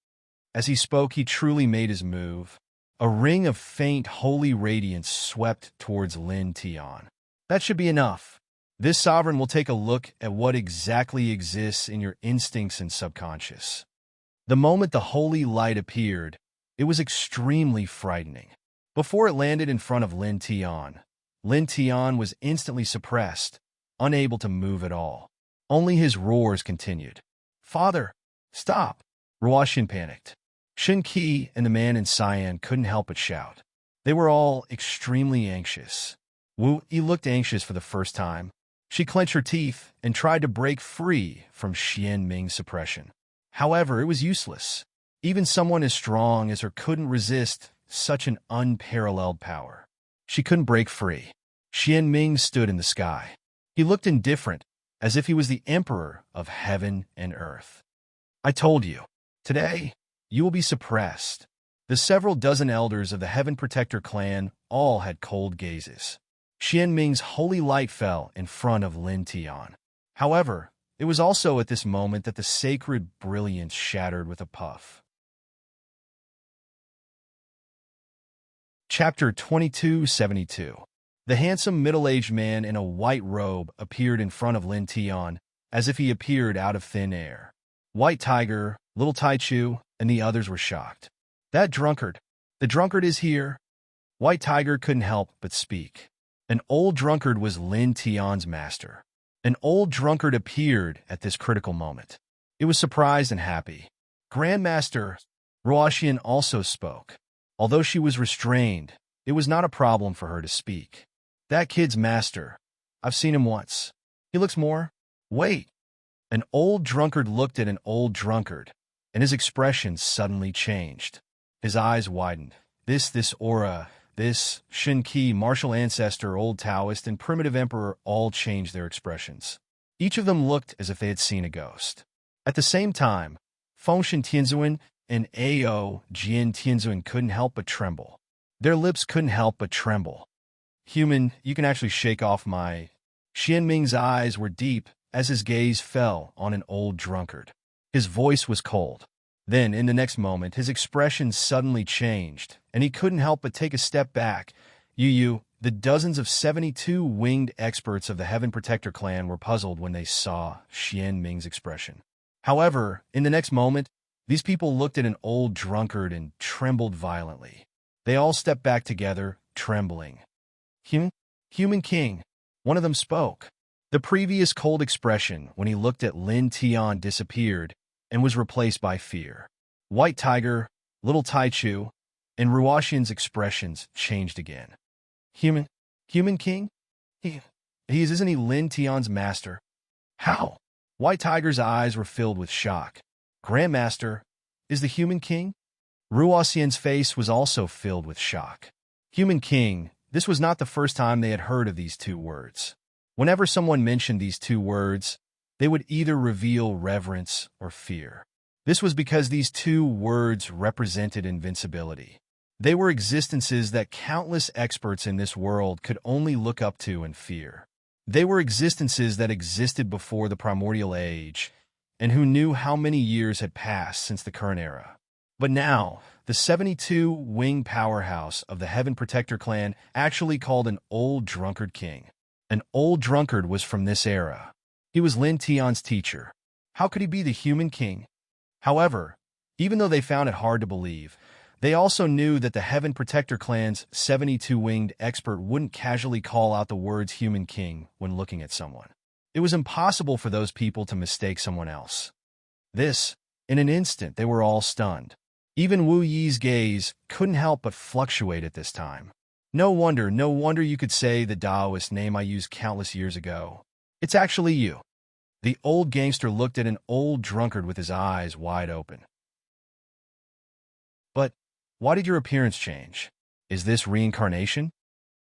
Speaker 1: As he spoke, he truly made his move. A ring of faint, holy radiance swept towards Lin Tian. That should be enough. This sovereign will take a look at what exactly exists in your instincts and subconscious. The moment the holy light appeared, it was extremely frightening. Before it landed in front of Lin Tian was instantly suppressed, unable to move at all. Only his roars continued. Father, stop! Ruoxian panicked. Shen Qi and the man in cyan couldn't help but shout. They were all extremely anxious. Wu Yi looked anxious for the first time. She clenched her teeth and tried to break free from Xianming's suppression. However, it was useless. Even someone as strong as her couldn't resist such an unparalleled power. She couldn't break free. Xianming stood in the sky. He looked indifferent, as if he was the emperor of heaven and earth. I told you, today, you will be suppressed. The several dozen elders of the Heaven Protector clan all had cold gazes. Xianming's holy light fell in front of Lin Tian. However, it was also at this moment that the sacred brilliance shattered with a puff. Chapter 2272. The handsome middle-aged man in a white robe appeared in front of Lin Tian, as if he appeared out of thin air. White Tiger, Little Taichu, and the others were shocked. That drunkard! The drunkard is here! White Tiger couldn't help but speak. An old drunkard was Lin Tian's master. An old drunkard appeared at this critical moment. It was surprised and happy. Grandmaster, Ruoxian also spoke. Although she was restrained, it was not a problem for her to speak. That kid's master. I've seen him once. He looks more... Wait. An old drunkard looked at an old drunkard, and his expression suddenly changed. His eyes widened. This aura, this Shen Qi, martial ancestor, old Taoist, and primitive emperor all changed their expressions. Each of them looked as if they had seen a ghost. At the same time, Fengshen Tianzuan and Ao Jian Tianzuan couldn't help but tremble. Their lips couldn't help but tremble. Human, you can actually shake off my... Xianming's eyes were deep as his gaze fell on an old drunkard. His voice was cold. Then, in the next moment, his expression suddenly changed, and he couldn't help but take a step back. The dozens of 72 winged experts of the Heaven Protector clan were puzzled when they saw Xianming's expression. However, in the next moment, these people looked at an old drunkard and trembled violently. They all stepped back together, trembling. Human King, one of them spoke. The previous cold expression when he looked at Lin Tian disappeared and was replaced by fear. White Tiger, Little Taichu, and Ruoxian's expressions changed again. Human King? Isn't he Lin Tian's master? How? White Tiger's eyes were filled with shock. Grandmaster, is the Human King? Ruoxian's face was also filled with shock. Human King, this was not the first time they had heard of these two words. Whenever someone mentioned these two words, they would either reveal reverence or fear. This was because these two words represented invincibility. They were existences that countless experts in this world could only look up to and fear. They were existences that existed before the primordial age, and who knew how many years had passed since the current era. But now, the 72-wing powerhouse of the Heaven Protector clan actually called an old drunkard king. An old drunkard was from this era. He was Lin Tian's teacher. How could he be the Human King? However, even though they found it hard to believe, they also knew that the Heaven Protector clan's 72-winged expert wouldn't casually call out the words Human King when looking at someone. It was impossible for those people to mistake someone else. In an instant, they were all stunned. Even Wu Yi's gaze couldn't help but fluctuate at this time. No wonder you could say the Taoist name I used countless years ago. It's actually you. The old gangster looked at an old drunkard with his eyes wide open. But why did your appearance change? Is this reincarnation?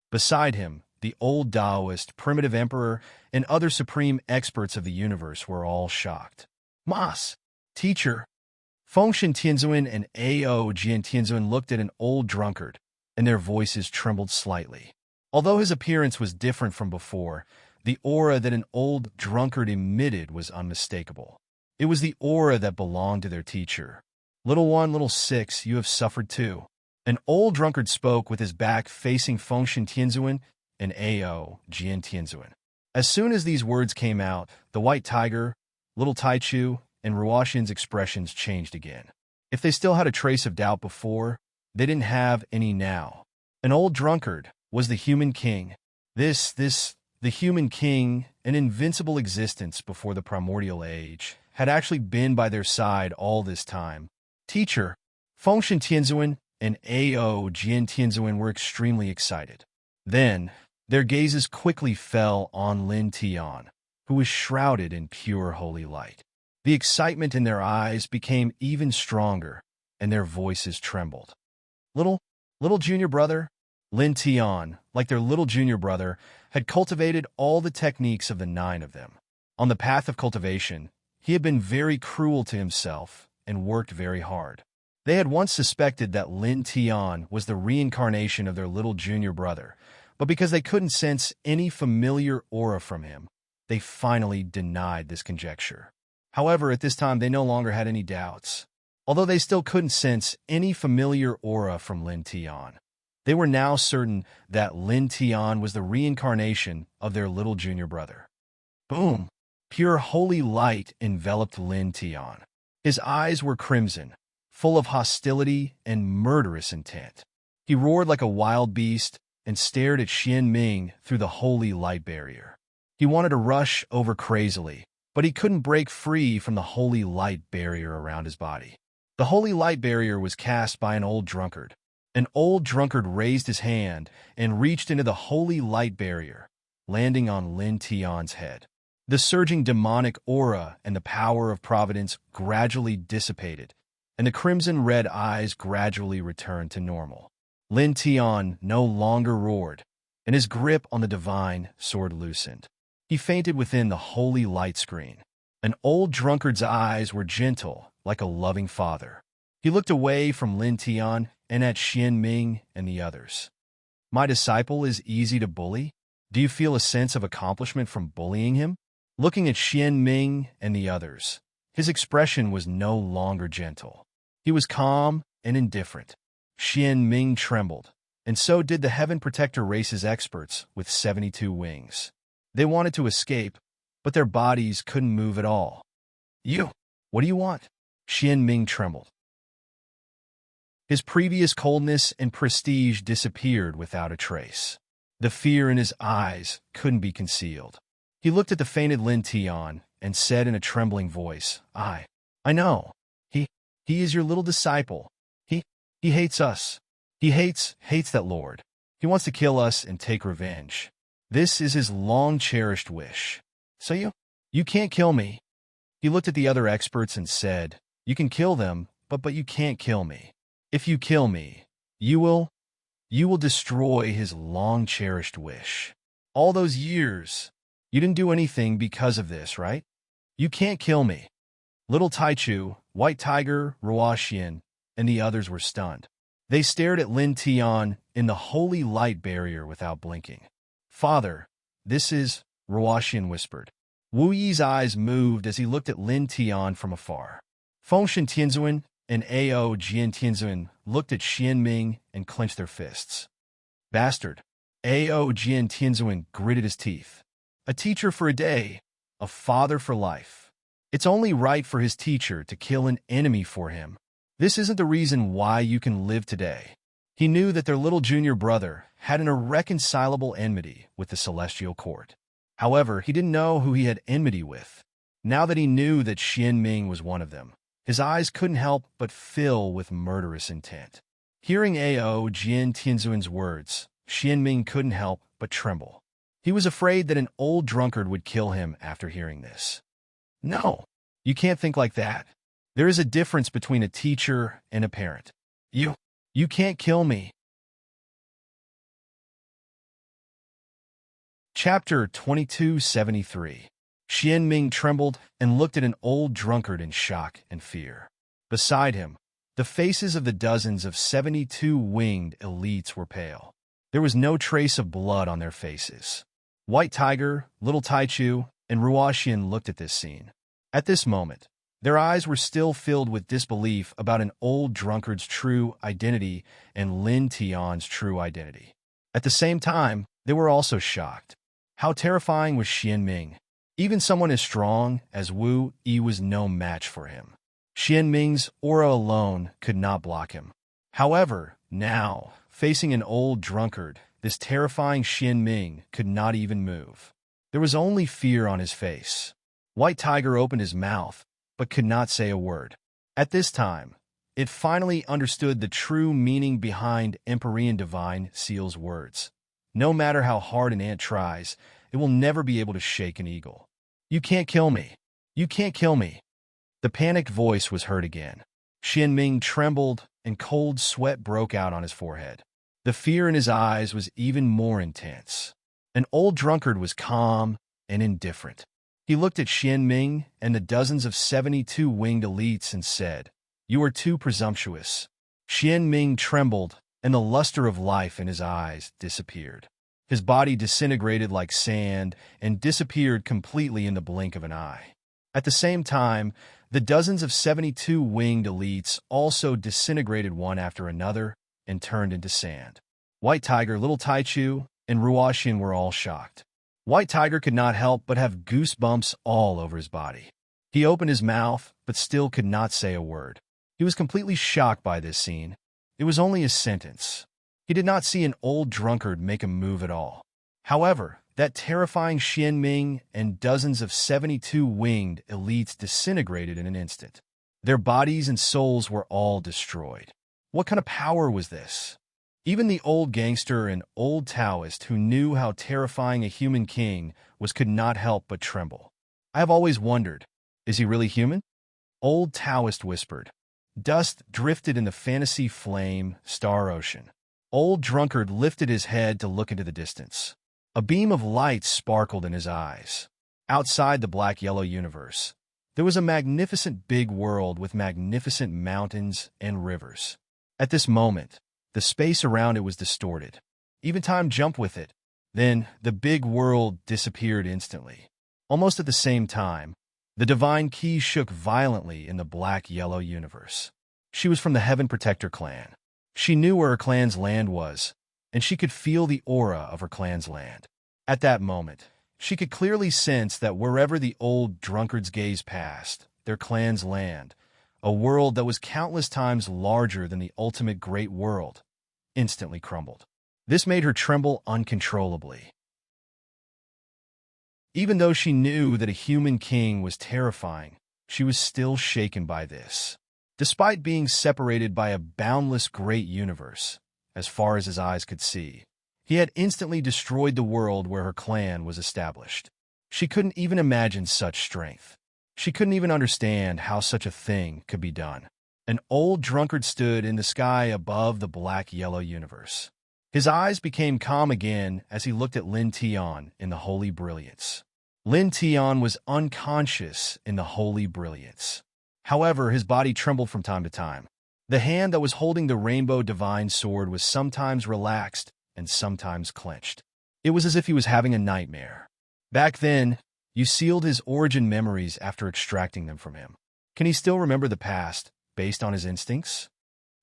Speaker 1: Beside him, the old Taoist, primitive emperor, and other supreme experts of the universe were all shocked. Mas, teacher, Fengshen Tianzuan and Ao Jian Tianzuan looked at an old drunkard, and their voices trembled slightly. Although his appearance was different from before, the aura that an old drunkard emitted was unmistakable. It was the aura that belonged to their teacher. Little one, little six, you have suffered too. An old drunkard spoke with his back facing Fengshen Tianzuan and Ao Jian Tianzuan. As soon as these words came out, the white tiger, little Taichu, and Ruoxian's expressions changed again. If they still had a trace of doubt before, they didn't have any now. An old drunkard was the human king. The human king, an invincible existence before the primordial age, had actually been by their side all this time. Teacher, Fengshen Tianzuan and Ao Jian Tianzuan were extremely excited. Then, their gazes quickly fell on Lin Tian, who was shrouded in pure holy light. The excitement in their eyes became even stronger, and their voices trembled. Little junior brother, Lin Tian, like their little junior brother, had cultivated all the techniques of the 9 of them. On the path of cultivation, he had been very cruel to himself and worked very hard. They had once suspected that Lin Tian was the reincarnation of their little junior brother, but because they couldn't sense any familiar aura from him, they finally denied this conjecture. However, at this time, they no longer had any doubts. Although they still couldn't sense any familiar aura from Lin Tian, they were now certain that Lin Tian was the reincarnation of their little junior brother. Boom! Pure holy light enveloped Lin Tian. His eyes were crimson, full of hostility and murderous intent. He roared like a wild beast and stared at Xian Ming through the holy light barrier. He wanted to rush over crazily, but he couldn't break free from the holy light barrier around his body. The holy light barrier was cast by an old drunkard. An old drunkard raised his hand and reached into the holy light barrier, landing on Lin Tian's head. The surging demonic aura and the power of providence gradually dissipated, and the crimson-red eyes gradually returned to normal. Lin Tian no longer roared, and his grip on the divine sword loosened. He fainted within the holy light screen. An old drunkard's eyes were gentle, like a loving father. He looked away from Lin Tian and at Xian Ming and the others. My disciple is easy to bully? Do you feel a sense of accomplishment from bullying him? Looking at Xian Ming and the others, his expression was no longer gentle. He was calm and indifferent. Xian Ming trembled, and so did the Heaven Protector race's experts with 72 wings. They wanted to escape, but their bodies couldn't move at all. You, what do you want? Xian Ming trembled. His previous coldness and prestige disappeared without a trace. The fear in his eyes couldn't be concealed. He looked at the fainted Lin Tian and said in a trembling voice, I know. He is your little disciple. He hates us. He hates that Lord. He wants to kill us and take revenge. This is his long-cherished wish. So you can't kill me. He looked at the other experts and said, you can kill them, but you can't kill me. If you kill me, you will destroy his long-cherished wish. All those years, you didn't do anything because of this, right? You can't kill me. Little Taichu, White Tiger, Ruoxian, and the others were stunned. They stared at Lin Tian in the holy light barrier without blinking. Father, this is, Ruoxian whispered. Wu Yi's eyes moved as he looked at Lin Tian from afar. Fengshen Tianzuan and Ao Jian Tianzuan looked at Xian Ming and clenched their fists. Bastard. Ao Jian Tianzuan gritted his teeth. A teacher for a day, a father for life. It's only right for his teacher to kill an enemy for him. This isn't the reason why you can live today. He knew that their little junior brother had an irreconcilable enmity with the celestial court. However, he didn't know who he had enmity with. Now that he knew that Xian Ming was one of them, His eyes couldn't help but fill with murderous intent. Hearing Ao Jian Tianzuan's words, Xianming couldn't help but tremble. He was afraid that an old drunkard would kill him after hearing this. No, you can't think like that. There is a difference between a teacher and a parent. You can't kill me. Chapter 2273. Xianming trembled and looked at an old drunkard in shock and fear. Beside him, the faces of the dozens of 72 winged elites were pale. There was no trace of blood on their faces. White Tiger, Little Taichu, and Ruoxian looked at this scene. At this moment, their eyes were still filled with disbelief about an old drunkard's true identity and Lin Tian's true identity. At the same time, they were also shocked. How terrifying was Xianming? Even someone as strong as Wu Yi was no match for him. Xianming's aura alone could not block him. However, now, facing an old drunkard, this terrifying Xianming could not even move. There was only fear on his face. White Tiger opened his mouth, but could not say a word. At this time, it finally understood the true meaning behind Empyrean Divine Seal's words. No matter how hard an ant tries, it will never be able to shake an eagle. You can't kill me. You can't kill me. The panicked voice was heard again. Xianming trembled, and cold sweat broke out on his forehead. The fear in his eyes was even more intense. An old drunkard was calm and indifferent. He looked at Xianming and the dozens of 72 winged elites and said, "You are too presumptuous." Xianming trembled, and the luster of life in his eyes disappeared. His body disintegrated like sand and disappeared completely in the blink of an eye. At the same time, the dozens of 72 winged elites also disintegrated one after another and turned into sand. White Tiger, Little Taichu, and Ruoxian were all shocked. White Tiger could not help but have goosebumps all over his body. He opened his mouth, but still could not say a word. He was completely shocked by this scene. It was only a sentence. He did not see an old drunkard make a move at all. However, that terrifying Xianming and dozens of 72 winged elites disintegrated in an instant. Their bodies and souls were all destroyed. What kind of power was this? Even the old gangster and old Taoist who knew how terrifying a human king was could not help but tremble. I have always wondered, is he really human? Old Taoist whispered. Dust drifted in the fantasy flame star ocean. Old drunkard lifted his head to look into the distance. A beam of light sparkled in his eyes. Outside the black-yellow universe, there was a magnificent big world with magnificent mountains and rivers. At this moment, the space around it was distorted. Even time jumped with it. Then, the big world disappeared instantly. Almost at the same time, the divine key shook violently in the black-yellow universe. She was from the Heaven Protector clan. She knew where her clan's land was, and she could feel the aura of her clan's land. At that moment, she could clearly sense that wherever the old drunkard's gaze passed, their clan's land, a world that was countless times larger than the ultimate great world, instantly crumbled. This made her tremble uncontrollably. Even though she knew that a human king was terrifying, she was still shaken by this. Despite being separated by a boundless great universe, as far as his eyes could see, he had instantly destroyed the world where her clan was established. She couldn't even imagine such strength. She couldn't even understand how such a thing could be done. An old drunkard stood in the sky above the black-yellow universe. His eyes became calm again as he looked at Lin Tian in the holy brilliance. Lin Tian was unconscious in the holy brilliance. However, his body trembled from time to time. The hand that was holding the rainbow divine sword was sometimes relaxed and sometimes clenched. It was as if he was having a nightmare. Back then, you sealed his origin memories after extracting them from him. Can he still remember the past, based on his instincts?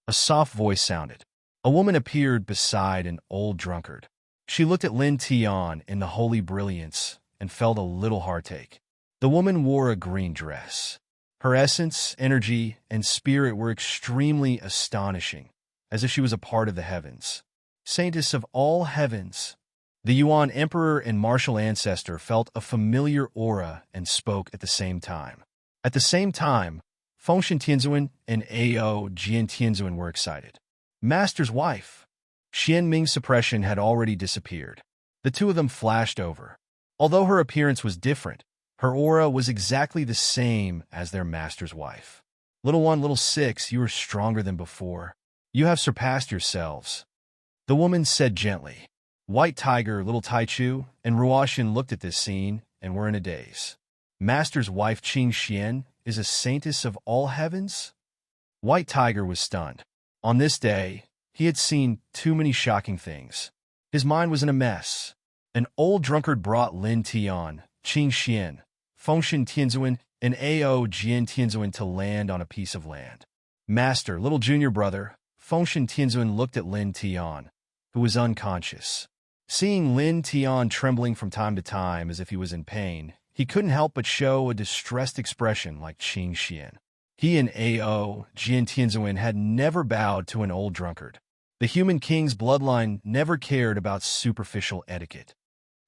Speaker 1: A soft voice sounded. A woman appeared beside an old drunkard. She looked at Lin Tian in the holy brilliance and felt a little heartache. The woman wore a green dress. Her essence, energy, and spirit were extremely astonishing, as if she was a part of the heavens. Saintess of all heavens. The Yuan Emperor and martial ancestor felt a familiar aura and spoke at the same time. At the same time, Fengshen Tianzuan and Ao Jian Tianzuan were excited. Master's wife. Xian Ming's suppression had already disappeared. The two of them flashed over. Although her appearance was different, her aura was exactly the same as their master's wife. Little one, little six, you are stronger than before. You have surpassed yourselves. The woman said gently. White Tiger, little Taichu, and Ruoxian looked at this scene and were in a daze. Master's wife Qing Xian is a saintess of all heavens? White Tiger was stunned. On this day, he had seen too many shocking things. His mind was in a mess. An old drunkard brought Lin Tian, Qing Xian, Fengshen Tianzuan, and Ao Jian Tianzuan to land on a piece of land. Master, little junior brother, Fengshen Tianzuan looked at Lin Tian, who was unconscious. Seeing Lin Tian trembling from time to time as if he was in pain, he couldn't help but show a distressed expression like Qing Xian. He and Ao Jian Tianzuan had never bowed to an old drunkard. The human king's bloodline never cared about superficial etiquette.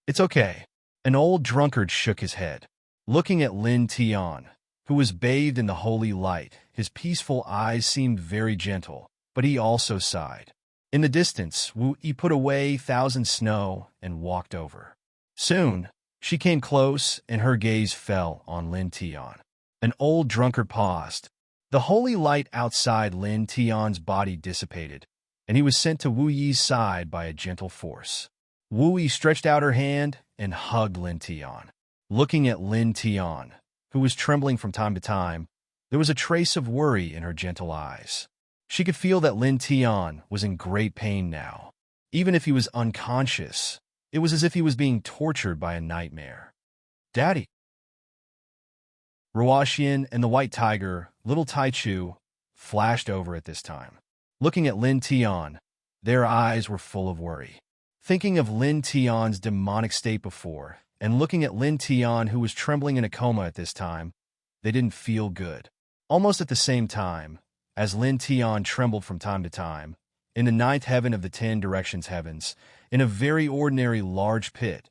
Speaker 1: It's okay. An old drunkard shook his head. Looking at Lin Tian, who was bathed in the holy light, his peaceful eyes seemed very gentle, but he also sighed. In the distance, Wu Yi put away thousand snow and walked over. Soon, she came close and her gaze fell on Lin Tian. An old drunkard paused. The holy light outside Lin Tian's body dissipated, and he was sent to Wu Yi's side by a gentle force. Wu Yi stretched out her hand and hugged Lin Tian. Looking at Lin Tian, who was trembling from time to time, there was a trace of worry in her gentle eyes. She could feel that Lin Tian was in great pain now. Even if he was unconscious, it was as if he was being tortured by a nightmare. Daddy! Ruoxian and the White Tiger, little Taichu, flashed over at this time. Looking at Lin Tian, their eyes were full of worry. Thinking of Lin Tian's demonic state before, and looking at Lin Tian, who was trembling in a coma at this time, they didn't feel good. Almost at the same time, as Lin Tian trembled from time to time, in the ninth heaven of the 10 directions heavens, in a very ordinary large pit,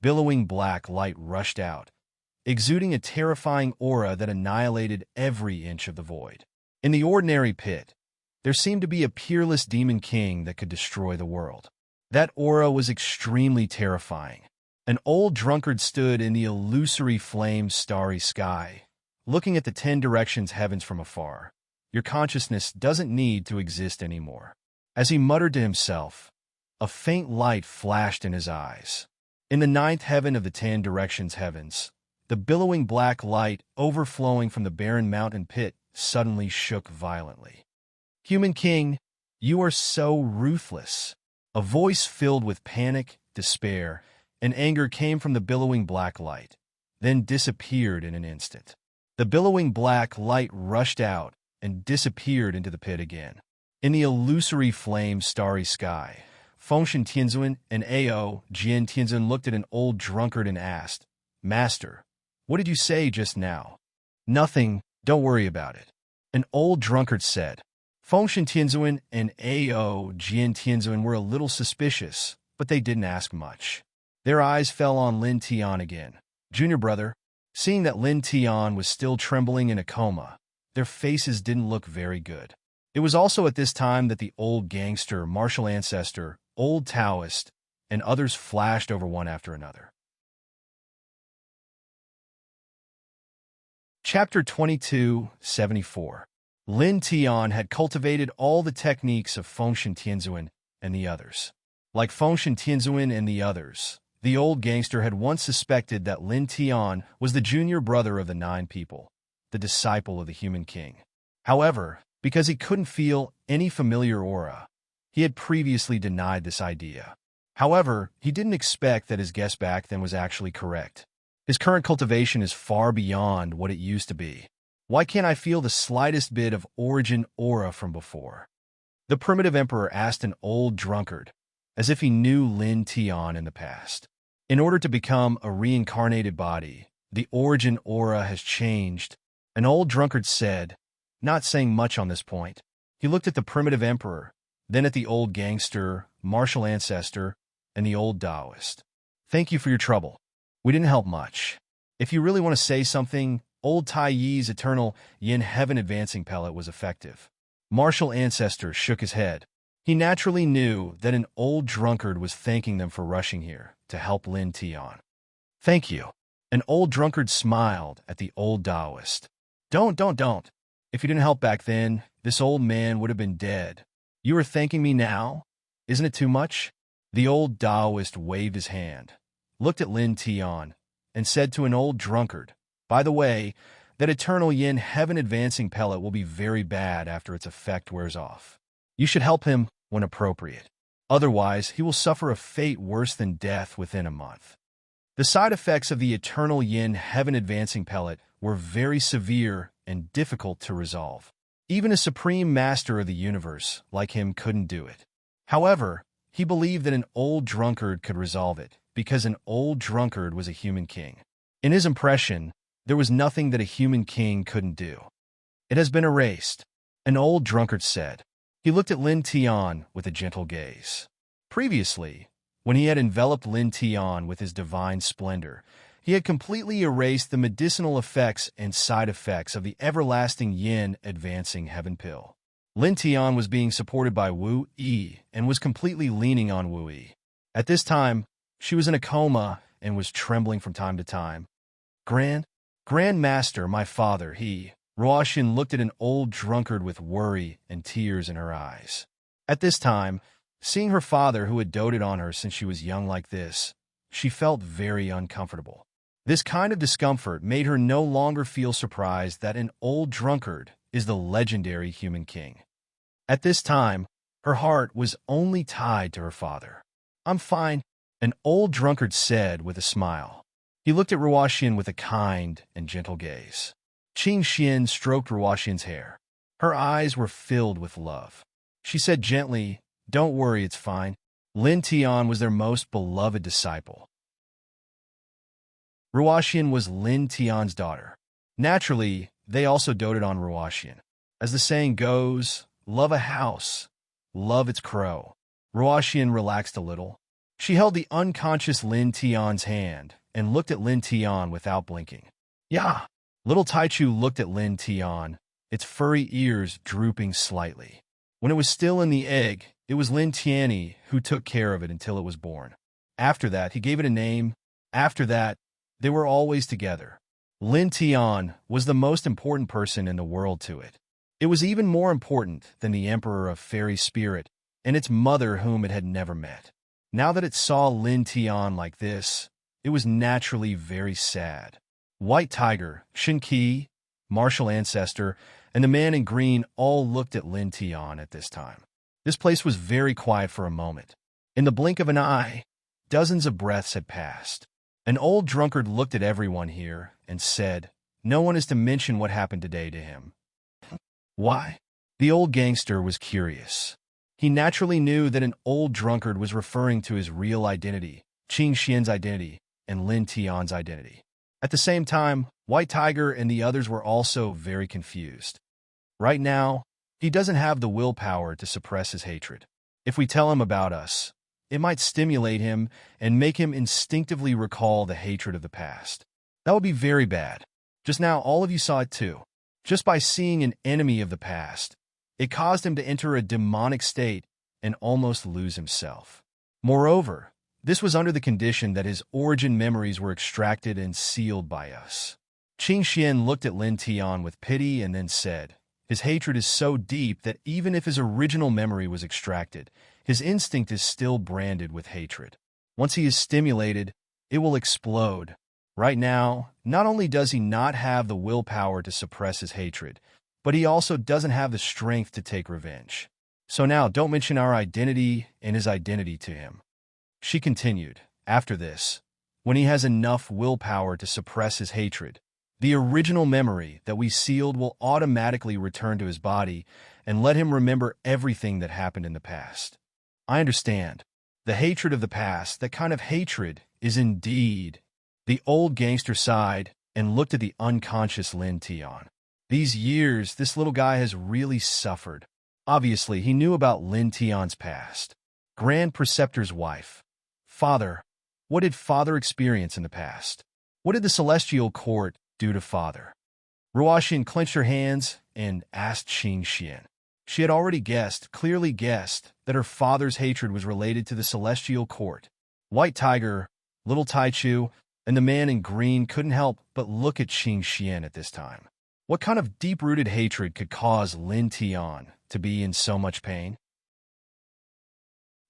Speaker 1: billowing black light rushed out, exuding a terrifying aura that annihilated every inch of the void. In the ordinary pit, there seemed to be a peerless demon king that could destroy the world. That aura was extremely terrifying. An old drunkard stood in the illusory flame starry sky, looking at the 10 directions heavens from afar. Your consciousness doesn't need to exist anymore. As he muttered to himself, a faint light flashed in his eyes. In the ninth heaven of the 10 directions heavens, the billowing black light overflowing from the barren mountain pit suddenly shook violently. Human King, you are so ruthless. A voice filled with panic, despair, and anger came from the billowing black light, then disappeared in an instant. The billowing black light rushed out and disappeared into the pit again. In the illusory flame starry sky, Fengshen Tianzuan and Ao Jian Tianzuan looked at an old drunkard and asked, Master, what did you say just now? Nothing, don't worry about it. An old drunkard said. Fengshen Tianzuan and Ao Jian Tianzuan were a little suspicious, but they didn't ask much. Their eyes fell on Lin Tian again. Junior brother, seeing that Lin Tian was still trembling in a coma, their faces didn't look very good. It was also at this time that the old gangster, martial ancestor, old Taoist, and others flashed over one after another. Chapter 2274. Lin Tian had cultivated all the techniques of Fengshen Tianzuan and the others. Like Fengshen Tianzuan and the others, the old gangster had once suspected that Lin Tian was the junior brother of the 9 people, the disciple of the human king. However, because he couldn't feel any familiar aura, he had previously denied this idea. However, he didn't expect that his guess back then was actually correct. His current cultivation is far beyond what it used to be. Why can't I feel the slightest bit of origin aura from before? The primitive emperor asked an old drunkard, as if he knew Lin Tian in the past. In order to become a reincarnated body, the origin aura has changed. An old drunkard said, not saying much on this point. He looked at the primitive emperor, then at the old gangster, martial ancestor, and the old Taoist. Thank you for your trouble. We didn't help much. If you really want to say something, old Tai Yi's eternal yin heaven advancing pellet was effective. Martial ancestor shook his head. He naturally knew that an old drunkard was thanking them for rushing here to help Lin Tian. Thank you. An old drunkard smiled at the old Taoist. Don't. If you didn't help back then, this old man would have been dead. You are thanking me now? Isn't it too much? The old Taoist waved his hand, looked at Lin Tian, and said to an old drunkard, by the way, that eternal yin heaven advancing pellet will be very bad after its effect wears off. You should help him when appropriate. Otherwise, he will suffer a fate worse than death within a month. The side effects of the eternal yin heaven advancing pellet were very severe and difficult to resolve. Even a supreme master of the universe like him couldn't do it. However, he believed that an old drunkard could resolve it, because an old drunkard was a human king. In his impression, there was nothing that a human king couldn't do. It has been erased, an old drunkard said. He looked at Lin Tian with a gentle gaze. Previously, when he had enveloped Lin Tian with his divine splendor, he had completely erased the medicinal effects and side effects of the everlasting yin advancing heaven pill. Lin Tian was being supported by Wu Yi and was completely leaning on Wu Yi. At this time, she was in a coma and was trembling from time to time. Grand Master, my father, Ruoxian looked at an old drunkard with worry and tears in her eyes. At this time, seeing her father who had doted on her since she was young like this, she felt very uncomfortable. This kind of discomfort made her no longer feel surprised that an old drunkard is the legendary human king. At this time, her heart was only tied to her father. I'm fine, an old drunkard said with a smile. He looked at Ruoxian with a kind and gentle gaze. Qing Xian stroked Ruoxian's hair. Her eyes were filled with love. She said gently, don't worry, it's fine. Lin Tian was their most beloved disciple. Ruoxian was Lin Tian's daughter. Naturally, they also doted on Ruoxian. As the saying goes, love a house, love its crow. Ruoxian relaxed a little. She held the unconscious Lin Tian's hand and looked at Lin Tian without blinking. Yeah. Little Taichu looked at Lin Tian, its furry ears drooping slightly. When it was still in the egg, it was Lin Tianyi who took care of it until it was born. After that, he gave it a name. After that, they were always together. Lin Tian was the most important person in the world to it. It was even more important than the Emperor of Fairy Spirit and its mother whom it had never met. Now that it saw Lin Tian like this, it was naturally very sad. White Tiger, Shin Qi, Martial Ancestor, and the man in green all looked at Lin Tian at this time. This place was very quiet for a moment. In the blink of an eye, dozens of breaths had passed. An old drunkard looked at everyone here and said, no one is to mention what happened today to him. Why? The old gangster was curious. He naturally knew that an old drunkard was referring to his real identity, Qing Xian's identity, and Lin Tian's identity. At the same time, White Tiger and the others were also very confused. Right now, he doesn't have the willpower to suppress his hatred. If we tell him about us, it might stimulate him and make him instinctively recall the hatred of the past. That would be very bad. Just now, all of you saw it too. Just by seeing an enemy of the past, it caused him to enter a demonic state and almost lose himself. Moreover, this was under the condition that his origin memories were extracted and sealed by us. Qing Xian looked at Lin Tian with pity and then said, his hatred is so deep that even if his original memory was extracted, his instinct is still branded with hatred. Once he is stimulated, it will explode. Right now, not only does he not have the willpower to suppress his hatred, but he also doesn't have the strength to take revenge. So now, don't mention our identity and his identity to him. She continued, after this, when he has enough willpower to suppress his hatred, the original memory that we sealed will automatically return to his body and let him remember everything that happened in the past. I understand. The hatred of the past, that kind of hatred, is indeed. The old gangster sighed and looked at the unconscious Lin Tian. These years, this little guy has really suffered. Obviously, he knew about Lin Tian's past. Grand Preceptor's wife. Father. What did Father experience in the past? What did the Celestial Court do to Father? Ruoxian clenched her hands and asked Qing Xian. She had already clearly guessed, that her father's hatred was related to the celestial court. White Tiger, Little Taichu, and the man in green couldn't help but look at Qing Xian at this time. What kind of deep-rooted hatred could cause Lin Tian to be in so much pain?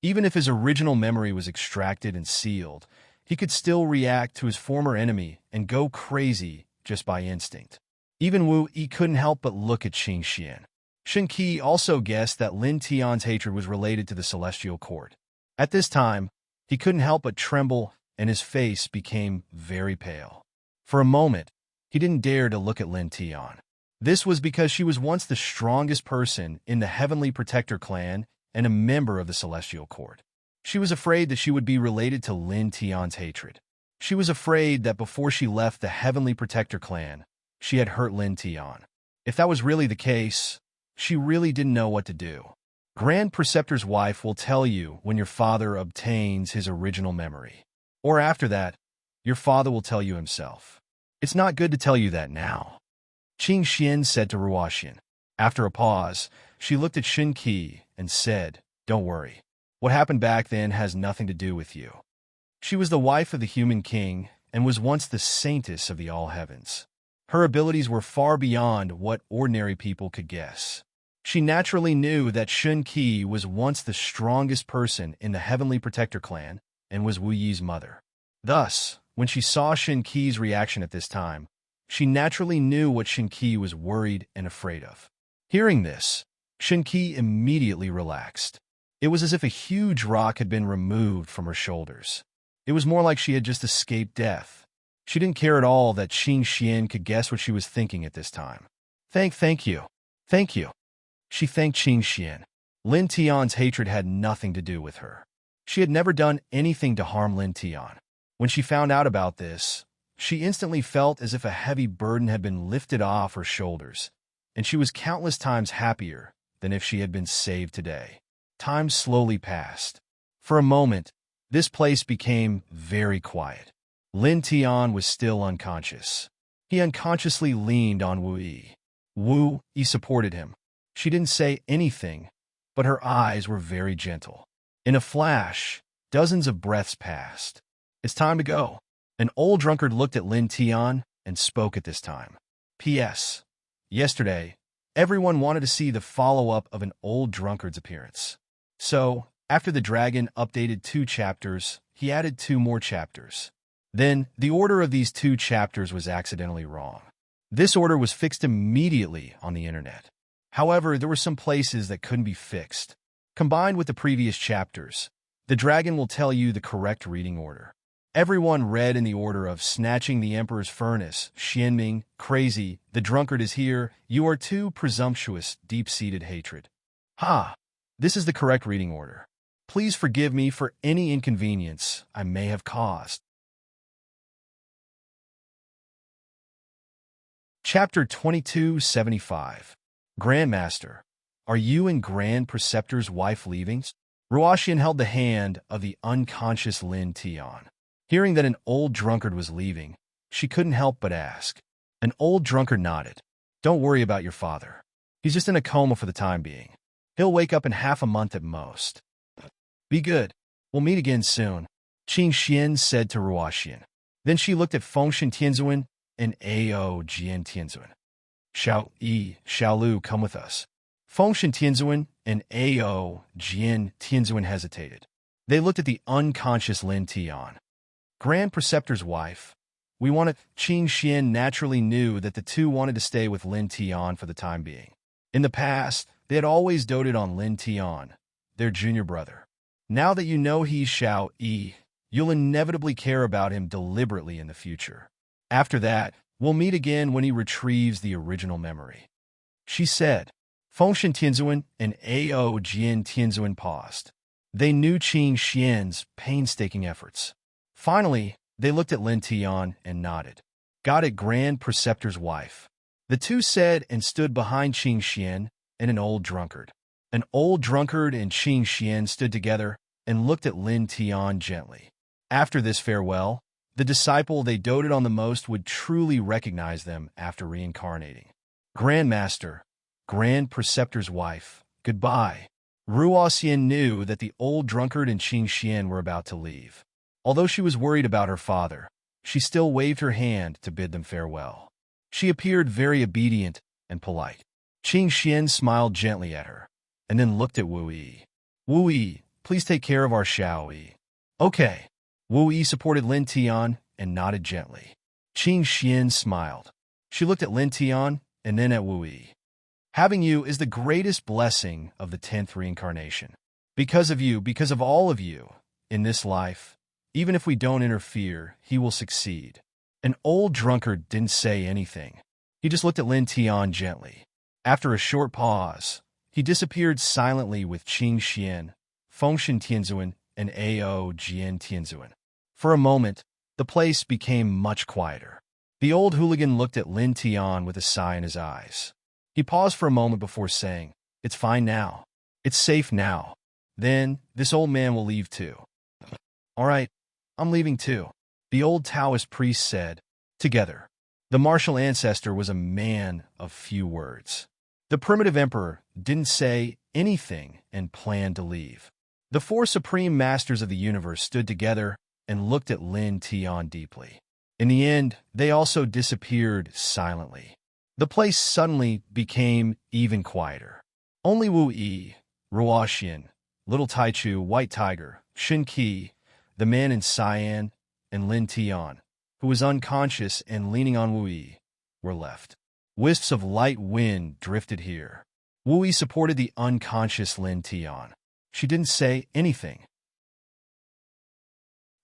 Speaker 1: Even if his original memory was extracted and sealed, he could still react to his former enemy and go crazy just by instinct. Even Wu Yi couldn't help but look at Qing Xian. Shen Qi also guessed that Lin Tian's hatred was related to the celestial court. At this time, he couldn't help but tremble, and his face became very pale. For a moment, he didn't dare to look at Lin Tian. This was because she was once the strongest person in the Heavenly Protector clan and a member of the Celestial Court. She was afraid that she would be related to Lin Tian's hatred. She was afraid that before she left the Heavenly Protector clan, she had hurt Lin Tian. If that was really the case, she really didn't know what to do. Grand Preceptor's wife will tell you when your father obtains his original memory. Or after that, your father will tell you himself. It's not good to tell you that now. Qing Xian said to Ruoxian. After a pause, she looked at Shen Qi and said, "Don't worry. What happened back then has nothing to do with you." She was the wife of the human king and was once the saintess of the all heavens. Her abilities were far beyond what ordinary people could guess. She naturally knew that Shen Qi was once the strongest person in the Heavenly Protector clan and was Wu Yi's mother. Thus, when she saw Shen Qi's reaction at this time, she naturally knew what Shen Qi was worried and afraid of. Hearing this, Shen Qi immediately relaxed. It was as if a huge rock had been removed from her shoulders. It was more like she had just escaped death. She didn't care at all that Qing Xian could guess what she was thinking at this time. Thank you. Thank you. She thanked Qing Xian. Lin Tian's hatred had nothing to do with her. She had never done anything to harm Lin Tian. When she found out about this, she instantly felt as if a heavy burden had been lifted off her shoulders, and she was countless times happier than if she had been saved today. Time slowly passed. For a moment, this place became very quiet. Lin Tian was still unconscious. He unconsciously leaned on Wu Yi. Wu Yi supported him. She didn't say anything, but her eyes were very gentle. In a flash, dozens of breaths passed. "It's time to go." An old drunkard looked at Lin Tian and spoke at this time. P.S. Yesterday, everyone wanted to see the follow-up of an old drunkard's appearance. So, after the dragon updated 2 chapters, he added 2 more chapters. Then, the order of these 2 chapters was accidentally wrong. This order was fixed immediately on the internet. However, there were some places that couldn't be fixed. Combined with the previous chapters, the dragon will tell you the correct reading order. Everyone read in the order of snatching the emperor's furnace, Xianming, crazy, the drunkard is here, you are too presumptuous, deep-seated hatred. Ha! This is the correct reading order. Please forgive me for any inconvenience I may have caused. Chapter 2275. Grandmaster, are you and Grand Preceptor's wife leaving? Ruoxian held the hand of the unconscious Lin Tian. Hearing that an old drunkard was leaving, she couldn't help but ask. An old drunkard nodded. "Don't worry about your father. He's just in a coma for the time being. He'll wake up in half a month at most. Be good. We'll meet again soon," Qing Xian said to Ruoxian. Then she looked at Fengshen Tianzuan and Ao Jian Tianzuan. "Xiao Yi, Xiao Lu, come with us." Fengshen Tianzuan and Ao Jian Tianzuan hesitated. They looked at the unconscious Lin Tian. Grand Preceptor's wife. We wanted. Qing Xian naturally knew that the two wanted to stay with Lin Tian for the time being. In the past, they had always doted on Lin Tian, their junior brother. Now that you know he's Xiao Yi, you'll inevitably care about him deliberately in the future. After that, we'll meet again when he retrieves the original memory, she said. Fengshen Tianzuan and Ao Jian Tianzuan paused. They knew Qing Xian's painstaking efforts. Finally, they looked at Lin Tian and nodded. "Got it, Grand Preceptor's wife." The two said and stood behind Qing Xian and an old drunkard. An old drunkard and Qing Xian stood together and looked at Lin Tian gently. After this farewell, The disciple they doted on the most would truly recognize them after reincarnating. Grandmaster, Grand Preceptor's wife, goodbye. Ruoxian knew that the old drunkard and Qing Xian were about to leave. Although she was worried about her father, she still waved her hand to bid them farewell. She appeared very obedient and polite. Qing Xian smiled gently at her, and then looked at Wu Yi. Wu Yi, please take care of our Xiao Yi. Okay. Wu Yi supported Lin Tian and nodded gently. Qing Xian smiled. She looked at Lin Tian and then at Wu Yi. Having you is the greatest blessing of the 10th reincarnation. Because of you, because of all of you, in this life, even if we don't interfere, he will succeed. An old drunkard didn't say anything. He just looked at Lin Tian gently. After a short pause, he disappeared silently with Qing Xian, Fengshen Tianzuan, and Ao Jian Tianzuan. For a moment, the place became much quieter. The old hooligan looked at Lin Tian with a sigh in his eyes. He paused for a moment before saying, "It's fine now. It's safe now. Then, this old man will leave too." "All right, I'm leaving too," the old Taoist priest said. Together, the martial ancestor was a man of few words. The primitive emperor didn't say anything and planned to leave. The four supreme masters of the universe stood together and looked at Lin Tian deeply. In the end, they also disappeared silently. The place suddenly became even quieter. Only Wu Yi, Ruoxian, Little Taichu, White Tiger, Shin Qi, the man in cyan, and Lin Tian, who was unconscious and leaning on Wu Yi, were left. Wisps of light wind drifted here. Wu Yi supported the unconscious Lin Tian. She didn't say anything.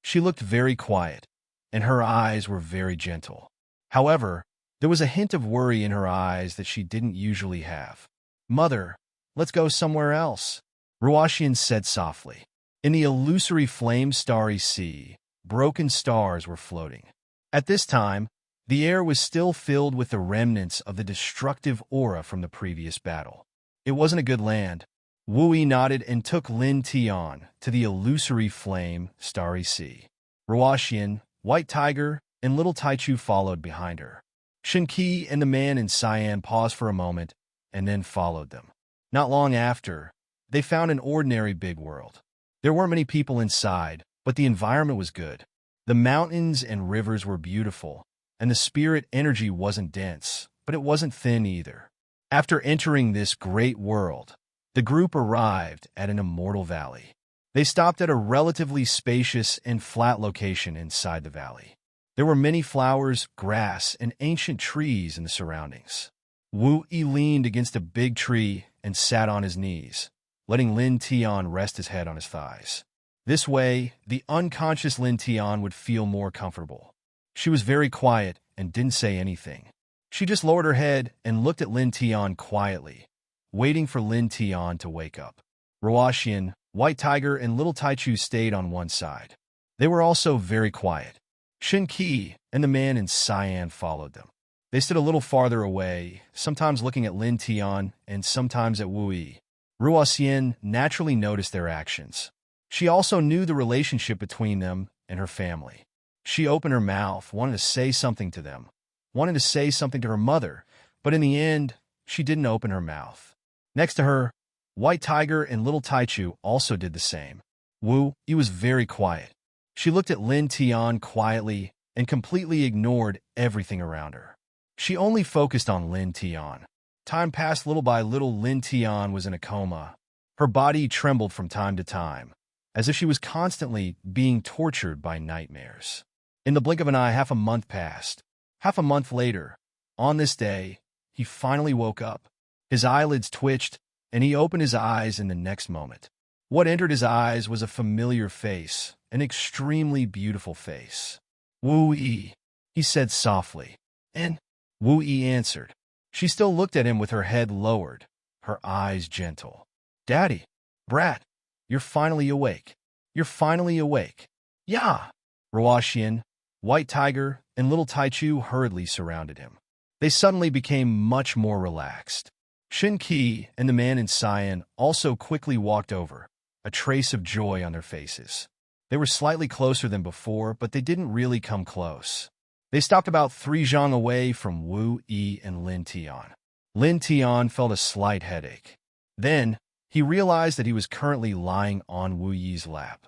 Speaker 1: She looked very quiet, and her eyes were very gentle. However, there was a hint of worry in her eyes that she didn't usually have. "Mother, let's go somewhere else," Ruoxian said softly. In the illusory flame-starry sea, broken stars were floating. At this time, the air was still filled with the remnants of the destructive aura from the previous battle. It wasn't a good land. Wu Yi nodded and took Lin Tian to the illusory flame-starry sea. Ruoxian, White Tiger, and Little Taichu followed behind her. Shin Qi and the man in cyan paused for a moment and then followed them. Not long after, they found an ordinary big world. There weren't many people inside, but the environment was good. The mountains and rivers were beautiful, and the spirit energy wasn't dense, but it wasn't thin either. After entering this great world, the group arrived at an immortal valley. They stopped at a relatively spacious and flat location inside the valley. There were many flowers, grass, and ancient trees in the surroundings. Wu Yi leaned against a big tree and sat on his knees, letting Lin Tian rest his head on his thighs. This way, the unconscious Lin Tian would feel more comfortable. She was very quiet and didn't say anything. She just lowered her head and looked at Lin Tian quietly, waiting for Lin Tian to wake up. Ruoxian, White Tiger, and Little Taichu stayed on one side. They were also very quiet. Shin Qi and the man in cyan followed them. They stood a little farther away, sometimes looking at Lin Tian and sometimes at Wu Yi. Ruoxian naturally noticed their actions. She also knew the relationship between them and her family. She opened her mouth, wanted to say something to them, wanted to say something to her mother, but in the end, she didn't open her mouth. Next to her, White Tiger and Little Taichu also did the same. Wu Yi was very quiet. She looked at Lin Tian quietly and completely ignored everything around her. She only focused on Lin Tian. Time passed little by little. Lin Tian was in a coma. Her body trembled from time to time, as if she was constantly being tortured by nightmares. In the blink of an eye, half a month passed. Half a month later, on this day, he finally woke up. His eyelids twitched, and he opened his eyes in the next moment. What entered his eyes was a familiar face, an extremely beautiful face. "Wu Yi," he said softly. "And?" Wu Yi answered. She still looked at him with her head lowered, her eyes gentle. "Daddy, brat, you're finally awake. You're finally awake." "Yeah." Ruoxian, White Tiger, and Little Taichu hurriedly surrounded him. They suddenly became much more relaxed. Shin Qi and the man in cyan also quickly walked over, a trace of joy on their faces. They were slightly closer than before, but they didn't really come close. They stopped about 3 zhang away from Wu Yi and Lin Tian. Lin Tian felt a slight headache. Then, he realized that he was currently lying on Wu Yi's lap.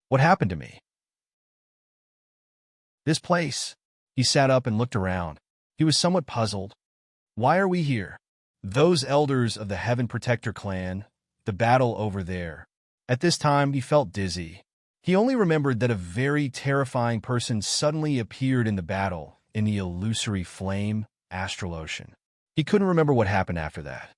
Speaker 1: What happened to me? This place. He sat up and looked around. He was somewhat puzzled. Why are we here? Those elders of the Heaven Protector clan, the battle over there. At this time, he felt dizzy. He only remembered that a very terrifying person suddenly appeared in the battle in the illusory flame astral ocean. He couldn't remember what happened after that.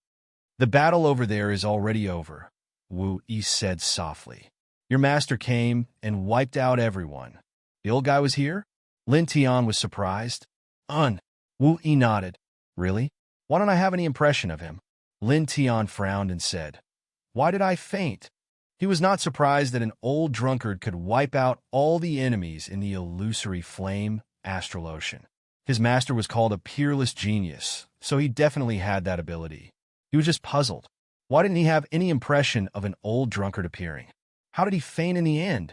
Speaker 1: The battle over there is already over, Wu Yi said softly. Your master came and wiped out everyone. The old guy was here? Lin Tian was surprised. Wu Yi nodded. Really? Why don't I have any impression of him? Lin Tian frowned and said, Why did I faint? He was not surprised that an old drunkard could wipe out all the enemies in the illusory flame astral ocean. His master was called a peerless genius, so he definitely had that ability. He was just puzzled. Why didn't he have any impression of an old drunkard appearing? How did he faint in the end?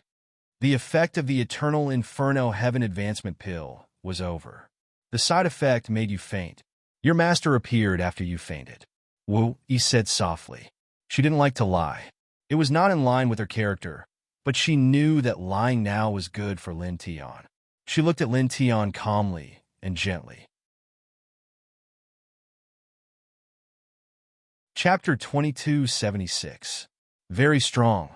Speaker 1: The effect of the Eternal Inferno Heaven Advancement Pill was over. The side effect made you faint. Your master appeared after you fainted. Wu Yi said softly. She didn't like to lie. It was not in line with her character, but she knew that lying now was good for Lin Tian. She looked at Lin Tian calmly and gently. Chapter 2276. Very strong,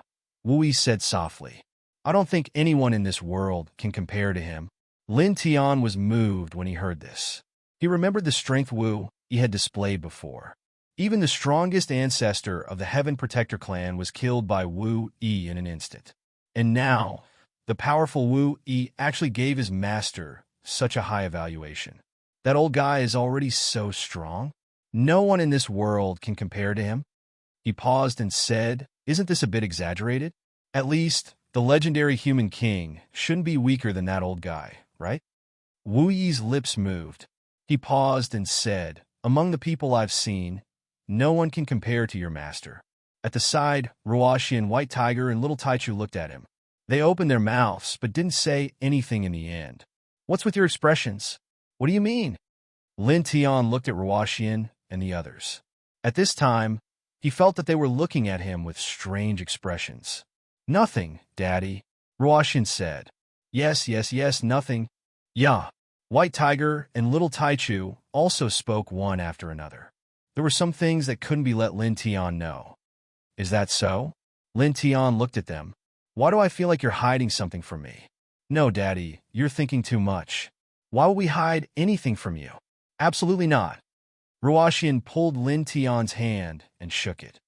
Speaker 1: Wu Yi said softly. I don't think anyone in this world can compare to him. Lin Tian was moved when he heard this. He remembered the strength Wu Yi had displayed before. Even the strongest ancestor of the Heaven Protector clan was killed by Wu Yi in an instant. And now, the powerful Wu Yi actually gave his master such a high evaluation. That old guy is already so strong. No one in this world can compare to him. He paused and said, Isn't this a bit exaggerated? At least, the legendary human king shouldn't be weaker than that old guy, right? Wu Yi's lips moved. He paused and said, Among the people I've seen, no one can compare to your master. At the side, Ruaxian, White Tiger, and Little Taichu looked at him. They opened their mouths, but didn't say anything in the end. What's with your expressions? What do you mean? Lin Tian looked at Ruaxian and the others. At this time, he felt that they were looking at him with strange expressions. Nothing, Daddy, Ruaxian said. Yes, nothing. Yeah. White Tiger and Little Taichu also spoke one after another. There were some things that couldn't be let Lin Tian know. Is that so? Lin Tian looked at them. Why do I feel like you're hiding something from me? No, Daddy, you're thinking too much. Why would we hide anything from you? Absolutely not. Ruaxian pulled Lin Tian's hand and shook it.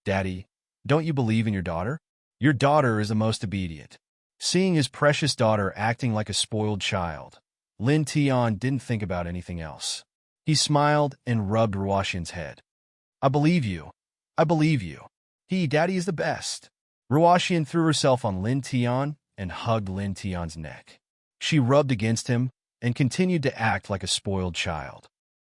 Speaker 1: Daddy, don't you believe in your daughter? Your daughter is the most obedient. Seeing his precious daughter acting like a spoiled child, Lin Tian didn't think about anything else. He smiled and rubbed Ruaxian's head. I believe you. I believe you. Daddy is the best. Ruaxian threw herself on Lin Tian and hugged Lin Tian's neck. She rubbed against him and continued to act like a spoiled child.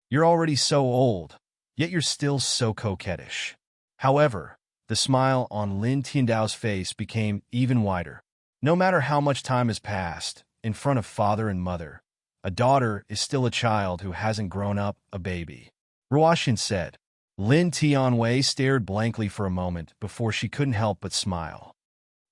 Speaker 1: You're already so old, yet you're still so coquettish. However, the smile on Lin Tiandao's face became even wider. No matter how much time has passed, in front of father and mother, a daughter is still a child who hasn't grown up, a baby. Ruaxian said. Lin Tianwei stared blankly for a moment before she couldn't help but smile.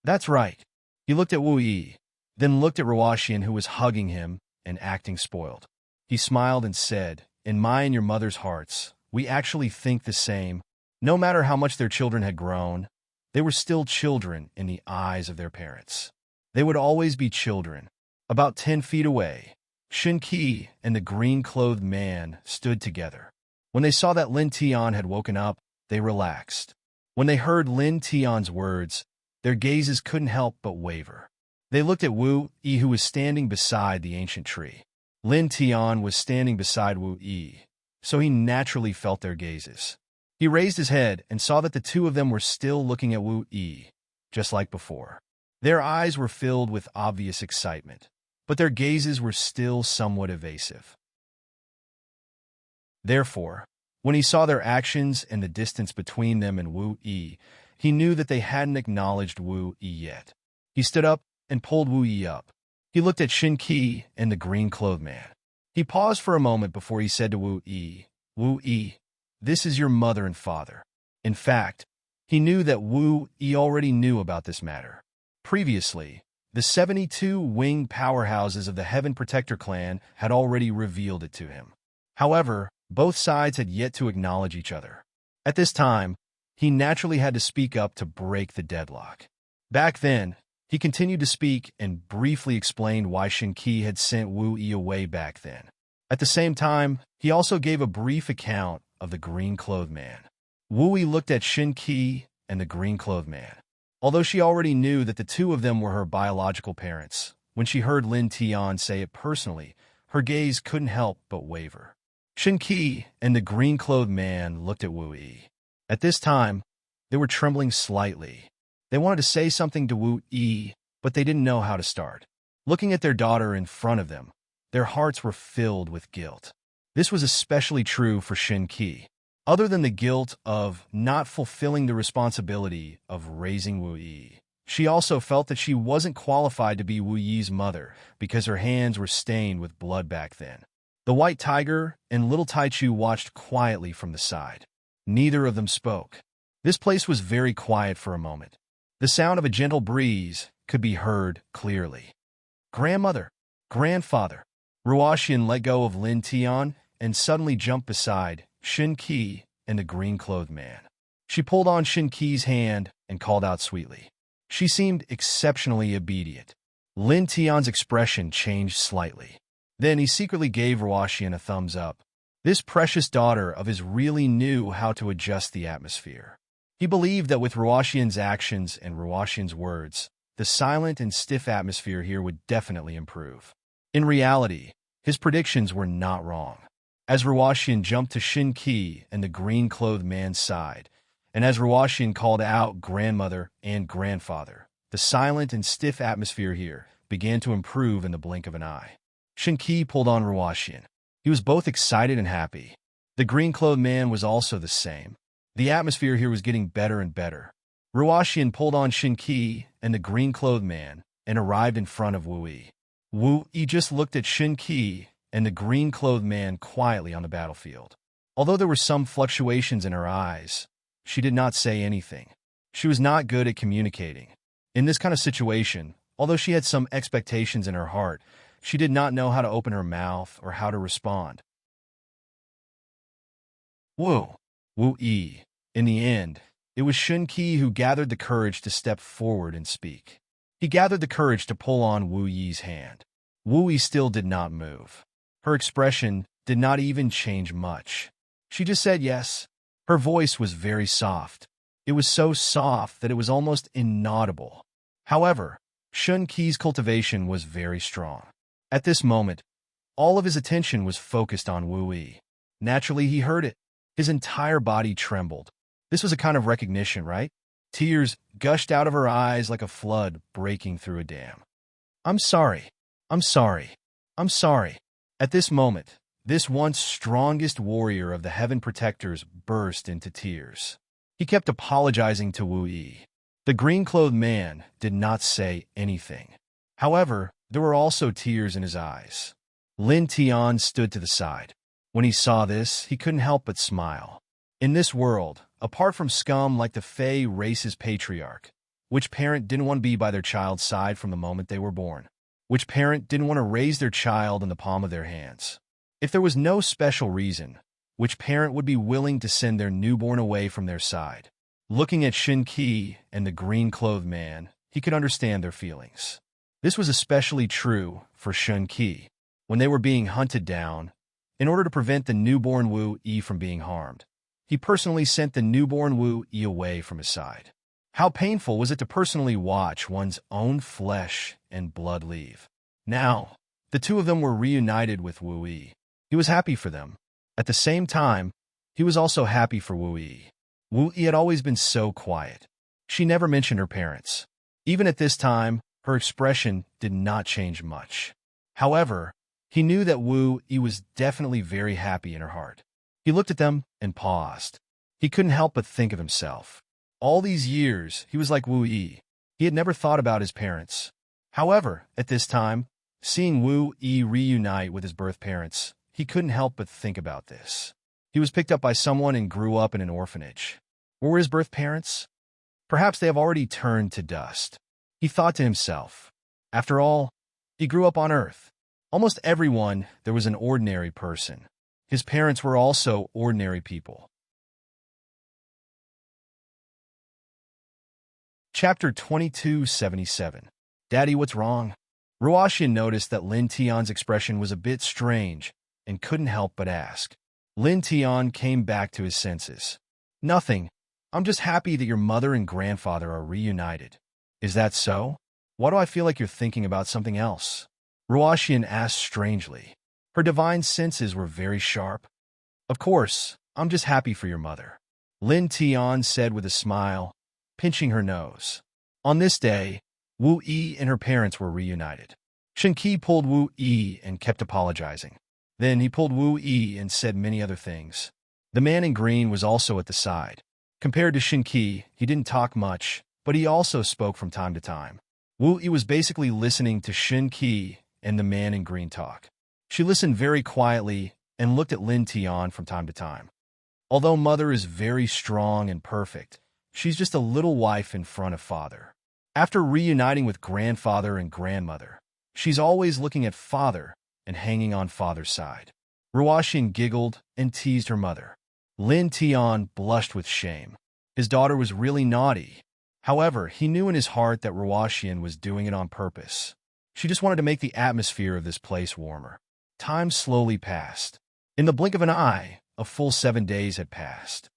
Speaker 1: That's right. He looked at Wu Yi, then looked at Ruaxian, who was hugging him and acting spoiled. He smiled and said, In my and your mother's hearts, we actually think the same. No matter how much their children had grown, they were still children in the eyes of their parents. They would always be children. About 10 feet away, Shin Qi and the green-clothed man stood together. When they saw that Lin Tian had woken up, they relaxed. When they heard Lin Tian's words, their gazes couldn't help but waver. They looked at Wu Yi, who was standing beside the ancient tree. Lin Tian was standing beside Wu Yi, so he naturally felt their gazes. He raised his head and saw that the two of them were still looking at Wu Yi, just like before. Their eyes were filled with obvious excitement, but their gazes were still somewhat evasive. Therefore, when he saw their actions and the distance between them and Wu Yi, he knew that they hadn't acknowledged Wu Yi yet. He stood up and pulled Wu Yi up. He looked at Shin Qi and the green-clothed man. He paused for a moment before he said to Wu Yi, this is your mother and father. In fact, he knew that Wu Yi already knew about this matter. Previously, the 72 winged powerhouses of the Heaven Protector clan had already revealed it to him. However, both sides had yet to acknowledge each other. At this time, he naturally had to speak up to break the deadlock. Back then, he continued to speak and briefly explained why Shin Qi had sent Wu Yi away back then. At the same time, he also gave a brief account of the green-clothed man. Wu Yi looked at Shin Qi and the green-clothed man. Although she already knew that the two of them were her biological parents, when she heard Lin Tian say it personally, her gaze couldn't help but waver. Shin Qi and the green-clothed man looked at Wu Yi. At this time, they were trembling slightly. They wanted to say something to Wu Yi, but they didn't know how to start. Looking at their daughter in front of them, their hearts were filled with guilt. This was especially true for Shin Qi. Other than the guilt of not fulfilling the responsibility of raising Wu Yi, she also felt that she wasn't qualified to be Wu Yi's mother because her hands were stained with blood back then. The White Tiger and Little Taichu watched quietly from the side. Neither of them spoke. This place was very quiet for a moment. The sound of a gentle breeze could be heard clearly. Grandmother, grandfather. Ruoxian let go of Lin Tian and suddenly jumped beside Shin Qi and the green-clothed man. She pulled on Shin Qi's hand and called out sweetly. She seemed exceptionally obedient. Lin Tian's expression changed slightly. Then he secretly gave Ruoxian a thumbs up. This precious daughter of his really knew how to adjust the atmosphere. He believed that with Ruoxian's actions and Ruoxian's words, the silent and stiff atmosphere here would definitely improve. In reality, his predictions were not wrong. As Ruoxian jumped to Shin Qi and the green-clothed man's side, and as Ruoxian called out grandmother and grandfather, the silent and stiff atmosphere here began to improve in the blink of an eye. Shin Qi pulled on Ruoxian. He was both excited and happy. The green-clothed man was also the same. The atmosphere here was getting better and better. Ruoxian pulled on Shin Qi and the green-clothed man and arrived in front of Wu Yi. Wu Yi just looked at Shin Qi and the green-clothed man quietly on the battlefield. Although there were some fluctuations in her eyes, she did not say anything. She was not good at communicating. In this kind of situation, although she had some expectations in her heart, she did not know how to open her mouth or how to respond. Wu Yi. In the end, it was Shin Qi who gathered the courage to step forward and speak. He gathered the courage to pull on Wu Yi's hand. Wu Yi still did not move. Her expression did not even change much. She just said yes. Her voice was very soft. It was so soft that it was almost inaudible. However, Shin Qi's cultivation was very strong. At this moment, all of his attention was focused on Wu Yi. Naturally, he heard it. His entire body trembled. This was a kind of recognition, right? Tears gushed out of her eyes like a flood breaking through a dam. I'm sorry. I'm sorry. I'm sorry. At this moment, this once strongest warrior of the Heaven Protectors burst into tears. He kept apologizing to Wu Yi. The green-clothed man did not say anything. However, there were also tears in his eyes. Lin Tian stood to the side. When he saw this, he couldn't help but smile. In this world, apart from scum like the Fey race's patriarch, which parent didn't want to be by their child's side from the moment they were born? Which parent didn't want to raise their child in the palm of their hands? If there was no special reason, which parent would be willing to send their newborn away from their side? Looking at Shin Qi and the green-clothed man, he could understand their feelings. This was especially true for Shin Qi. When they were being hunted down, in order to prevent the newborn Wu Yi from being harmed, he personally sent the newborn Wu Yi away from his side. How painful was it to personally watch one's own flesh and blood leave? Now, the two of them were reunited with Wu Yi. He was happy for them. At the same time, he was also happy for Wu Yi. Wu Yi had always been so quiet. She never mentioned her parents. Even at this time, her expression did not change much. However, he knew that Wu Yi was definitely very happy in her heart. He looked at them and paused. He couldn't help but think of himself. All these years, he was like Wu Yi. He had never thought about his parents. However, at this time, seeing Wu Yi reunite with his birth parents, he couldn't help but think about this. He was picked up by someone and grew up in an orphanage. Where were his birth parents? Perhaps they have already turned to dust. He thought to himself. After all, he grew up on Earth. Almost everyone there was an ordinary person. His parents were also ordinary people. Chapter 2277. Daddy, what's wrong? Ruashian noticed that Lin Tian's expression was a bit strange and couldn't help but ask. Lin Tian came back to his senses. Nothing. I'm just happy that your mother and grandfather are reunited. Is that so? Why do I feel like you're thinking about something else? Ruashian asked strangely. Her divine senses were very sharp. Of course, I'm just happy for your mother. Lin Tian said with a smile, pinching her nose. On this day, Wu Yi and her parents were reunited. Shen Qi pulled Wu Yi and kept apologizing. Then he pulled Wu Yi and said many other things. The man in green was also at the side. Compared to Shen Qi, he didn't talk much, but he also spoke from time to time. Wu Yi was basically listening to Shen Qi and the man in green talk. She listened very quietly and looked at Lin Tian from time to time. Although mother is very strong and perfect, she's just a little wife in front of father. After reuniting with grandfather and grandmother, she's always looking at father and hanging on father's side. Ruashian giggled and teased her mother. Lin Tian blushed with shame. His daughter was really naughty. However, he knew in his heart that Ruashian was doing it on purpose. She just wanted to make the atmosphere of this place warmer. Time slowly passed. In the blink of an eye, a full 7 days had passed.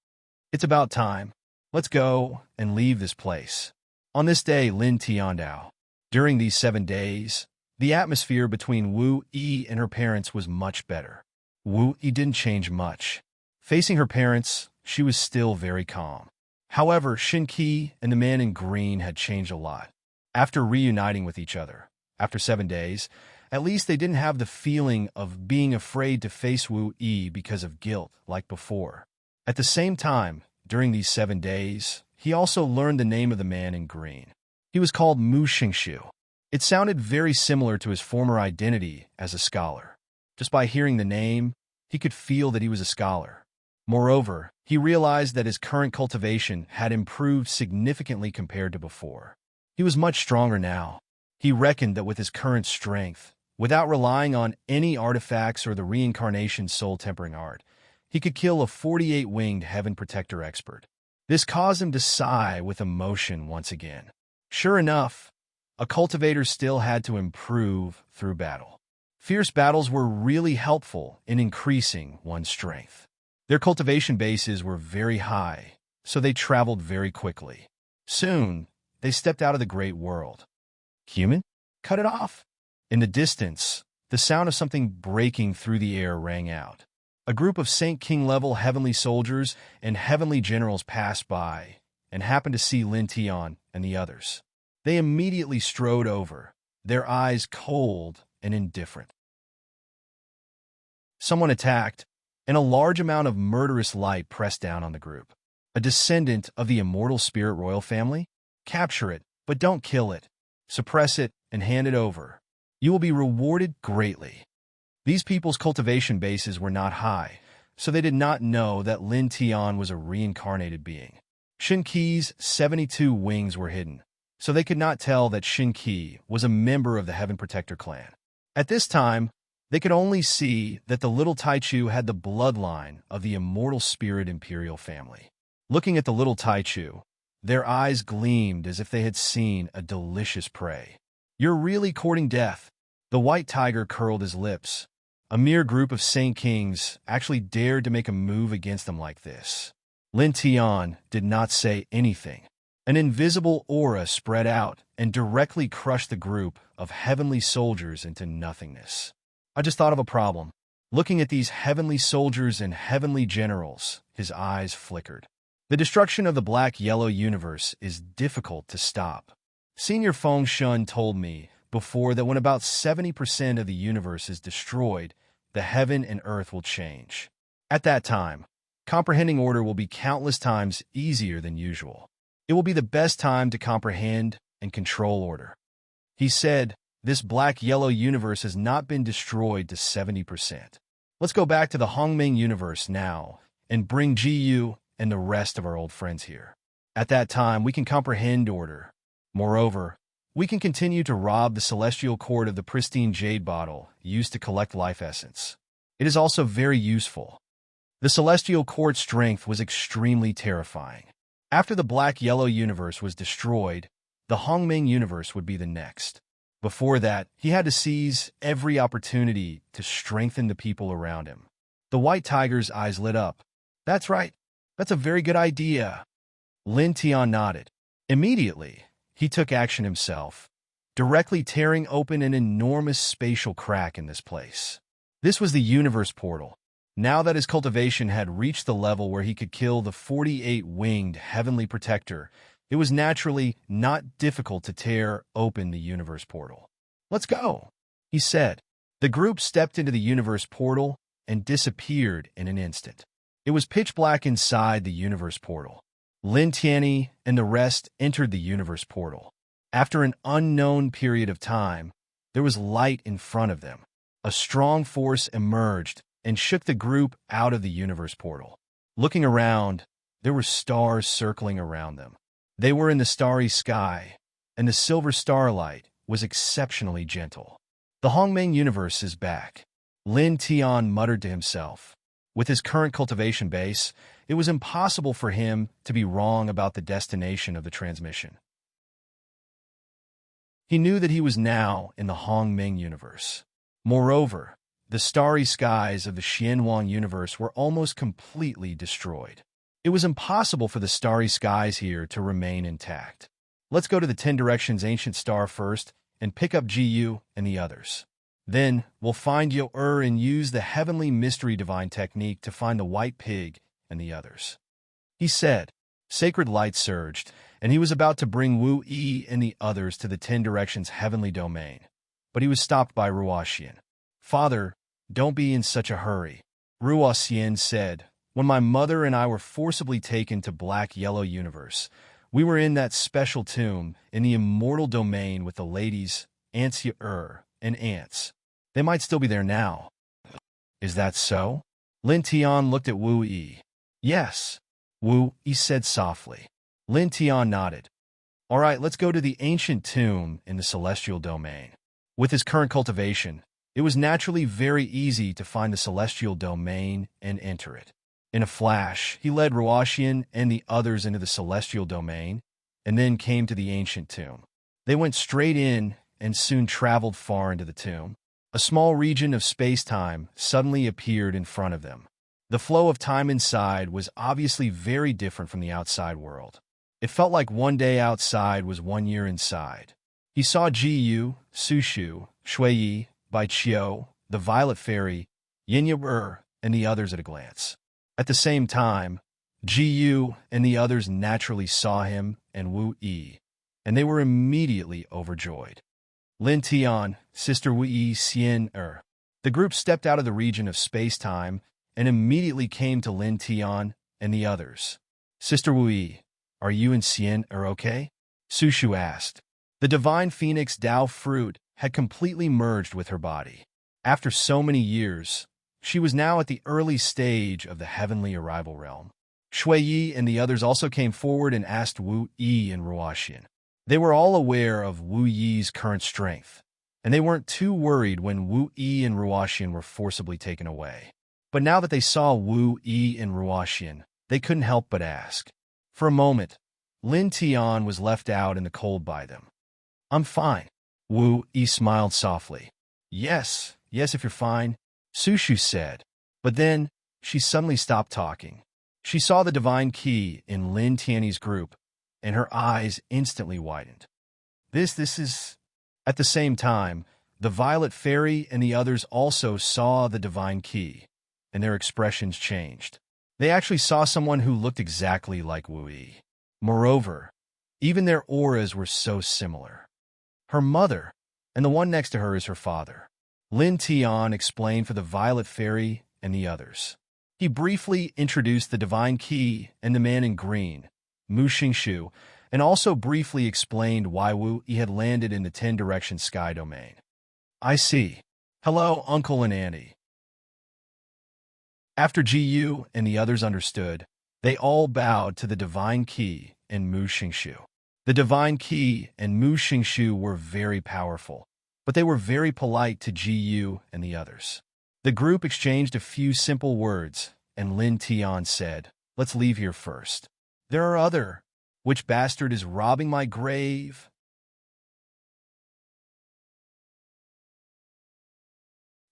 Speaker 1: It's about time. Let's go and leave this place. On this day, Lin Tian Dao. During these 7 days, the atmosphere between Wu Yi and her parents was much better. Wu Yi didn't change much. Facing her parents, she was still very calm. However, Shen Qi and the man in green had changed a lot. After reuniting with each other, after 7 days, at least they didn't have the feeling of being afraid to face Wu Yi because of guilt like before. At the same time, during these 7 days, he also learned the name of the man in green. He was called Mu Xingshu. It sounded very similar to his former identity as a scholar. Just by hearing the name, he could feel that he was a scholar. Moreover, he realized that his current cultivation had improved significantly compared to before. He was much stronger now. He reckoned that with his current strength, without relying on any artifacts or the reincarnation soul-tempering art, he could kill a 48-winged heaven protector expert. This caused him to sigh with emotion once again. Sure enough, a cultivator still had to improve through battle. Fierce battles were really helpful in increasing one's strength. Their cultivation bases were very high, so they traveled very quickly. Soon, they stepped out of the great world. Human? Cut it off! In the distance, the sound of something breaking through the air rang out. A group of Saint King-level heavenly soldiers and heavenly generals passed by and happened to see Lin Tian and the others. They immediately strode over, their eyes cold and indifferent. Someone attacked, and a large amount of murderous light pressed down on the group. A descendant of the immortal spirit royal family? Capture it, but don't kill it. Suppress it and hand it over. You will be rewarded greatly. These people's cultivation bases were not high, so they did not know that Lin Tian was a reincarnated being. Shen Qi's 72 wings were hidden, so they could not tell that Shen Qi was a member of the Heaven Protector clan. At this time, they could only see that the little Taichu had the bloodline of the immortal spirit imperial family. Looking at the little Taichu, their eyes gleamed as if they had seen a delicious prey. You're really courting death. The white tiger curled his lips. A mere group of Saint Kings actually dared to make a move against them like this. Lin Tian did not say anything. An invisible aura spread out and directly crushed the group of heavenly soldiers into nothingness. I just thought of a problem. Looking at these heavenly soldiers and heavenly generals, his eyes flickered. The destruction of the black-yellow universe is difficult to stop. Senior Feng Shun told me before that when about 70% of the universe is destroyed, the heaven and earth will change. At that time, comprehending order will be countless times easier than usual. It will be the best time to comprehend and control order. He said, "This black-yellow universe has not been destroyed to 70%. Let's go back to the Hongming universe now and bring Gu and the rest of our old friends here. At that time, we can comprehend order. Moreover, we can continue to rob the celestial court of the pristine jade bottle used to collect life essence. It is also very useful." The celestial court's strength was extremely terrifying. After the black-yellow universe was destroyed, the Hongming universe would be the next. Before that, he had to seize every opportunity to strengthen the people around him. The white tiger's eyes lit up. "That's right. That's a very good idea." Lin Tian nodded. Immediately, he took action himself, directly tearing open an enormous spatial crack in this place. This was the universe portal. Now that his cultivation had reached the level where he could kill the 48-winged heavenly protector, it was naturally not difficult to tear open the universe portal. "Let's go," he said. The group stepped into the universe portal and disappeared in an instant. It was pitch black inside the universe portal. Lin Tianyi and the rest entered the universe portal. After an unknown period of time, there was light in front of them. A strong force emerged and shook the group out of the universe portal. Looking around, there were stars circling around them. They were in the starry sky, and the silver starlight was exceptionally gentle. "The Hongming universe is back," Lin Tian muttered to himself. With his current cultivation base, it was impossible for him to be wrong about the destination of the transmission. He knew that he was now in the Hongming universe. Moreover, the starry skies of the Xianwang universe were almost completely destroyed. It was impossible for the starry skies here to remain intact. "Let's go to the 10 Directions Ancient Star first and pick up Gu and the others. Then we'll find Yo and use the Heavenly Mystery Divine Technique to find the White Pig and the others," he said. Sacred light surged, and he was about to bring Wu Yi and the others to the 10 Directions Heavenly Domain. But he was stopped by Ruoxian. "Father, don't be in such a hurry," Ruoxian said. "When my mother and I were forcibly taken to Black-Yellow Universe, we were in that special tomb in the immortal domain with the ladies, Antia and Ants. They might still be there now." "Is that so?" Lin Tian looked at Wu Yi. "Yes," Wu Yi said softly. Lin Tian nodded. "All right, let's go to the ancient tomb in the celestial domain." With his current cultivation, it was naturally very easy to find the celestial domain and enter it. In a flash, he led Ruoxian and the others into the celestial domain, and then came to the ancient tomb. They went straight in and soon traveled far into the tomb. A small region of space-time suddenly appeared in front of them. The flow of time inside was obviously very different from the outside world. It felt like one day outside was 1 year inside. He saw Jiyu, Sushu, Shuiyi, Baiqiu, the Violet Fairy, Yin and the others at a glance. At the same time, Jiyu and the others naturally saw him and Wu Yi, and they were immediately overjoyed. Lin Tian, Sister Wu Yi, Xian The group stepped out of the region of space-time and immediately came to Lin Tian and the others. "Sister Wu Yi, are you and Xian okay?" Sushu asked. The divine phoenix Dao fruit had completely merged with her body. After so many years, she was now at the early stage of the heavenly arrival realm. Shuiyi and the others also came forward and asked Wu Yi and Ruoxian. They were all aware of Wu Yi's current strength, and they weren't too worried when Wu Yi and Ruoxian were forcibly taken away. But now that they saw Wu Yi and Ruoxian, they couldn't help but ask. For a moment, Lin Tian was left out in the cold by them. "I'm fine." Wu Yi smiled softly. Yes, if you're fine," Sushu said. But then, she suddenly stopped talking. She saw the divine key in Lin Tianyi's group, and her eyes instantly widened. This is... At the same time, the Violet Fairy and the others also saw the divine key, and their expressions changed. They actually saw someone who looked exactly like Wu Yi. Moreover, even their auras were so similar. Her mother, and the one next to her is her father. Lin Tian explained for the Violet Fairy and the others. He briefly introduced the divine key and the man in green, Mu Xingshu, and also briefly explained why Wu Yi had landed in the 10-direction sky domain. I see. Hello, Uncle and Auntie. After Gu and the others understood, they all bowed to the Divine Qi and Mu Xingshu. The Divine Qi and Mu Xingshu were very powerful, but they were very polite to Gu and the others. The group exchanged a few simple words, and Lin Tian said, "Let's leave here first. There are other. Which bastard is robbing my grave?"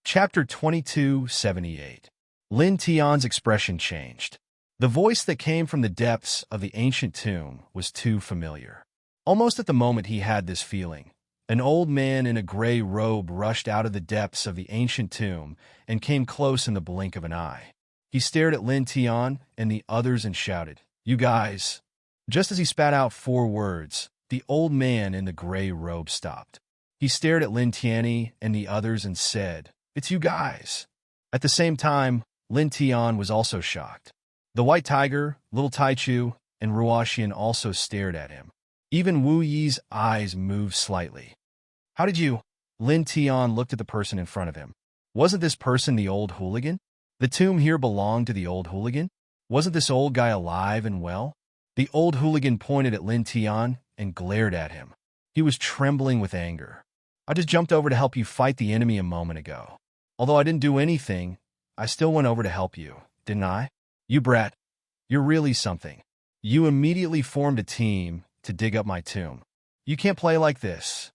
Speaker 1: Chapter 2278. Lin Tian's expression changed. The voice that came from the depths of the ancient tomb was too familiar. Almost at the moment he had this feeling, an old man in a gray robe rushed out of the depths of the ancient tomb and came close in the blink of an eye. He stared at Lin Tian and the others and shouted, "You guys!" Just as he spat out 4 words, the old man in the gray robe stopped. He stared at Lin Tianyi and the others and said, "It's you guys." At the same time, Lin Tian was also shocked. The White Tiger, Little Taichu, and Ruoxian also stared at him. Even Wu Yi's eyes moved slightly. "How did you?" Lin Tian looked at the person in front of him. Wasn't this person the old hooligan? The tomb here belonged to the old hooligan? Wasn't this old guy alive and well? The old hooligan pointed at Lin Tian and glared at him. He was trembling with anger. "I just jumped over to help you fight the enemy a moment ago. Although I didn't do anything, I still went over to help you, didn't I? You brat, you're really something. You immediately formed a team to dig up my tomb. You can't play like this."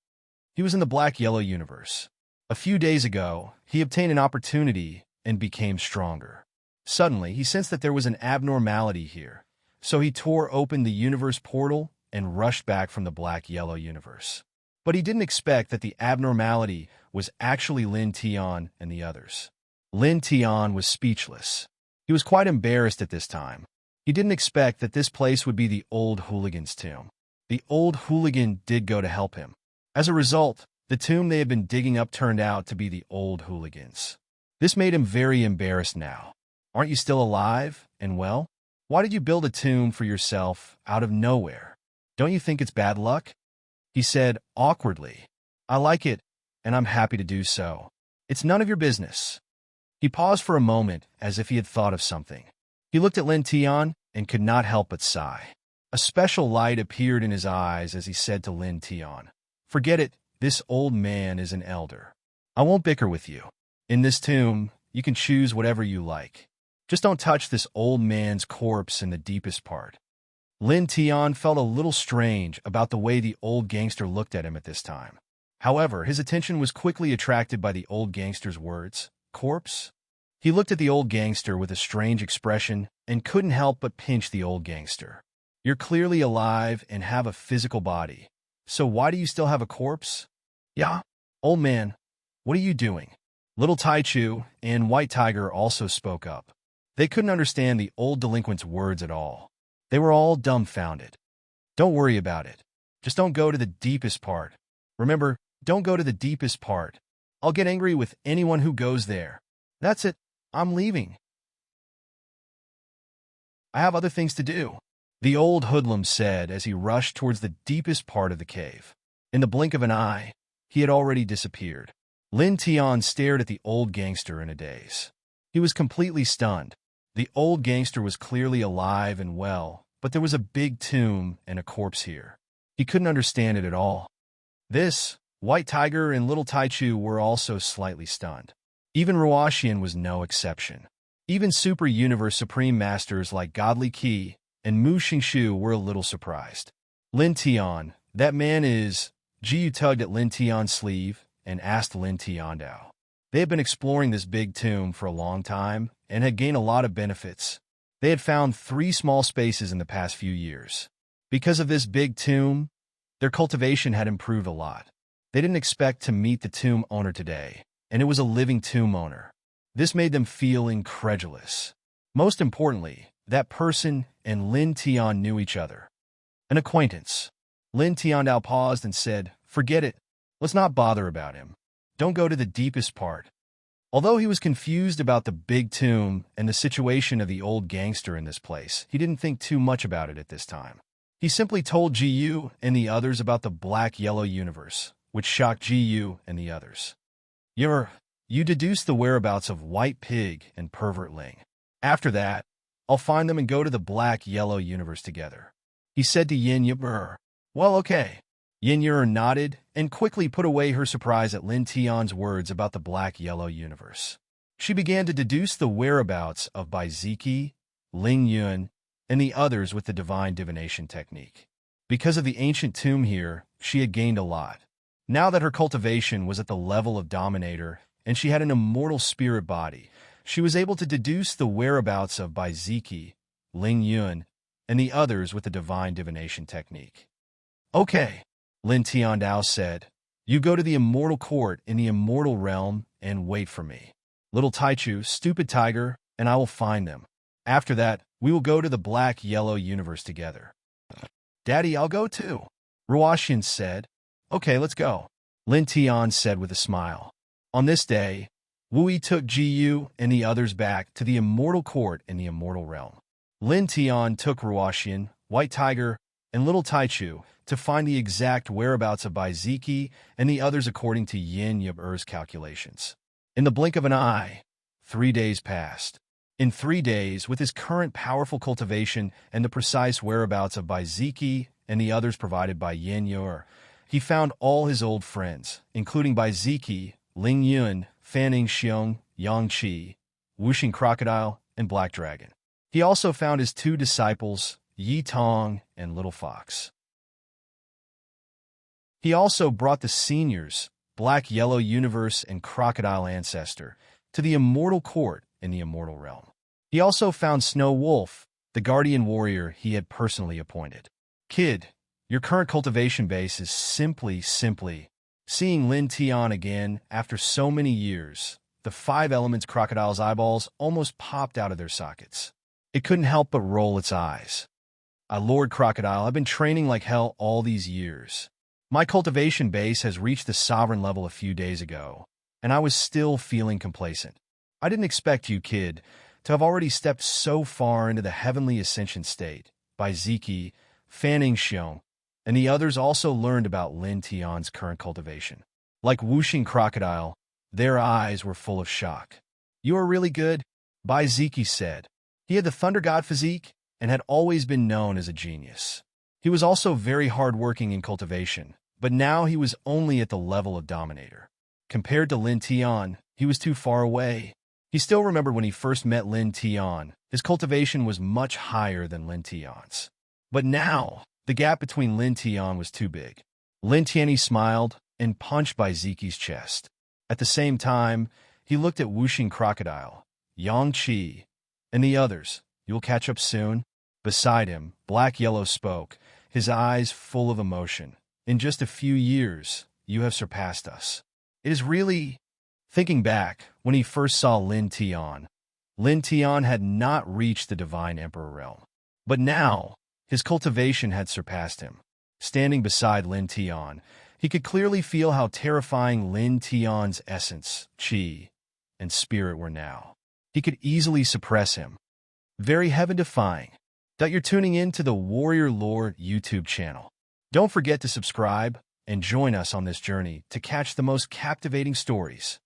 Speaker 1: He was in the black-yellow universe. A few days ago, he obtained an opportunity and became stronger. Suddenly, he sensed that there was an abnormality here, so he tore open the universe portal and rushed back from the black-yellow universe. But he didn't expect that the abnormality was actually Lin Tian and the others. Lin Tian was speechless. He was quite embarrassed at this time. He didn't expect that this place would be the old hooligan's tomb. The old hooligan did go to help him. As a result, the tomb they had been digging up turned out to be the old hooligan's. This made him very embarrassed now. "Aren't you still alive and well? Why did you build a tomb for yourself out of nowhere? Don't you think it's bad luck?" He said awkwardly. "I like it, and I'm happy to do so. It's none of your business." He paused for a moment as if he had thought of something. He looked at Lin Tian and could not help but sigh. A special light appeared in his eyes as he said to Lin Tian, "Forget it, this old man is an elder. I won't bicker with you. In this tomb, you can choose whatever you like. Just don't touch this old man's corpse in the deepest part." Lin Tian felt a little strange about the way the old gangster looked at him at this time. However, his attention was quickly attracted by the old gangster's words, "Corpse?" He looked at the old gangster with a strange expression and couldn't help but pinch the old gangster. "You're clearly alive and have a physical body. So why do you still have a corpse?" "Yeah, old man, what are you doing?" Little Taichu and White Tiger also spoke up. They couldn't understand the old delinquent's words at all. They were all dumbfounded. "Don't worry about it. Just don't go to the deepest part. Remember, don't go to the deepest part. I'll get angry with anyone who goes there. That's it. I'm leaving. I have other things to do," the old hoodlum said as he rushed towards the deepest part of the cave. In the blink of an eye, he had already disappeared. Lin Tian stared at the old gangster in a daze. He was completely stunned. The old gangster was clearly alive and well, but there was a big tomb and a corpse here. He couldn't understand it at all. This, White Tiger and Little Taichu were also slightly stunned. Even Ruoxian was no exception. Even Super Universe Supreme Masters like Godly Qi and Mu Xingshu were a little surprised. "Lin Tian, that man is..." Jiu tugged at Lin Tian's sleeve and asked Lin Tiandao. They had been exploring this big tomb for a long time and had gained a lot of benefits. They had found 3 small spaces in the past few years. Because of this big tomb, their cultivation had improved a lot. They didn't expect to meet the tomb owner today, and it was a living tomb owner. This made them feel incredulous. Most importantly, that person and Lin Tian knew each other. An acquaintance. Lin Tiandao paused and said, "Forget it. Let's not bother about him. Don't go to the deepest part." Although he was confused about the big tomb and the situation of the old gangster in this place, he didn't think too much about it at this time. He simply told Gu and the others about the black-yellow universe, which shocked Gu and the others. You deduced the whereabouts of White Pig and Pervert Ling. After that, I'll find them and go to the black-yellow universe together. He said to Yin Yer. Well, okay. Yin Yer nodded and quickly put away her surprise at Lin Tian's words about the black-yellow universe. She began to deduce the whereabouts of Bai Ziki, Ling Yun, and the others with the divine divination technique. Because of the ancient tomb here, she had gained a lot. Now that her cultivation was at the level of Dominator and she had an immortal spirit body, she was able to deduce the whereabouts of Bai Ziki, Ling Yun, and the others with the divine divination technique. Okay, Lin Tiandao said, you go to the immortal court in the immortal realm and wait for me. Little Taichu, stupid tiger, and I will find them. After that, we will go to the black-yellow universe together. Daddy, I'll go too, Ruoxian said. Okay, let's go, Lin Tian said with a smile. On this day, Wu Yi took Gu and the others back to the immortal court in the immortal realm. Lin Tian took Ruoxian, White Tiger, and Little Taichu to find the exact whereabouts of Bai Ziki and the others according to Yin Yer's calculations. In the blink of an eye, 3 days passed. In 3 days, with his current powerful cultivation and the precise whereabouts of Bai Ziki and the others provided by Yin Yer, he found all his old friends, including Bai Ziki, Ling Yun, Fanning Xiong, Yang Qi, Wuxing Crocodile, and Black Dragon. He also found his 2 disciples, Yi Tong and Little Fox. He also brought the seniors, Black Yellow Universe and Crocodile Ancestor, to the immortal court in the immortal realm. He also found Snow Wolf, the guardian warrior he had personally appointed. Kid, your current cultivation base is simply. Seeing Lin Tian again after so many years, the 5 elements crocodile's eyeballs almost popped out of their sockets. It couldn't help but roll its eyes. Lord Crocodile, I've been training like hell all these years. My cultivation base has reached the sovereign level a few days ago, and I was still feeling complacent. I didn't expect you, kid, to have already stepped so far into the heavenly ascension state. Bai Ziki, Fanning Xiong, and the others also learned about Lin Tian's current cultivation. Like Wuxing Crocodile, their eyes were full of shock. You are really good, Bai Ziki said. He had the Thunder God physique and had always been known as a genius. He was also very hard-working in cultivation, but now he was only at the level of Dominator. Compared to Lin Tian, he was too far away. He still remembered when he first met Lin Tian, his cultivation was much higher than Lin Tian's. But now, the gap between Lin Tian was too big. Lin Tian smiled and punched Bai Ziki's chest. At the same time, he looked at Wuxing Crocodile, Yang Qi, and the others. You'll catch up soon? Beside him, Black Yellow spoke, his eyes full of emotion. In just a few years, you have surpassed us. It is really... Thinking back, when he first saw Lin Tian had not reached the Divine Emperor realm. But now, his cultivation had surpassed him. Standing beside Lin Tian, he could clearly feel how terrifying Lin Tian's essence, qi, and spirit were now. He could easily suppress him. Very heaven-defying that you're tuning in to the Warrior Lore YouTube channel. Don't forget to subscribe and join us on this journey to catch the most captivating stories.